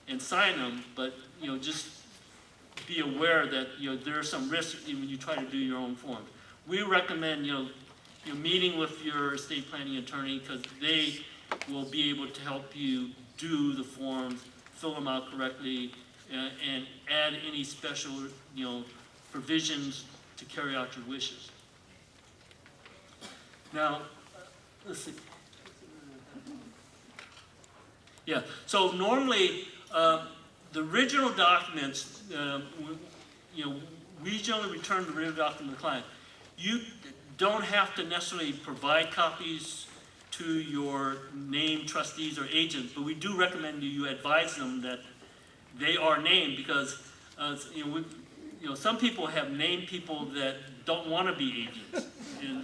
and sign them, but just be aware that there are some risks when you try to do your own forms. We recommend meeting with your estate planning attorney, because they will be able to help you do the forms, fill them out correctly, and add any special provisions to carry out your wishes. Now, let's see. Yeah, so normally the original documents, we generally return the original document to the client. You don't have to necessarily provide copies to your named trustees or agents, but we do recommend you advise them that they are named, because some people have named people that don't want to be agents, and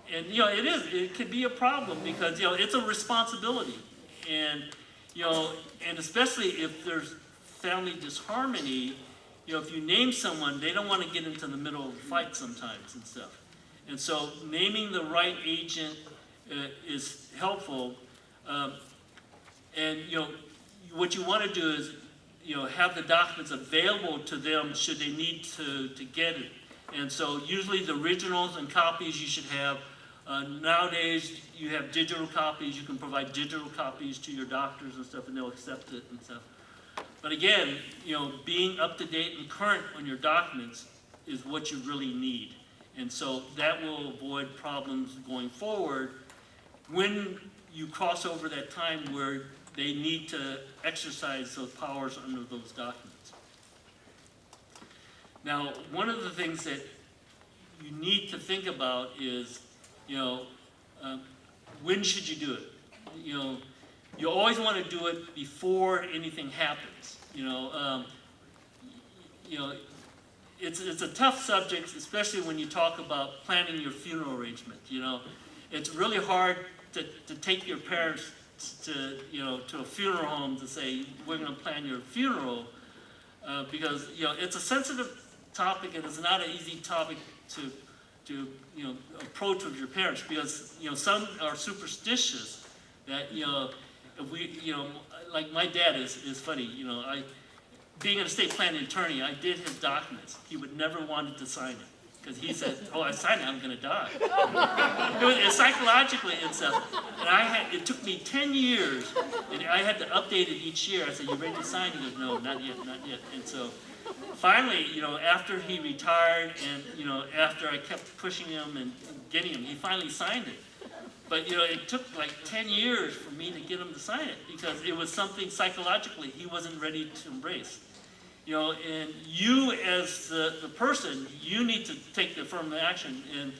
it could be a problem, because it's a responsibility, and and especially if there's family disharmony. If you name someone, they don't want to get into the middle of the fight sometimes and stuff. And so naming the right agent is helpful. And what you want to do is have the documents available to them should they need to get it. And so usually the originals and copies you should have. Nowadays you have digital copies. You can provide digital copies to your doctors and stuff, and they'll accept it and stuff. But again, being up to date and current on your documents is what you really need. And so that will avoid problems going forward when you cross over that time where they need to exercise those powers under those documents. Now, one of the things that you need to think about is, when should you do it? You always want to do it before anything happens. It's a tough subject, especially when you talk about planning your funeral arrangement. It's really hard to take your parents to a funeral home to say, we're going to plan your funeral, because it's a sensitive topic, and it's not an easy topic to approach with your parents, because some are superstitious that if we, like my dad is funny, being an estate planning attorney, I did his documents. He would never wanted to sign it. Because he said, oh, I signed it, I'm gonna die. It's psychologically and stuff. And it took me 10 years, and I had to update it each year. I said, you ready to sign? He goes, no, not yet, not yet. And so finally, after he retired and, after I kept pushing him and getting him, he finally signed it. But, it took like 10 years for me to get him to sign it because it was something psychologically he wasn't ready to embrace. And you as the person, you need to take the affirmative action. And,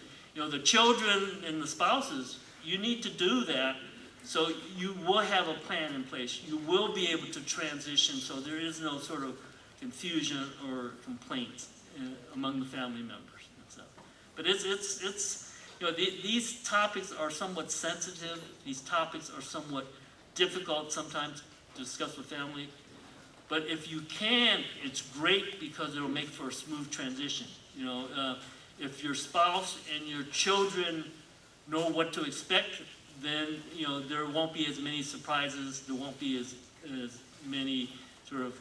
the children and the spouses, you need to do that so you will have a plan in place. You will be able to transition so there is no sort of confusion or complaints among the family members and stuff. But these topics are somewhat sensitive. These topics are somewhat difficult sometimes to discuss with family. But if you can, it's great because it'll make for a smooth transition. If your spouse and your children know what to expect, then there won't be as many surprises. There won't be as many sort of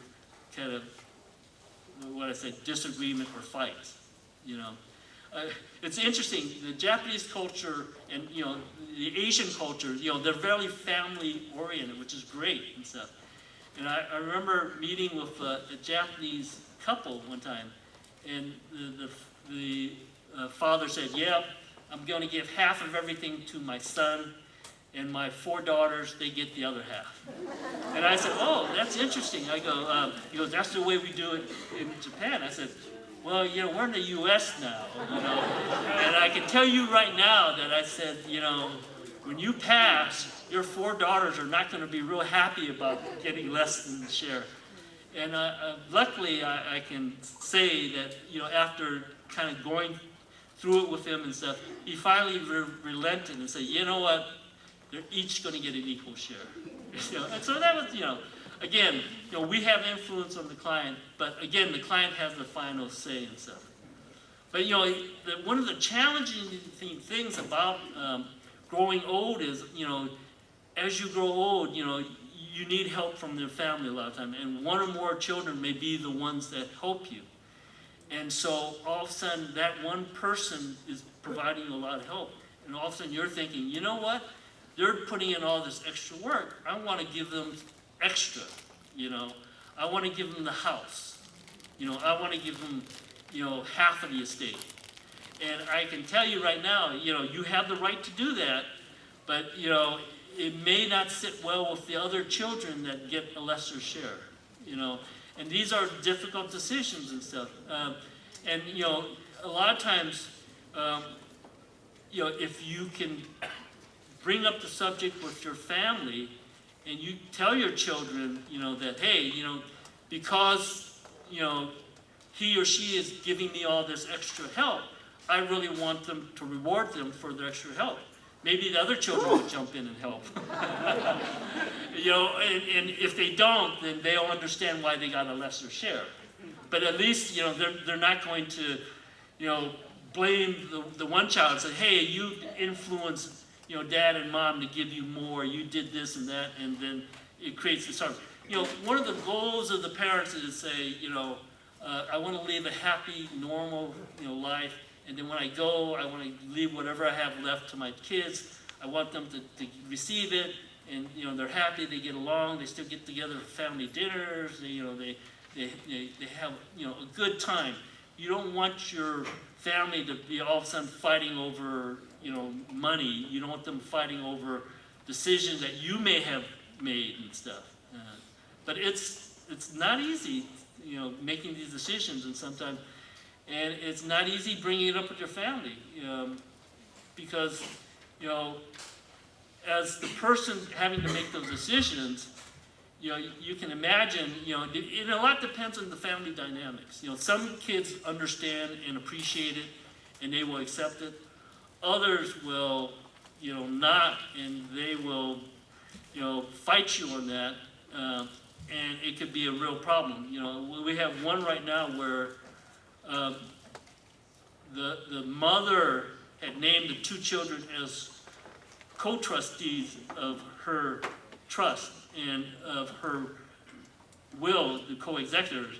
disagreement or fights. It's interesting. The Japanese culture and the Asian culture, they're very family oriented, which is great and stuff. And I remember meeting with a Japanese couple one time, and the father said, yeah, I'm going to give half of everything to my son, and my 4 daughters, they get the other half. And I said, oh, that's interesting. I go, he goes, that's the way we do it in Japan. I said, well, we're in the U.S. now, and I can tell you right now that I said, when you pass, your 4 daughters are not going to be real happy about getting less than the share. And luckily, I can say that, after kind of going through it with him and stuff, he finally relented and said, you know what, they're each going to get an equal share. And so that was, again, we have influence on the client, but again, the client has the final say and stuff. But, one of the challenging things about growing old is, as you grow old, you need help from their family a lot of time, and one or more children may be the ones that help you. And so all of a sudden, that one person is providing a lot of help, and all of a sudden you're thinking, you know what? They're putting in all this extra work. I want to give them extra, I want to give them the house. I want to give them, half of the estate. And I can tell you right now, you have the right to do that, but, it may not sit well with the other children that get a lesser share, And these are difficult decisions and stuff. And, a lot of times, if you can bring up the subject with your family and you tell your children, that, hey, because, he or she is giving me all this extra help, I really want them to reward them for their extra help. Maybe the other children would jump in and help. And if they don't, then they'll understand why they got a lesser share. But at least, they're not going to, blame the one child and say, hey, you influenced, dad and mom to give you more, you did this and that, and then it creates this harm. One of the goals of the parents is to say, I want to live a happy, normal, life. And then when I go, I want to leave whatever I have left to my kids. I want them to receive it, and they're happy, they get along, they still get together for family dinners, they have a good time. You don't want your family to be all of a sudden fighting over money. You don't want them fighting over decisions that you may have made and stuff. But it's not easy, making these decisions, and sometimes. And it's not easy bringing it up with your family, because, as the person having to make those decisions, you can imagine, and a lot depends on the family dynamics. Some kids understand and appreciate it, and they will accept it. Others will, not, and they will, fight you on that, and it could be a real problem. We have one right now where the mother had named the 2 children as co-trustees of her trust and of her will, the co-executors.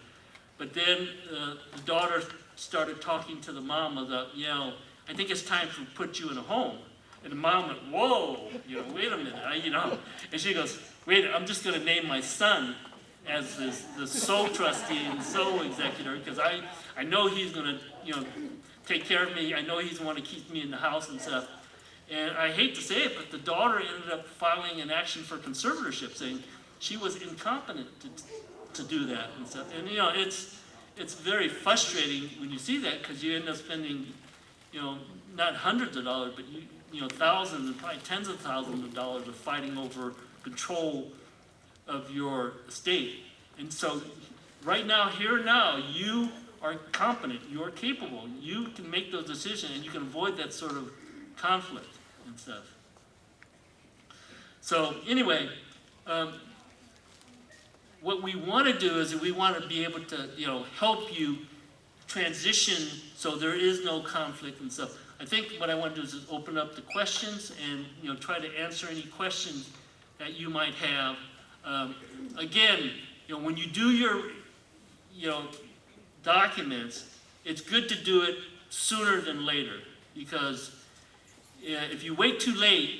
But then the daughter started talking to the mom about, I think it's time to put you in a home. And the mom went, whoa, wait a minute, And she goes, wait, I'm just going to name my son as the sole trustee and sole executor, because I know he's going to, take care of me. I know he's going to keep me in the house and stuff. And I hate to say it, but the daughter ended up filing an action for conservatorship, saying she was incompetent to do that and stuff. And it's very frustrating when you see that, because you end up spending, not hundreds of dollars, but thousands and probably tens of thousands of dollars of fighting over control of your estate. And so right now, here and now, you are competent, you are capable, you can make those decisions, and you can avoid that sort of conflict and stuff. So anyway, what we want to do is we want to be able to, help you transition so there is no conflict and stuff. I think what I want to do is open up the questions and, try to answer any questions that you might have. Again, when you do your, documents, it's good to do it sooner than later, because if you wait too late,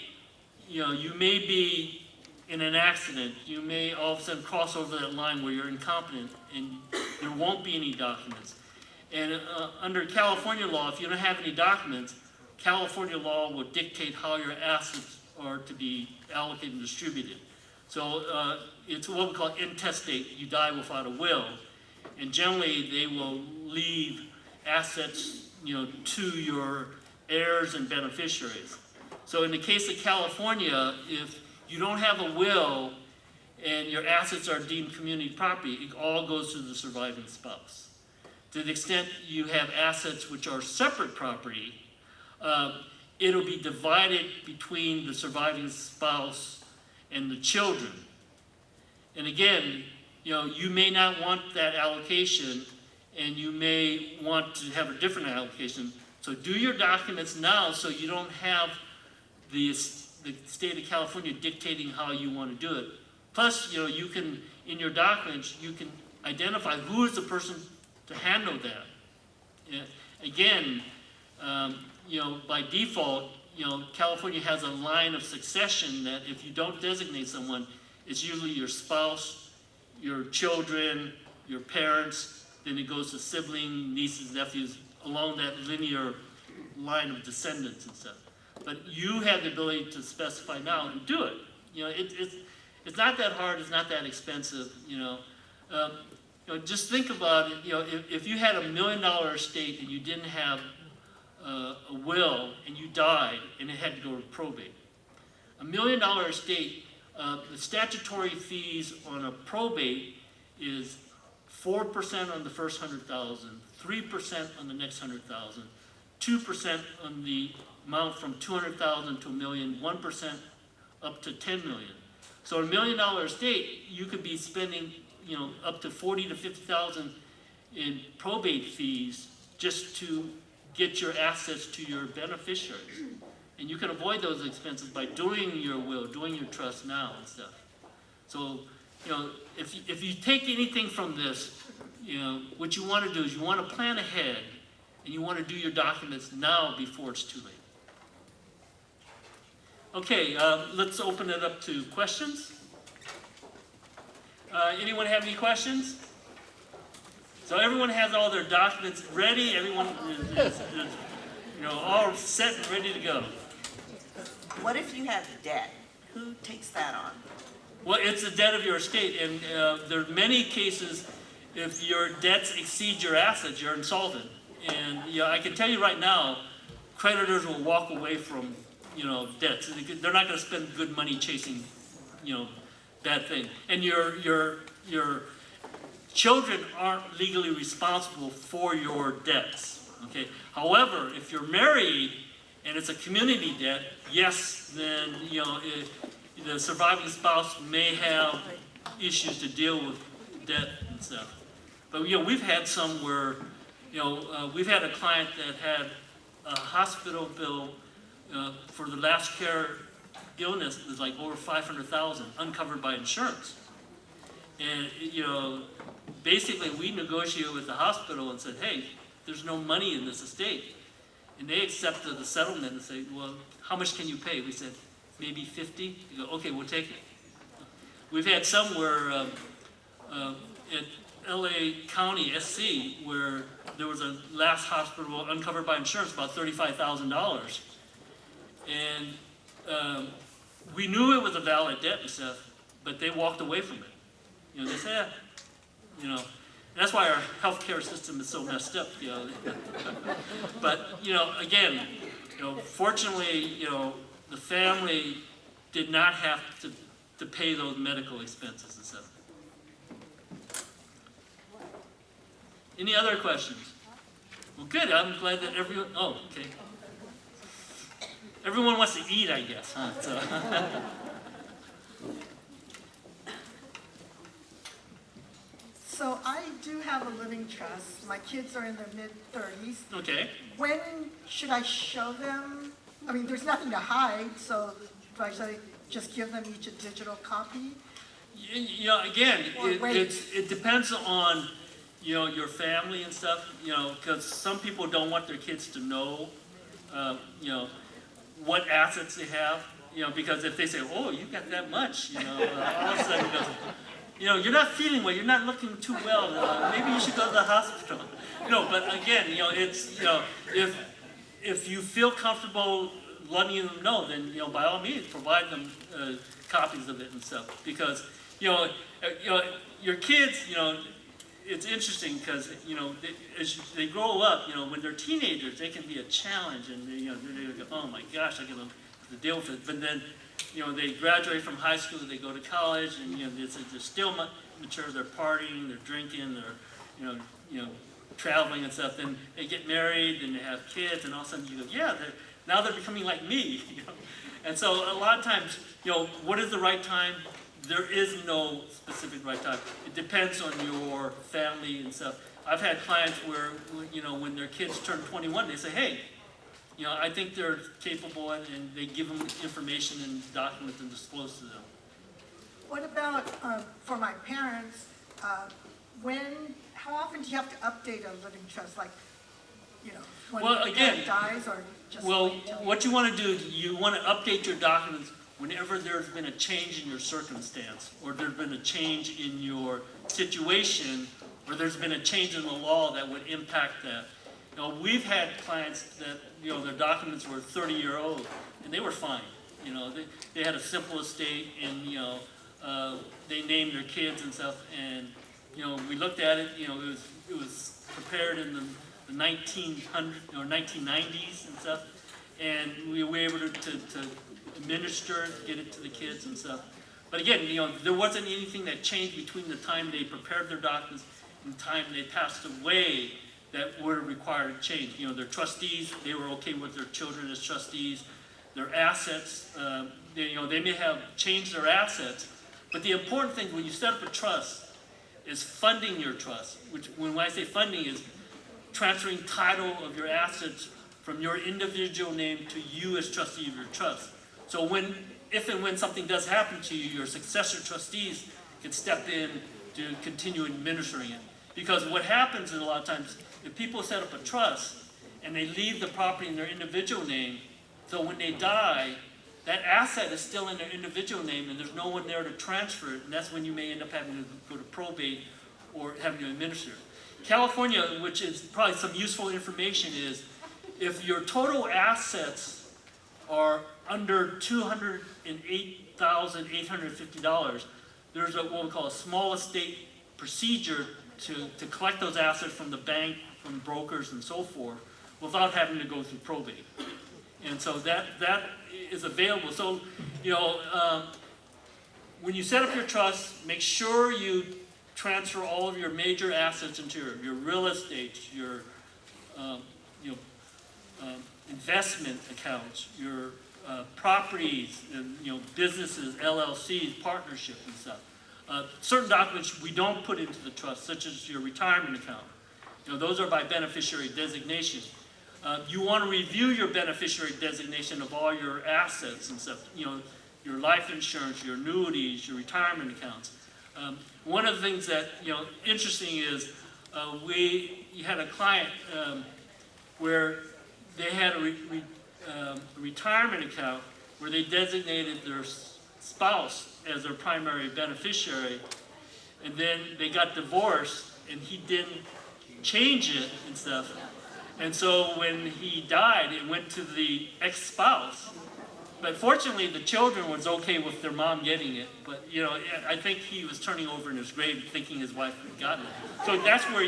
you may be in an accident. You may all of a sudden cross over that line where you're incompetent and there won't be any documents. And under California law, if you don't have any documents, California law will dictate how your assets are to be allocated and distributed. So it's what we call intestate. You die without a will. And generally, they will leave assets, to your heirs and beneficiaries. So in the case of California, if you don't have a will and your assets are deemed community property, it all goes to the surviving spouse. To the extent you have assets which are separate property, it'll be divided between the surviving spouse and the children. And again, you may not want that allocation, and you may want to have a different allocation. So do your documents now so you don't have the state of California dictating how you want to do it. Plus, you can, in your documents, you can identify who is the person to handle that. Again, by default, California has a line of succession that if you don't designate someone, it's usually your spouse, your children, your parents, then it goes to siblings, nieces, nephews, along that linear line of descendants and stuff. But you have the ability to specify now and do it. It's not that hard, it's not that expensive, just think about it, if you had $1 million estate and you didn't have a will and you died and it had to go to probate. $1 million estate, the statutory fees on a probate is 4% on the first 100,000, 3% on the next 100,000, 2% on the amount from 200,000 to $1 million, 1% up to 10 million. So $1 million estate, you could be spending, up to 40 to 50,000 in probate fees just to get your assets to your beneficiaries. And you can avoid those expenses by doing your will, doing your trust now and stuff. So, if you take anything from this, what you want to do is you want to plan ahead and you want to do your documents now before it's too late. Okay, let's open it up to questions. Anyone have any questions? So everyone has all their documents ready. Everyone is all set and ready to go. What if you have debt? Who takes that on? Well, it's the debt of your estate, and there are many cases if your debts exceed your assets, you're insolvent. And I can tell you right now, creditors will walk away from debts. They're not going to spend good money chasing bad thing. And your children aren't legally responsible for your debts. Okay. However, if you're married and it's a community debt, yes, then the surviving spouse may have issues to deal with debt and stuff. But we've had some where we've had a client that had a hospital bill for the last care illness is like over 500,000 uncovered by insurance. And, you know, basically we negotiated with the hospital and said, hey, there's no money in this estate. And they accepted the settlement and said, well, how much can you pay? We said, maybe 50. They go, okay, we'll take it. We've had some where at LA County SC where there was a last hospital uncovered by insurance, about $35,000. And we knew it was a valid debt and stuff, but they walked away from it. You know, they said, you know, and that's why our healthcare system is so messed up, you know. But, you know, again, you know, fortunately, you know, the family did not have to pay those medical expenses and stuff. Any other questions? Well, good. I'm glad that everyone. Oh, okay. Everyone wants to eat, I guess, huh? So. So I do have a living trust. My kids are in their mid-30s. Okay. When should I show them? I mean, there's nothing to hide, so should I just give them each a digital copy? You know, again, Or wait. it depends on, you know, your family and stuff, you know, because some people don't want their kids to know, you know, what assets they have, you know, because if they say, oh, you got that much, you know, all of a sudden it goes, you know, you're not feeling well, you're not looking too well, maybe you should go to the hospital. No, but again, you know, it's, you know, if you feel comfortable letting them know, then, you know, by all means, provide them copies of it and stuff. Because, you know, your kids, you know, it's interesting because, you know, as they grow up, you know, when they're teenagers, they can be a challenge, and you know, they go, oh my gosh, I got to deal with it. But then, you know, they graduate from high school, they go to college, and you know, they're still mature. They're partying, they're drinking, they're, you know, traveling and stuff. Then they get married, and they have kids, and all of a sudden you go, yeah, now they're becoming like me. You know? And so a lot of times, you know, what is the right time? There is no specific right time. It depends on your family and stuff. I've had clients where, you know, when their kids turn 21, they say, hey, you know, I think they're capable, and they give them information and documents and disclose to them. What about for my parents? How often do you have to update a living trust? Like, you know, when Well, the again, parent dies, or just Well, wait till what you want to do is you want to update your documents whenever there's been a change in your circumstance, or there's been a change in your situation, or there's been a change in the law that would impact that. You know, we've had clients that, you know, their documents were 30-year-old, and they were fine. You know, they had a simple estate, and, you know, they named their kids and stuff, and, you know, we looked at it, you know, it was prepared in the 1900s or 1990s and stuff, and we were able to administer it, get it to the kids and stuff. But again, you know, there wasn't anything that changed between the time they prepared their documents and the time they passed away that were required to change. You know, their trustees, they were okay with their children as trustees. Their assets, you know, they may have changed their assets, but the important thing when you set up a trust is funding your trust, which when I say funding is transferring title of your assets from your individual name to you as trustee of your trust. So if and when something does happen to you, your successor trustees can step in to continue administering it. Because what happens is a lot of times, if people set up a trust and they leave the property in their individual name, so when they die, that asset is still in their individual name and there's no one there to transfer it, and that's when you may end up having to go to probate or having to administer it. California, which is probably some useful information, is if your total assets are under $208,850, there's what we call a small estate procedure to collect those assets from the bank, from brokers and so forth, without having to go through probate. And so that is available. So, you know, when you set up your trust, make sure you transfer all of your major assets into your real estate, your investment accounts, your properties, and, you know, businesses, LLCs, partnerships and stuff. Certain documents we don't put into the trust, such as your retirement account. You know, those are by beneficiary designation. You want to review your beneficiary designation of all your assets and stuff. You know, your life insurance, your annuities, your retirement accounts. One of the things that, interesting is you had a client where they had a retirement account where they designated their spouse as their primary beneficiary, and then they got divorced and he didn't change it and stuff. And so when he died, it went to the ex-spouse. But fortunately, the children was okay with their mom getting it. But, I think he was turning over in his grave thinking his wife had gotten it. So that's where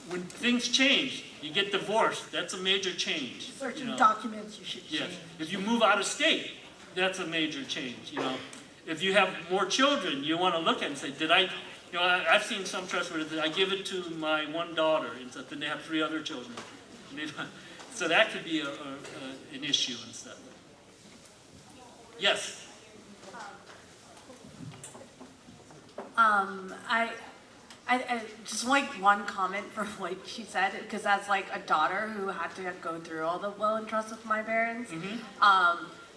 when things change, you get divorced, that's a major change. Certain documents you should Yes. change. If you move out of state, that's a major change, If you have more children, you want to look at it and say, I've seen some trusts where I give it to my one daughter, and so then they have 3 other children. So that could be an issue and stuff. Yes? I just like one comment from what she said, because as like a daughter who had to go through all the will and trust with my parents,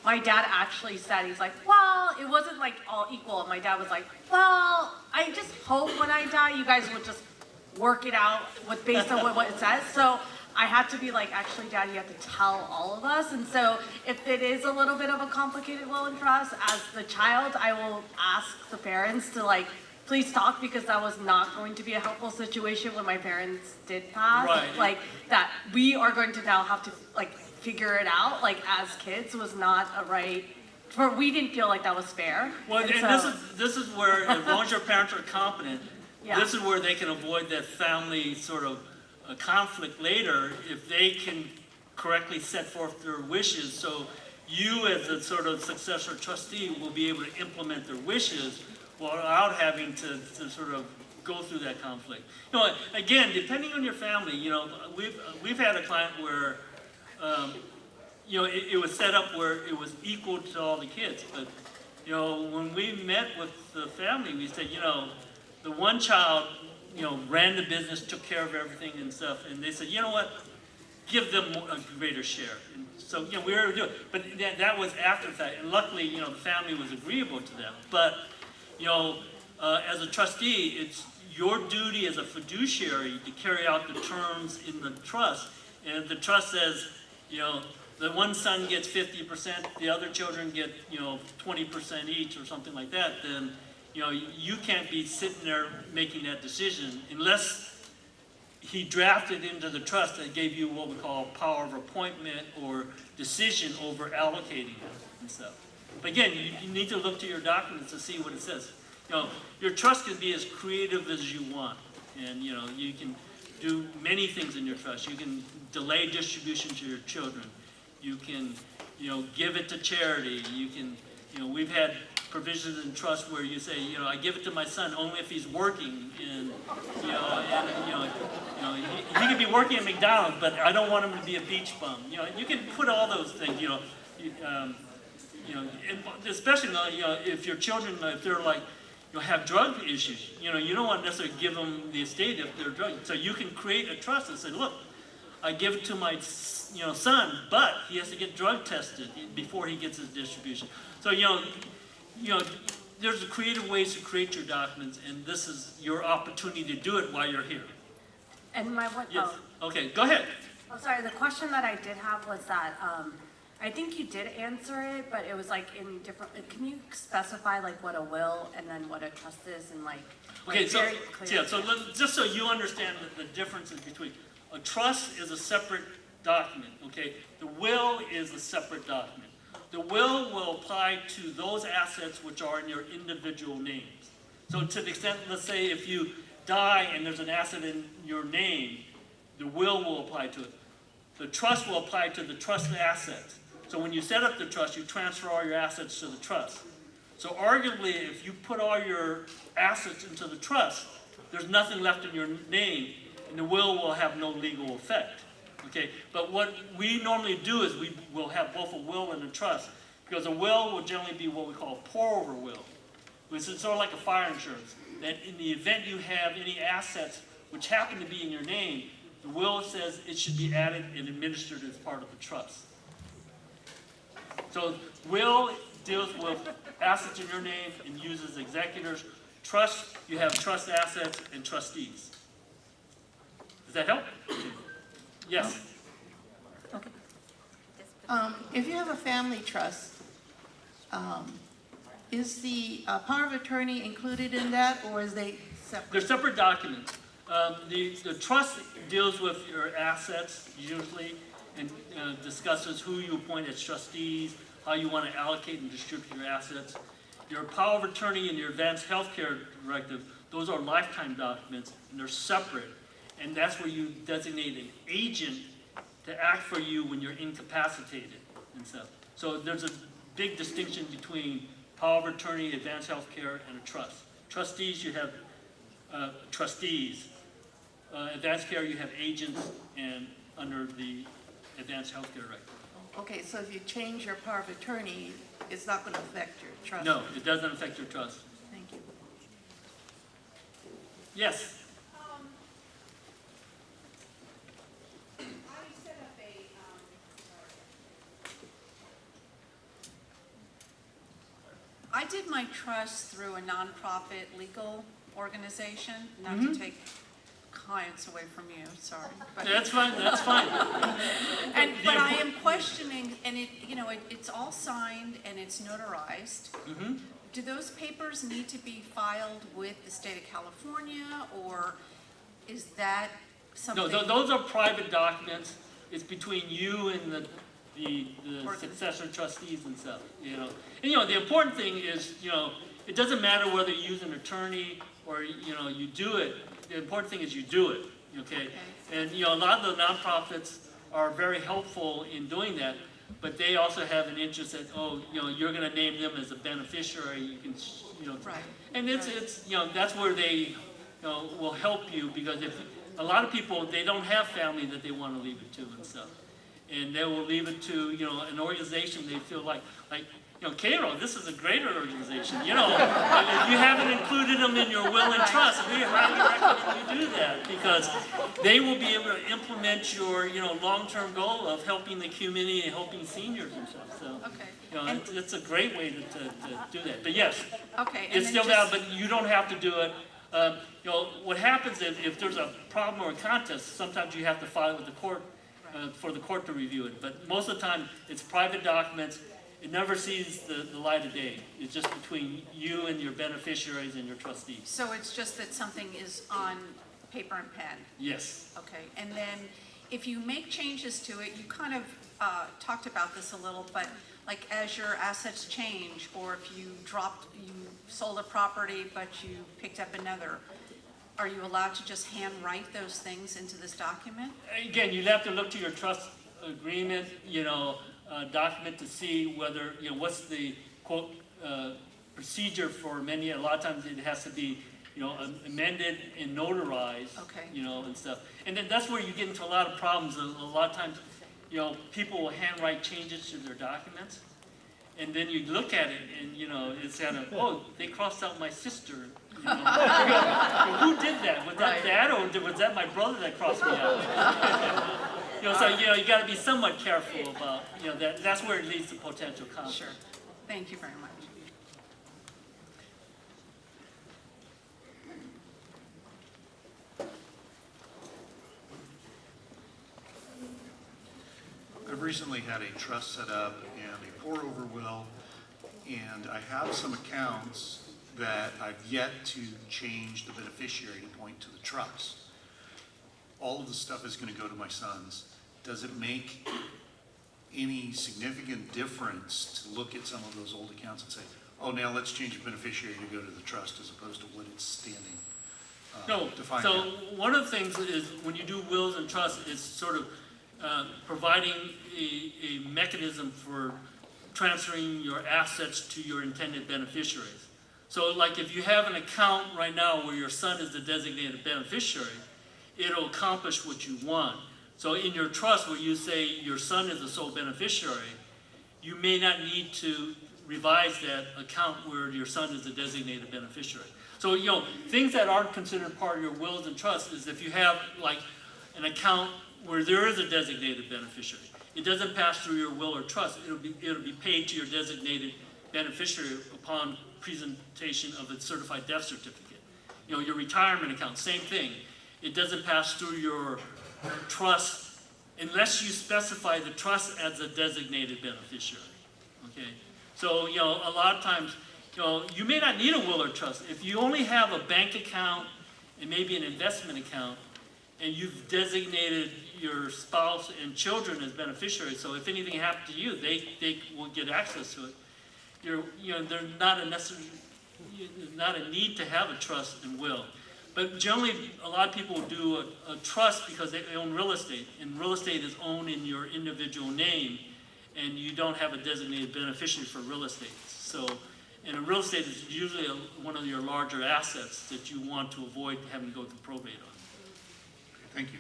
my dad actually said, he's like, well, it wasn't like all equal. And my dad was like, well, I just hope when I die, you guys would just work it out based on what it says. So I had to be like, actually, Dad, you have to tell all of us. And so if it is a little bit of a complicated will and trust, as the child, I will ask the parents to please talk, because that was not going to be a helpful situation when my parents did pass. Right. That we are going to now have to figure it out, as kids, was not we didn't feel like that was fair. Well, and so, this is where, as long as your parents are competent, Yeah. this is where they can avoid that family sort of conflict later if they can correctly set forth their wishes. So you, as a sort of successor trustee, will be able to implement their wishes without having to sort of go through that conflict. Again, depending on your family, we've had a client where it was set up where it was equal to all the kids. But, when we met with the family, we said, the one child, ran the business, took care of everything and stuff. And they said, you know what, give them a greater share. And so, we were able to do it. But that was after the fact. And luckily, the family was agreeable to that. But, as a trustee, it's your duty as a fiduciary to carry out the terms in the trust. And if the trust says, the one son gets 50%, the other children get, 20% each or something like that, then, you can't be sitting there making that decision unless he drafted into the trust that gave you what we call power of appointment or decision over allocating it and stuff. But again, you need to look to your documents to see what it says. Your trust can be as creative as you want, and you can do many things in your trust. You can delay distribution to your children. You can, give it to charity. You can, we've had provisions in trust where you say, I give it to my son only if he's working, and he can be working at McDonald's, but I don't want him to be a beach bum. You can put all those things. Especially if your children, if they're have drug issues, you don't want to necessarily give them the estate if they're drug. So you can create a trust and say, look, I give it to my son, but he has to get drug tested before he gets his distribution. So there's creative ways to create your documents, and this is your opportunity to do it while you're here. and my one, Yes. Okay, go ahead. oh, sorry, the question that I did have was that, I think you did answer it, but it was in different, can you specify what a will and then what a trust is and Okay, so very clear? just so you understand the differences between a trust is a separate document. Okay, the will is a separate document. The will apply to those assets which are in your individual names. So to the extent, let's say if you die and there's an asset in your name, the will apply to it. The trust will apply to the trust assets. So when you set up the trust, you transfer all your assets to the trust. So arguably, if you put all your assets into the trust, there's nothing left in your name, and the will have no legal effect. Okay, but what we normally do is we will have both a will and a trust, because a will generally be what we call a pour-over will, which is sort of like a fire insurance, that in the event you have any assets which happen to be in your name, the will says it should be added and administered as part of the trust. So will deals with assets in your name and uses executors. Trust, you have trust assets and trustees. Does that help? Yes. If you have a family trust, is the power of attorney included in that, or is they separate? They're separate documents. The trust deals with your assets usually and discusses who you appoint as trustees, how you want to allocate and distribute your assets. Your power of attorney and your advanced healthcare directive, those are lifetime documents and they're separate. And that's where you designate an agent to act for you when you're incapacitated and stuff. So there's a big distinction between power of attorney, advanced healthcare, and a trust. Trustees, you have trustees. Advanced care, you have agents, and under the advanced healthcare directive. Okay, so if you change your power of attorney, it's not going to affect your trust? No, it doesn't affect your trust. Thank you. Yes? I did my trust through a nonprofit legal organization, not to take clients away from you, sorry. But, That's fine, that's fine. but I am questioning, and it's all signed and it's notarized. Do those papers need to be filed with the state of California, or is that something? No, those are private documents. It's between you and the successor trustees and stuff, And the important thing is, it doesn't matter whether you use an attorney or, you do it. The important thing is you do it, okay? And, a lot of the nonprofits are very helpful in doing that, but they also have an interest that, you're gonna name them as a beneficiary, you can, Right. And it's that's where they, will help you, because if, a lot of people, they don't have family that they wanna leave it to and stuff. And they will leave it to, an organization they feel like Keiro, this is a greater organization, If you haven't included them in your will and trust, we highly recommend you do that, because they will be able to implement your, long-term goal of helping the community and helping seniors and stuff. So, Okay. it's a great way to do that. But yes, Okay. and it's then still just- valid, but you don't have to do it. What happens if there's a problem or a contest, sometimes you have to file with the court for the court to review it. But most of the time, it's private documents. It never sees the light of day. It's just between you and your beneficiaries and your trustees. So it's just that something is on paper and pen? Yes. Okay, and then if you make changes to it, you kind of talked about this a little, but like as your assets change, or if you sold a property but you picked up another, are you allowed to just handwrite those things into this document? Again, you'd have to look to your trust agreement, document to see whether, what's the quote procedure for many. A lot of times it has to be, amended and notarized. Okay. And stuff. And then that's where you get into a lot of problems. A lot of times, people will handwrite changes to their documents. And then you look at it and, it's kind of, they crossed out my sister. Who did that? Was that dad, or was that my brother that crossed me out? So, you got to be somewhat careful about, that's where it leads to potential conflict. Sure. Thank you very much. I've recently had a trust set up and a pour-over will, and I have some accounts that I've yet to change the beneficiary to point to the trust. All of the stuff is going to go to my sons. Does it make any significant difference to look at some of those old accounts and say, now let's change the beneficiary to go to the trust, as opposed to what it's standing No, to find so out? one of the things is when you do wills and trusts, is sort of providing a mechanism for transferring your assets to your intended beneficiaries. So like if you have an account right now where your son is the designated beneficiary, it'll accomplish what you want. So in your trust where you say your son is the sole beneficiary, you may not need to revise that account where your son is the designated beneficiary. So, things that aren't considered part of your wills and trusts is if you have like an account where there is a designated beneficiary. it doesn't pass through your will or trust. It'll be paid to your designated beneficiary upon presentation of a certified death certificate. You know, your retirement account, same thing. It doesn't pass through your trust unless you specify the trust as a designated beneficiary. Okay, so you know, a lot of times, you know, you may not need a will or trust. If you only have a bank account and maybe an investment account, and you've designated your spouse and children as beneficiaries, so if anything happened to you, they will get access to it. You know, there's not a need to have a trust and will. But generally, a lot of people do a trust because they own real estate, and real estate is owned in your individual name, and you don't have a designated beneficiary for real estate. So, and a real estate is usually one of your larger assets that you want to avoid having to go through probate on. Thank you.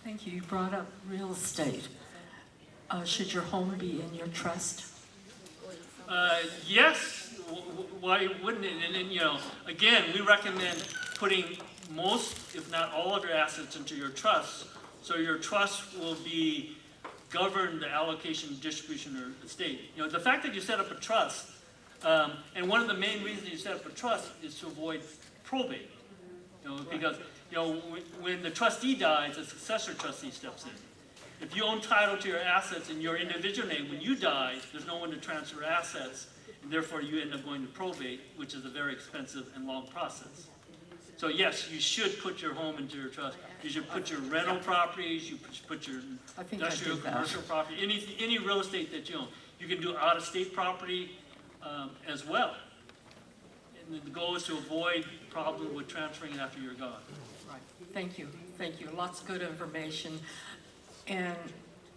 Thank you. You brought up real estate. Should your home be in your trust? Yes, why wouldn't it? And then, you know, again, we recommend putting most, if not all of your assets into your trust. So your trust will be govern the allocation, distribution, or estate. You know, the fact that you set up a trust, and one of the main reasons you set up a trust is to avoid probate. You know, because, you know, when the trustee dies, a successor trustee steps in. If you own title to your assets in your individual name, when you die, there's no one to transfer assets, and therefore you end up going to probate, which is a very expensive and long process. So yes, you should put your home into your trust. You should put your rental properties, you should put your industrial, commercial property, any real estate that you own. You can do out-of-state property as well. And the goal is to avoid problems with transferring it after you're gone. Right. Thank you. Thank you. Lots of good information. And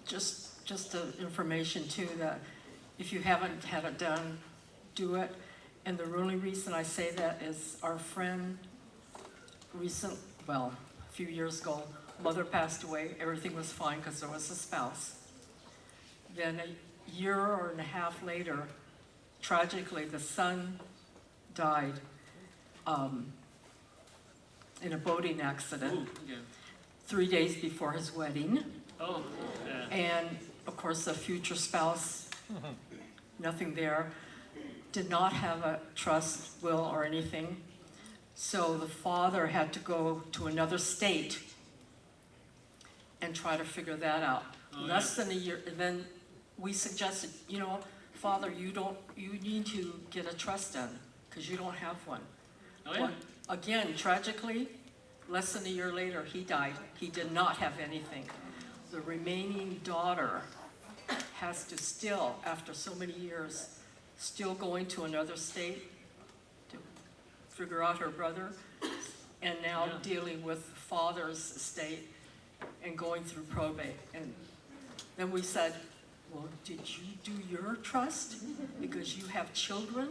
just the information too, that if you haven't had it done, do it. And the only reason I say that is our friend a few years ago, mother passed away, everything was fine because there was a spouse. Then a year and a half later, tragically, the son died in a boating accident. Ooh, yeah. 3 days before his wedding. Oh, yeah. And of course, the future spouse, nothing there, did not have a trust, will, or anything. So the father had to go to another state and try to figure that out. Less than a year, and then we suggested, you know, Father, you need to get a trust done because you don't have one. Oh, yeah. But again, tragically, less than a year later, he died. He did not have anything. The remaining daughter has to still, after so many years, still going to another state to figure out her brother, and now dealing with father's estate and going through probate. And then we said, well, did you do your trust because you have children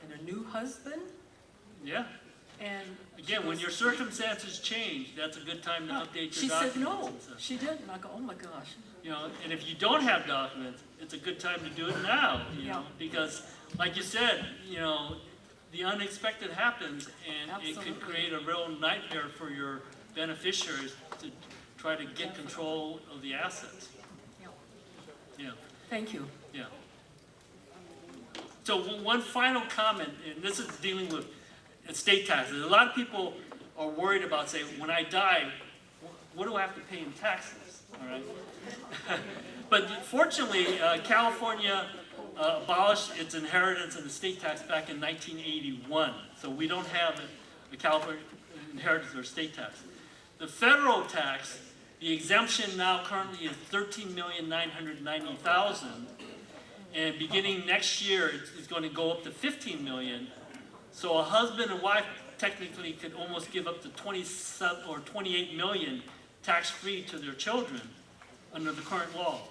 and a new husband? Yeah. And again, when your circumstances change, that's a good time to update she your documents. said no, and stuff. she didn't. I go, oh my gosh. You know, and if you don't have documents, it's a good time to do it now, you know, because like you said, you know, the unexpected happens and it could create a real nightmare for your beneficiaries to try to get control of the assets. Yeah. Thank you. Yeah. So one final comment, and this is dealing with estate taxes. A lot of people are worried about saying, when I die, what do I have to pay in taxes? All right. But fortunately, California abolished its inheritance and estate tax back in 1981. So we don't have a California inheritance or estate tax. The federal tax, the exemption now currently is $13,990,000. And beginning next year, it's going to go up to $15 million. So a husband and wife technically could almost give up to 27 or 28 million tax-free to their children under the current law.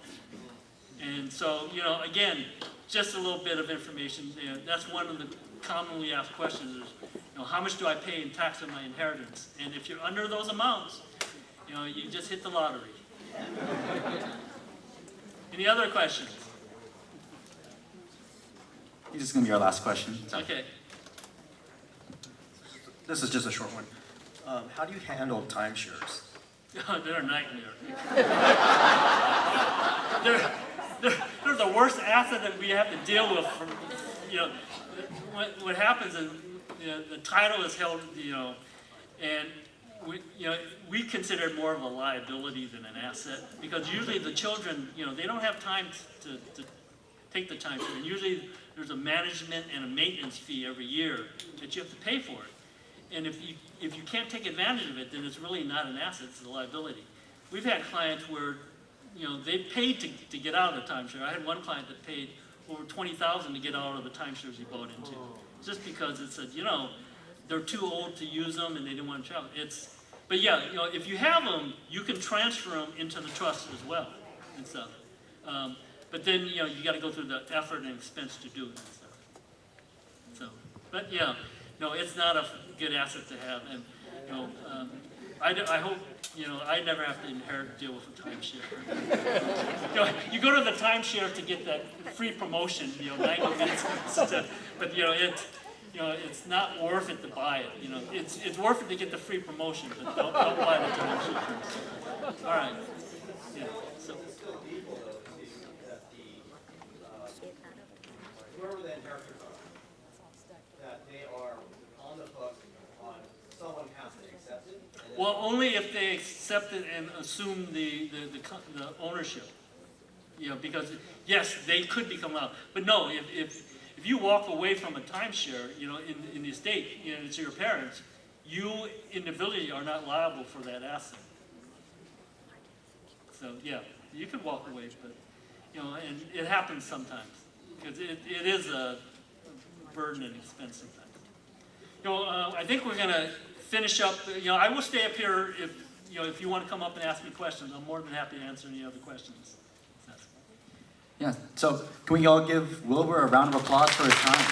And so, you know, again, just a little bit of information. You know, that's one of the commonly asked questions is, you know, how much do I pay in tax on my inheritance? And if you're under those amounts, you know, you just hit the lottery. Any other questions? This is going to be our last question. Okay. This is just a short one. how do you handle timeshares? They're a nightmare. they're the worst asset that we have to deal with. What happens is, the title is held, and we consider it more of a liability than an asset, because usually the children, they don't have time to take the time. And usually there's a management and a maintenance fee every year that you have to pay for it. And if you can't take advantage of it, then it's really not an asset, it's a liability. We've had clients where, they paid to get out of the timeshare. I had one client that paid over $20,000 to get out of the timeshares he bought into, just because it said, they're too old to use them and they didn't want to travel. But yeah, if you have them, you can transfer them into the trust as well and stuff. But then, you got to go through the effort and expense to do it and stuff. So, but yeah, no, it's not a good asset to have. And, I hope, I never have to inherit deal with a timeshare. You go to the timeshare to get that free promotion, 90 minutes stuff. But, it's not worth it to buy it. It's worth it to get the free promotion, but don't buy the timeshare. All right. Yeah. So. Whoever the inheritors are, that they are on the hook on someone has to accept it. Well, only if they accept it and assume the ownership. Because yes, they could become out. But no, if you walk away from a timeshare, in the estate, it's your parents, you individually are not liable for that asset. So yeah, you can walk away, but and it happens sometimes because it is a burden and expense sometimes. I think we're gonna finish up. I will stay up here if you want to come up and ask me questions. I'm more than happy to answer any other questions. Yeah, so can we all give Wilbur a round of applause for his time?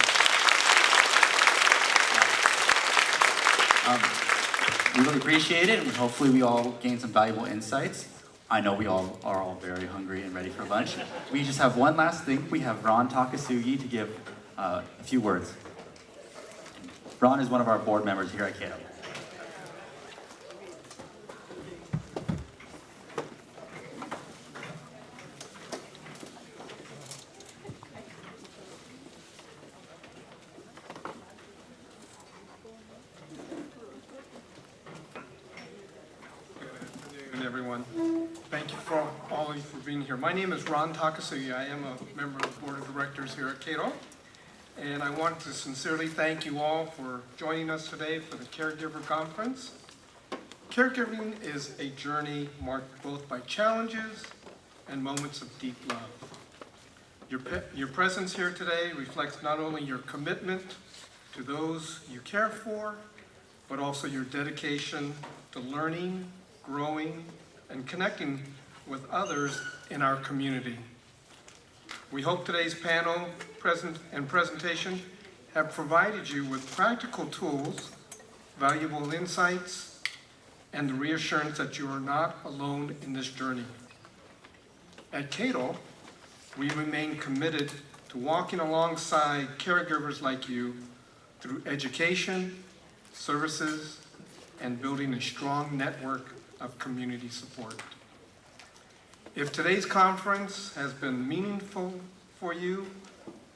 We really appreciate it, and hopefully we all gain some valuable insights. I know we all are all very hungry and ready for lunch. We just have one last thing. We have Ron Takasugi to give a few words. Ron is one of our board members here at Keiro. Everyone. Thank you for all of you for being here. My name is Ron Takasugi. I am a member of the Board of Directors here at Keiro. And I want to sincerely thank you all for joining us today for the Caregiver Conference. Caregiving is a journey marked both by challenges and moments of deep love. Your presence here today reflects not only your commitment to those you care for, but also your dedication to learning, growing, and connecting with others in our community. We hope today's panel presentation have provided you with practical tools, valuable insights, and the reassurance that you are not alone in this journey. At Keiro, we remain committed to walking alongside caregivers like you through education, services, and building a strong network of community support. If today's conference has been meaningful for you,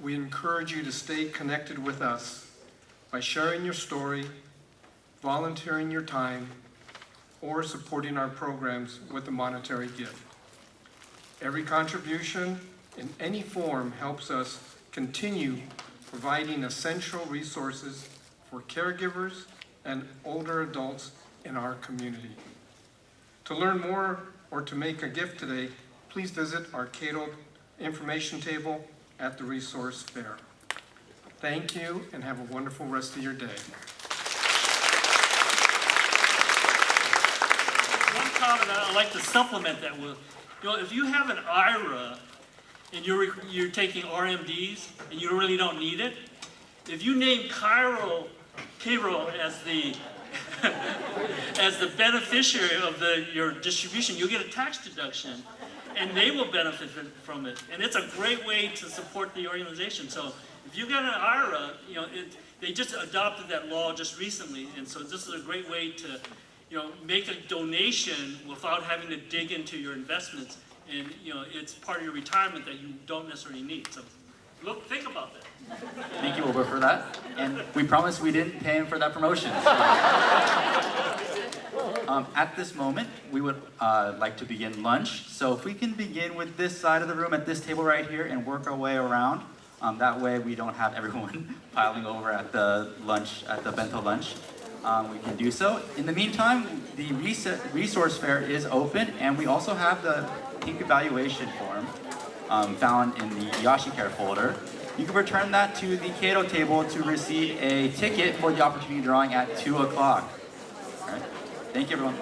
we encourage you to stay connected with us by sharing your story, volunteering your time, or supporting our programs with a monetary gift. Every contribution in any form helps us continue providing essential resources for caregivers and older adults in our community. To learn more or to make a gift today, please visit our Keiro information table at the resource fair. Thank you and have a wonderful rest of your day. One comment I'd like to supplement that with, if you have an IRA and you're taking RMDs and you really don't need it, if you name Keiro as the as the beneficiary of your distribution, you'll get a tax deduction, and they will benefit from it. And it's a great way to support the organization. So if you got an IRA, they just adopted that law just recently, and so this is a great way to, make a donation without having to dig into your investments, and, it's part of your retirement that you don't necessarily need. So, think about that. Thank you, Wilbur, for that. And we promise we didn't pay him for that promotion. At this moment, we would like to begin lunch. So if we can begin with this side of the room at this table right here and work our way around. That way we don't have everyone piling over at the bento lunch. We can do so. In the meantime, the resource fair is open, and we also have the pink evaluation form found in the YashiCare folder. You can return that to the Keiro table to receive a ticket for the opportunity drawing at 2 o'clock. All right. Thank you, everyone.